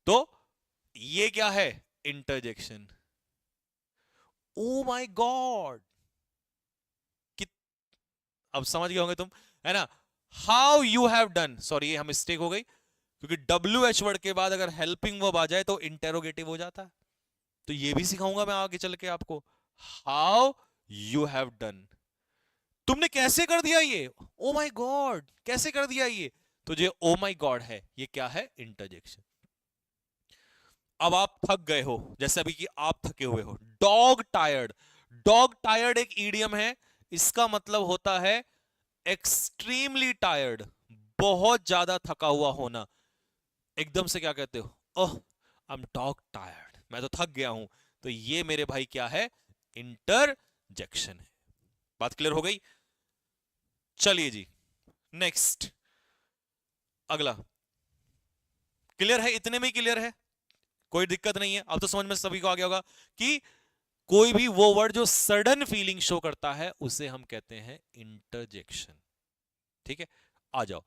तो ये क्या है? इंटरजेक्शन। ओ माय गॉड, अब समझ गए होंगे तुम, है ना? How you have done, sorry ये हम मिस्टेक हो गई, क्योंकि डब्ल्यू एच वर्ड के बाद अगर हेल्पिंग वर्ब आ जाए तो इंटेरोगेटिव हो जाता है। तो ये भी सिखाऊंगा मैं आगे चल के आपको। हाउ यू हैव डन, तुमने कैसे कर दिया ये? ओ माय गॉड, कैसे कर दिया ये? तो ये ओ माय गॉड है, ये क्या है? इंटरजेक्शन। अब आप थक गए हो, जैसे अभी कि आप थके हुए हो। डॉग टायर्ड, डॉग टायर्ड एक ईडियम है, इसका मतलब होता है एक्सट्रीमली टायर्ड, बहुत ज्यादा थका हुआ होना। एकदम से क्या कहते हो? ओह आई एम डॉग टायर्ड, मैं तो थक गया हूं। तो ये मेरे भाई क्या है? इंटरजेक्शन है। बात क्लियर हो गई? चलिए जी, नेक्स्ट, अगला। क्लियर है? इतने में ही क्लियर है, कोई दिक्कत नहीं है। अब तो समझ में सभी को आ गया होगा कि कोई भी वो वर्ड जो सडन फीलिंग शो करता है, उसे हम कहते हैं इंटरजेक्शन। ठीक है, आ जाओ।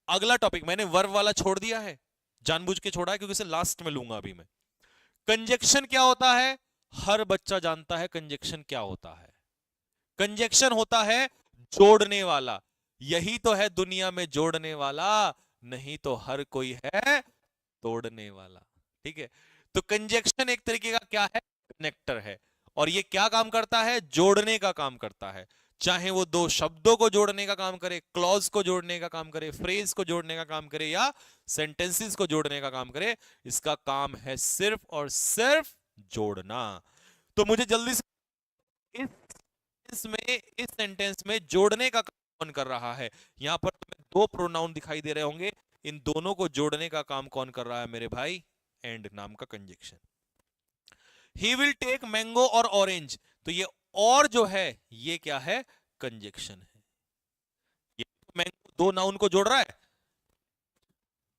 अगला टॉपिक मैंने वर्ब वाला छोड़ दिया है, जानबूझ के छोड़ा है क्योंकि इसे लास्ट में लूंगा अभी मैं। कंजक्शन क्या होता है? हर बच्चा जानता है कंजक्शन क्या होता है। कंजक्शन होता है जोड़ने वाला। यही तो है दुनिया में जोड़ने वाला, नहीं तो हर कोई है तोड़ने वाला। ठीक है, तो कंजक्शन एक तरीके का क्या है? कनेक्टर है। और ये क्या काम करता है? जोड़ने का काम करता है। चाहे वो दो शब्दों को जोड़ने का काम करे, क्लॉज को जोड़ने का काम करे, फ्रेज को जोड़ने का काम करे, या सेंटेंसेस को जोड़ने का काम करे, इसका काम है सिर्फ और सिर्फ जोड़ना। तो मुझे जल्दी से इस सेंटेंस में जोड़ने का काम कौन कर रहा है? यहां पर तुम्हें दो प्रोनाउन दिखाई दे रहे होंगे, इन दोनों को जोड़ने का काम कौन कर रहा है मेरे भाई? एंड नाम का conjunction. He will take mango और ऑरेंज, तो ये और जो है ये क्या है? कंजक्शन है। ये मैंगो दो नाउन को जोड़ रहा है।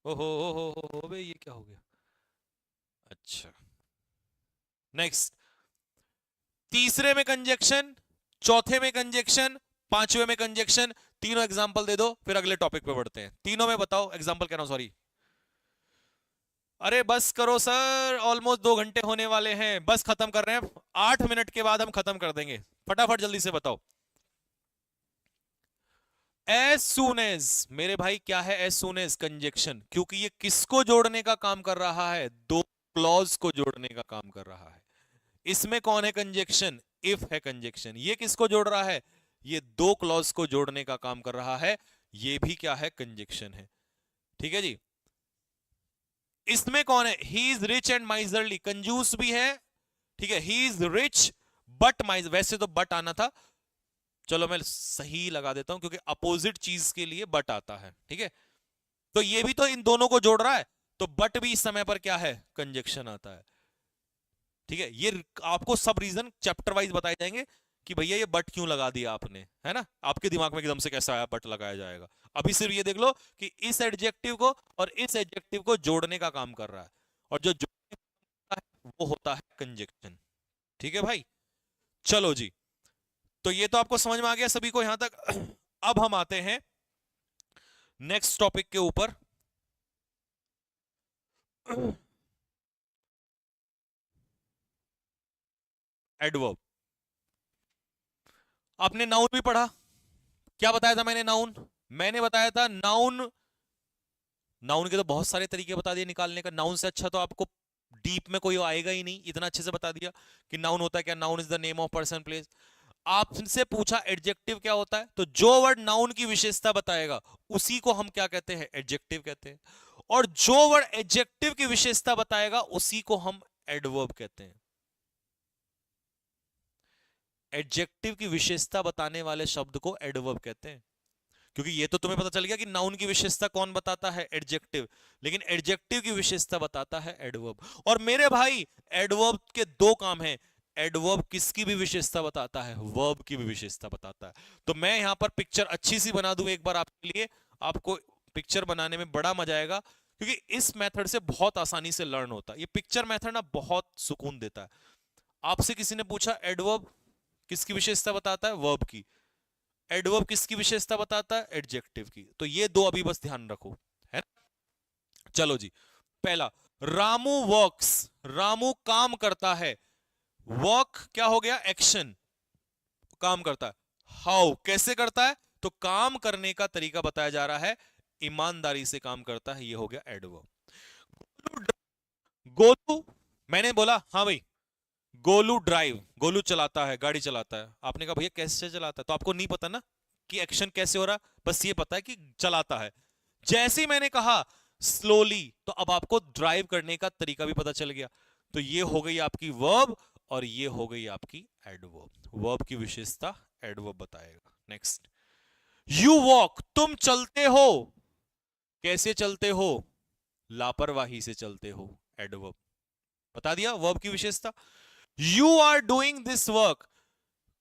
ओहो हो बे, ये क्या हो गया? अच्छा, नेक्स्ट। तीसरे में कंजक्शन, चौथे में कंजक्शन, पांचवे में कंजक्शन। तीनों एग्जांपल दे दो, फिर अगले टॉपिक पे बढ़ते हैं। तीनों में बताओ एग्जांपल, कहना सॉरी। अरे बस करो सर, ऑलमोस्ट 2 घंटे होने वाले हैं, बस खत्म कर रहे हैं, 8 मिनट के बाद हम खत्म कर देंगे। फटाफट जल्दी से बताओ। एज सुन एज, मेरे भाई क्या है एज सुन एज? कंजक्शन, क्योंकि ये किसको जोड़ने का काम कर रहा है? दो क्लॉज को जोड़ने का काम कर रहा है। इसमें कौन है कंजक्शन? इफ है कंजक्शन। ये किसको जोड़ रहा है? ये दो क्लॉज को जोड़ने का काम कर रहा है। ये भी क्या है? कंजक्शन है। ठीक है जी। इसमें कौन है? He is rich and miserly, कंजूस भी है। ठीक है, he is rich but mine's, वैसे तो बट आना था, चलो मैं सही लगा देता हूं क्योंकि अपोजिट चीज के लिए बट आता है। ठीक है, तो ये भी तो इन दोनों को जोड़ रहा है, तो बट भी इस समय पर क्या है? कंजक्शन आता है। ठीक है, ये आपको सब रीजन चैप्टर वाइज बताए जाएंगे कि भैया ये बट क्यों लगा दिया आपने, है ना? आपके दिमाग में एकदम से कैसा आया बट लगाया जाएगा? अभी सिर्फ ये देख लो कि इस एडजेक्टिव को और इस एडजेक्टिव को जोड़ने का काम कर रहा है, और जो जोड़ने का है वो होता है कंजक्शन। ठीक है भाई, चलो जी। तो ये तो आपको समझ में आ गया सभी को यहां तक। अब हम आते हैं नेक्स्ट टॉपिक के ऊपर। एडवर्ब। आपने नाउन भी पढ़ा, क्या बताया था मैंने? नाउन मैंने बताया था, नाउन, नाउन के तो बहुत सारे तरीके बता दिए निकालने का। नाउन से अच्छा तो आपको डीप में कोई आएगा ही नहीं, इतना अच्छे से बता दिया कि नाउन होता है क्या। Noun is the name of person place. आपसे पूछा एडजेक्टिव क्या होता है, तो जो वर्ड नाउन की विशेषता बताएगा उसी को हम क्या कहते हैं? एडजेक्टिव कहते हैं। और जो वर्ड एडजेक्टिव की विशेषता बताएगा उसी को हम एडवर्ब कहते हैं। एडजेक्टिव की विशेषता बताने वाले शब्द को एडवर्ब कहते हैं। क्योंकि ये तो तुम्हें पता चल गया कि नाउन की विशेषता कौन बताता है? एडजेक्टिव। लेकिन एडजेक्टिव की विशेषता बताता है एडवर्ब। और मेरे भाई एडवर्ब के दो काम हैं। एडवर्ब किसकी भी विशेषता बताता है? वर्ब की भी विशेषता बताता है। तो मैं यहां पर पिक्चर अच्छी सी बना दूं एक बार आपके लिए, आपको पिक्चर बनाने में बड़ा मजा आएगा, क्योंकि इस मेथड से बहुत आसानी से लर्न होता है। ये पिक्चर मेथड ना बहुत सुकून देता है। आपसे किसी ने पूछा एडवर्ब किसकी विशेषता बताता है? वर्ब की। एडवर्ब किसकी विशेषता बताता है? एडजेक्टिव की। तो ये दो अभी बस ध्यान रखो, है। चलो जी, पहला, रामू वर्क्स, रामू काम करता है। वर्क क्या हो गया? एक्शन, काम करता है। हाउ, कैसे करता है? तो काम करने का तरीका बताया जा रहा है, ईमानदारी से काम करता है, ये हो गया एडवर्ब। गोलू, मैंने बोला हाँ भाई, गोलू ड्राइव, गोलू चलाता है, गाड़ी चलाता है। आपने कहा भैया कैसे चलाता है? तो आपको नहीं पता ना कि एक्शन कैसे हो रहा, बस ये पता है कि चलाता है। जैसे ही मैंने कहा स्लोली, तो अब आपको ड्राइव करने का तरीका भी पता चल गया। तो ये हो गई आपकी वर्ब और ये हो गई आपकी एडवर्ब। वर्ब की विशेषता एडवर्ब बताएगा। नेक्स्ट, यू वॉक, तुम चलते हो। कैसे चलते हो? लापरवाही से चलते हो, एडवर्ब। बता दिया वर्ब की विशेषता। You are doing this work,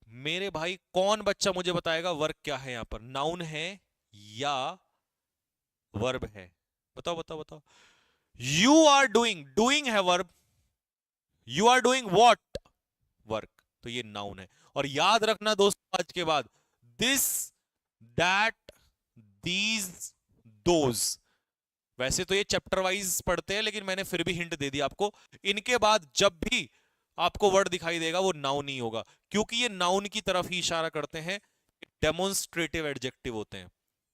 मेरे भाई कौन बच्चा मुझे बताएगा वर्क क्या है यहां पर? नाउन है या वर्ब है? बताओ बताओ बताओ। यू आर डूइंग, डूइंग है verb. You are doing what? Work. तो ये नाउन है। और याद रखना दोस्तों आज के बाद, दिस, दैट, दीज, दोज। वैसे तो ये चैप्टर वाइज पढ़ते हैं, लेकिन मैंने फिर भी हिंट दे दिया आपको। इनके बाद जब भी आपको वर्ड दिखाई देगा वो नाउन ही होगा, क्योंकि ये नाउन की तरफ ही इशारा करते हैं। डेमोन्स्ट्रेटिव एडजेक्टिव होते हैं,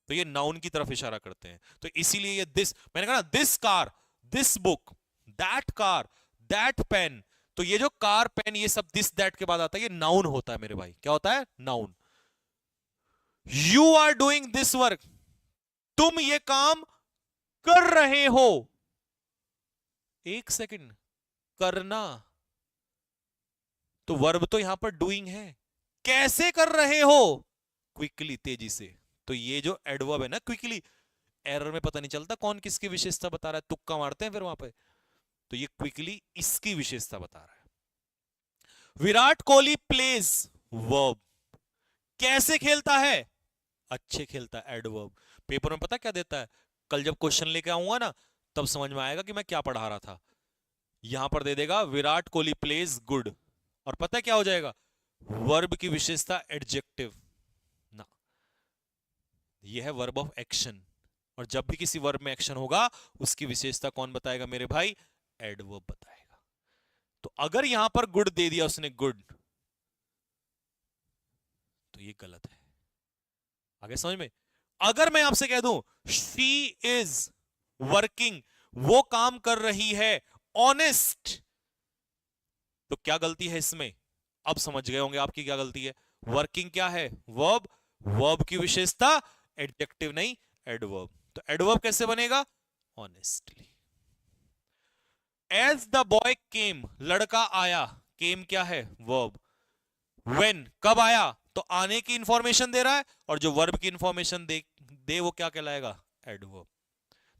तो ये नाउन की तरफ इशारा करते हैं। तो इसीलिए ये दिस, मैंने कहा ना, this car, this book, that car, that pain. तो ये जो कार, पेन, ये सब दिस दैट के बाद आता है, ये नाउन होता है मेरे भाई। क्या होता है? Noun. You are doing this work, तुम ये काम कर रहे हो। एक सेकंड, करना, तो वर्ब तो यहां पर डूइंग है। कैसे कर रहे हो? क्विकली, तेजी से। तो ये जो एडवर्ब है ना, क्विकली, एरर में पता नहीं चलता कौन किसकी विशेषता बता रहा है, तुक्का मारते हैं फिर वहां पे। तो ये क्विकली इसकी विशेषता बता रहा है। Virat Kohli plays, verb. कैसे खेलता है? अच्छे खेलता है, एडवर्ब। पेपर में पता क्या देता है? कल जब क्वेश्चन लेके आऊंगा ना, तब समझ में आएगा कि मैं क्या पढ़ा रहा था। यहां पर दे देगा विराट कोहली प्लेज गुड, और पता है क्या हो जाएगा? वर्ब की विशेषता एडजेक्टिव ना, यह है वर्ब ऑफ एक्शन। और जब भी किसी वर्ब में एक्शन होगा, उसकी विशेषता कौन बताएगा मेरे भाई? एडवर्ब बताएगा। तो अगर यहां पर गुड दे दिया उसने, गुड, तो ये गलत है। आगे समझ में? अगर मैं आपसे कह दूं शी इज वर्किंग, वो काम कर रही है ऑनेस्ट, तो क्या गलती है इसमें? अब समझ गए होंगे आपकी क्या गलती है। वर्किंग क्या है? वर्ब, वर्ब की विशेषता एडजेक्टिव नहीं एडवर्ब। तो एडवर्ब कैसे बनेगा? Honestly. As the boy came, लड़का आया, केम क्या है? वर्ब। व्हेन, कब आया? तो आने की इंफॉर्मेशन दे रहा है, और जो वर्ब की इंफॉर्मेशन दे वो क्या कहलाएगा? एडवर्ब।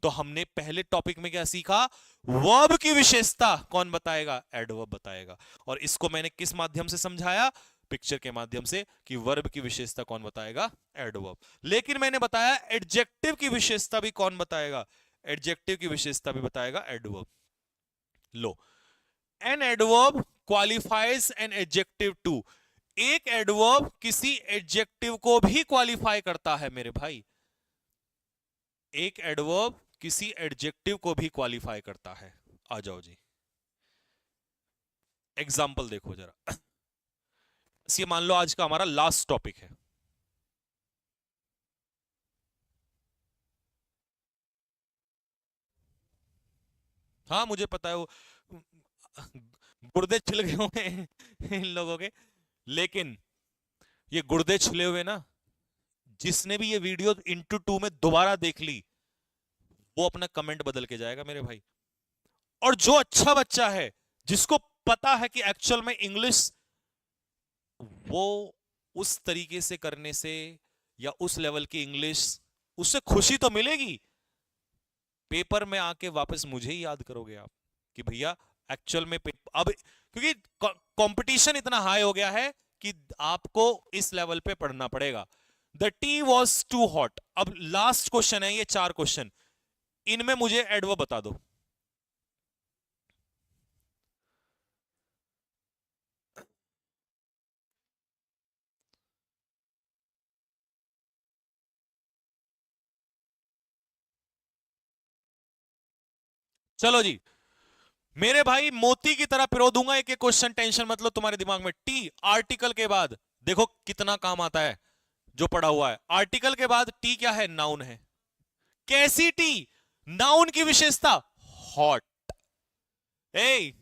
तो हमने पहले टॉपिक में क्या सीखा? वर्ब की विशेषता कौन बताएगा? एडवर्ब बताएगा। और इसको मैंने किस माध्यम से समझाया? पिक्चर के माध्यम से, कि वर्ब की विशेषता कौन बताएगा? एडवर्ब। लेकिन मैंने बताया एडजेक्टिव की विशेषता भी कौन बताएगा? एडजेक्टिव की विशेषता भी बताएगा एडवर्ब। लो, an adverb qualifies an adjective too, एक एडवर्ब किसी एडजेक्टिव को भी क्वालिफाई करता है मेरे भाई। एक एडवर्ब किसी एडजेक्टिव को भी क्वालिफाई करता है। आ जाओ जी, एग्जाम्पल देखो जरा। ये मान लो आज का हमारा लास्ट टॉपिक है। हाँ मुझे पता है, वो गुर्दे छिल गए होंगे इन लोगों के, लेकिन ये गुर्दे छिले हुए ना, जिसने भी ये वीडियो इंटू टू में दोबारा देख ली, वो अपना कमेंट बदल के जाएगा मेरे भाई। और जो अच्छा बच्चा है, जिसको पता है कि एक्चुअल में इंग्लिश वो उस तरीके से करने से, या उस लेवल की इंग्लिश, उससे खुशी तो मिलेगी। पेपर में आके वापस मुझे ही याद करोगे आप कि भैया एक्चुअल में अब क्योंकि कंपटीशन इतना हाई हो गया है कि आपको इस लेवल पे पढ़ना पड़ेगा। The tea was too hot. अब लास्ट क्वेश्चन है ये, 4 क्वेश्चन, इनमें मुझे एडवर्ब बता दो। चलो जी मेरे भाई, मोती की तरह पिरो दूंगा एक एक क्वेश्चन, टेंशन मत लो तुम्हारे दिमाग में। टी आर्टिकल के बाद देखो कितना काम आता है जो पढ़ा हुआ है। आर्टिकल के बाद टी क्या है? नाउन है। कैसी टी? नाउन की विशेषता हॉट। ए,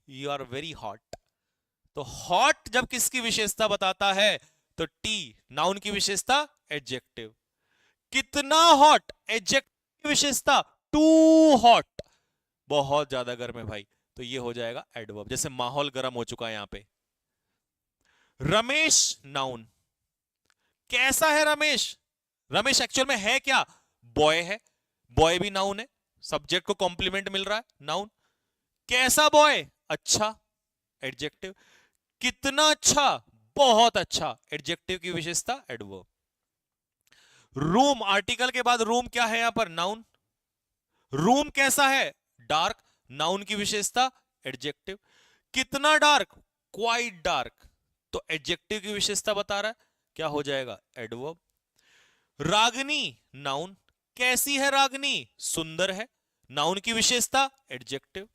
यू आर वेरी हॉट। तो हॉट जब किसकी विशेषता बताता है? तो टी नाउन की विशेषता एडजेक्टिव। कितना हॉट? एडजेक्टिव की विशेषता टू हॉट, बहुत ज्यादा गर्म है भाई, तो ये हो जाएगा एडवर्ब। जैसे माहौल गर्म हो चुका है यहां पे। रमेश नाउन। कैसा है रमेश? रमेश एक्चुअल में है क्या? बॉय है, बॉय भी नाउन है, सब्जेक्ट को कॉम्प्लीमेंट मिल रहा है, नाउन। कैसा बॉय? अच्छा, एडजेक्टिव। कितना अच्छा? बहुत अच्छा, एडजेक्टिव की विशेषता एडवर्ब। रूम, आर्टिकल के बाद रूम क्या है यहां पर? नाउन। रूम कैसा है? डार्क, नाउन की विशेषता एडजेक्टिव। कितना डार्क? क्वाइट डार्क, तो एडजेक्टिव की विशेषता बता रहा है, क्या हो जाएगा? एडवर्ब। रागनी नाउन। कैसी है रागनी? सुंदर है, नाउन की विशेषता एडजेक्टिव।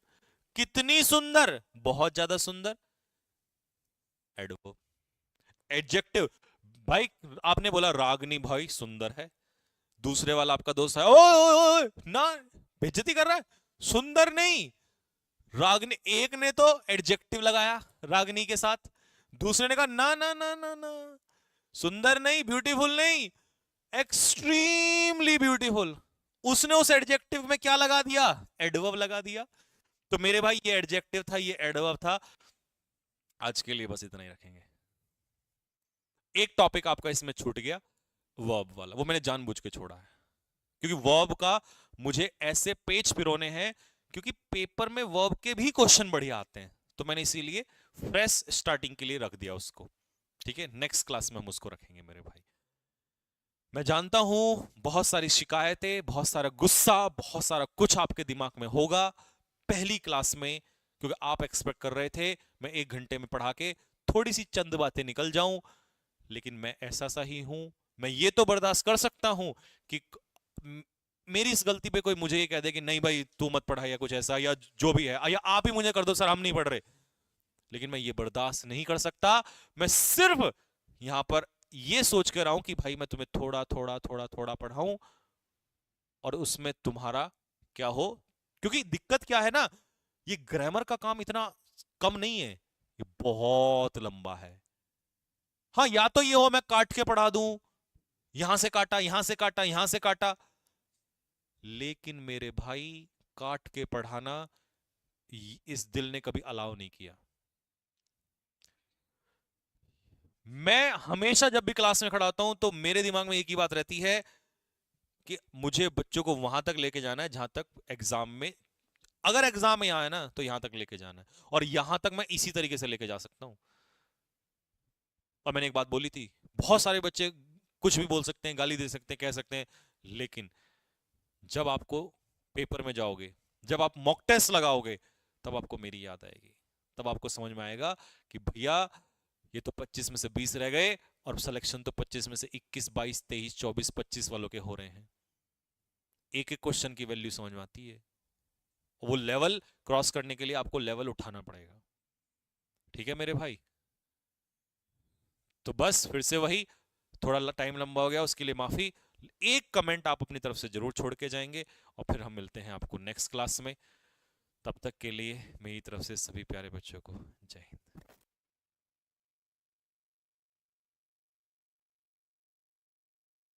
कितनी सुंदर? बहुत ज्यादा सुंदर, एडवर्ब। एडजेक्टिव। भाई आपने बोला रागनी भाई सुंदर है, दूसरे वाला आपका दोस्त है, ओ ना, बेइज्जती कर रहा है, सुंदर नहीं, रागनी। एक ने तो एडजेक्टिव लगाया रागनी के साथ, दूसरे ने कहा ना ना ना ना ना, सुंदर नहीं, ब्यूटीफुल नहीं, एक्सट्रीमली ब्यूटीफुल। उसने उस एडजेक्टिव में क्या लगा दिया? एडवर्ब लगा दिया। तो मेरे भाई ये एडजेक्टिव था, ये एडवर्ब था। आज के लिए बस इतना ही रखेंगे। एक टॉपिक आपका इसमें छूट गया, वर्ब वाला, वो मैंने जानबूझ के छोड़ा है, क्योंकि वर्ब का मुझे ऐसे पेज पिरोने हैं, क्योंकि पेपर में वर्ब के भी क्वेश्चन बढ़िया आते हैं, तो मैंने इसीलिए फ्रेश स्टार्टिंग के लिए रख दिया उसको। ठीक है, नेक्स्ट क्लास में हम उसको रखेंगे मेरे भाई। मैं जानता हूं बहुत सारी शिकायतें, बहुत सारा गुस्सा, बहुत सारा कुछ आपके दिमाग में होगा पहली क्लास में, क्योंकि आप एक्सपेक्ट कर रहे थे मैं 1 घंटे में पढ़ा के थोड़ी सी चंद बातें निकल जाऊं, लेकिन मैं ऐसा सा ही हूं। मैं ये तो बर्दाश्त कर सकता हूं कि मेरी इस गलती पे कोई मुझे ये कह दे कि नहीं भाई तू मत पढ़ा, या कुछ ऐसा, या जो भी है, या आप ही मुझे कर दो सर हम नहीं पढ़ रहे, लेकिन मैं ये बर्दाश्त नहीं कर सकता। मैं सिर्फ यहां पर ये सोच कर आऊं कि भाई मैं तुम्हें थोड़ा थोड़ा थोड़ा थोड़ा पढ़ाऊं और उसमें तुम्हारा क्या हो। क्योंकि दिक्कत क्या है ना, ये ग्रामर का काम इतना कम नहीं है, ये बहुत लंबा है। हाँ, या तो ये हो मैं काट के पढ़ा दूं, यहां से काटा, यहां से काटा, यहां से काटा, लेकिन मेरे भाई काट के पढ़ाना इस दिल ने कभी अलाउ नहीं किया। मैं हमेशा जब भी क्लास में खड़ा होता हूं तो मेरे दिमाग में एक ही बात रहती है कि मुझे बच्चों को वहां तक लेके जाना है जहां तक एग्जाम में, अगर एग्जाम में यहां है ना तो यहां तक लेके जाना है, और यहां तक मैं इसी तरीके से लेके जा सकता हूं। और मैंने एक बात बोली थी, बहुत सारे बच्चे कुछ भी बोल सकते हैं, गाली दे सकते हैं, कह सकते हैं, लेकिन जब आपको पेपर में जाओगे, जब आप मॉक टेस्ट लगाओगे, तब आपको मेरी याद आएगी। तब आपको समझ में आएगा कि भैया ये तो 25 में से 20 रह गए, और सिलेक्शन तो 25 में से 21, 22, 23, 24, 25 वालों के हो रहे हैं। एक एक क्वेश्चन की वैल्यू समझ में आती है। वो लेवल क्रॉस करने के लिए आपको लेवल उठाना पड़ेगा। ठीक है मेरे भाई, तो बस फिर से वही, थोड़ा टाइम लंबा हो गया उसके लिए माफी। एक कमेंट आप अपनी तरफ से जरूर छोड़ के जाएंगे, और फिर हम मिलते हैं आपको नेक्स्ट क्लास में। तब तक के लिए मेरी तरफ से सभी प्यारे बच्चों को जय हिंद।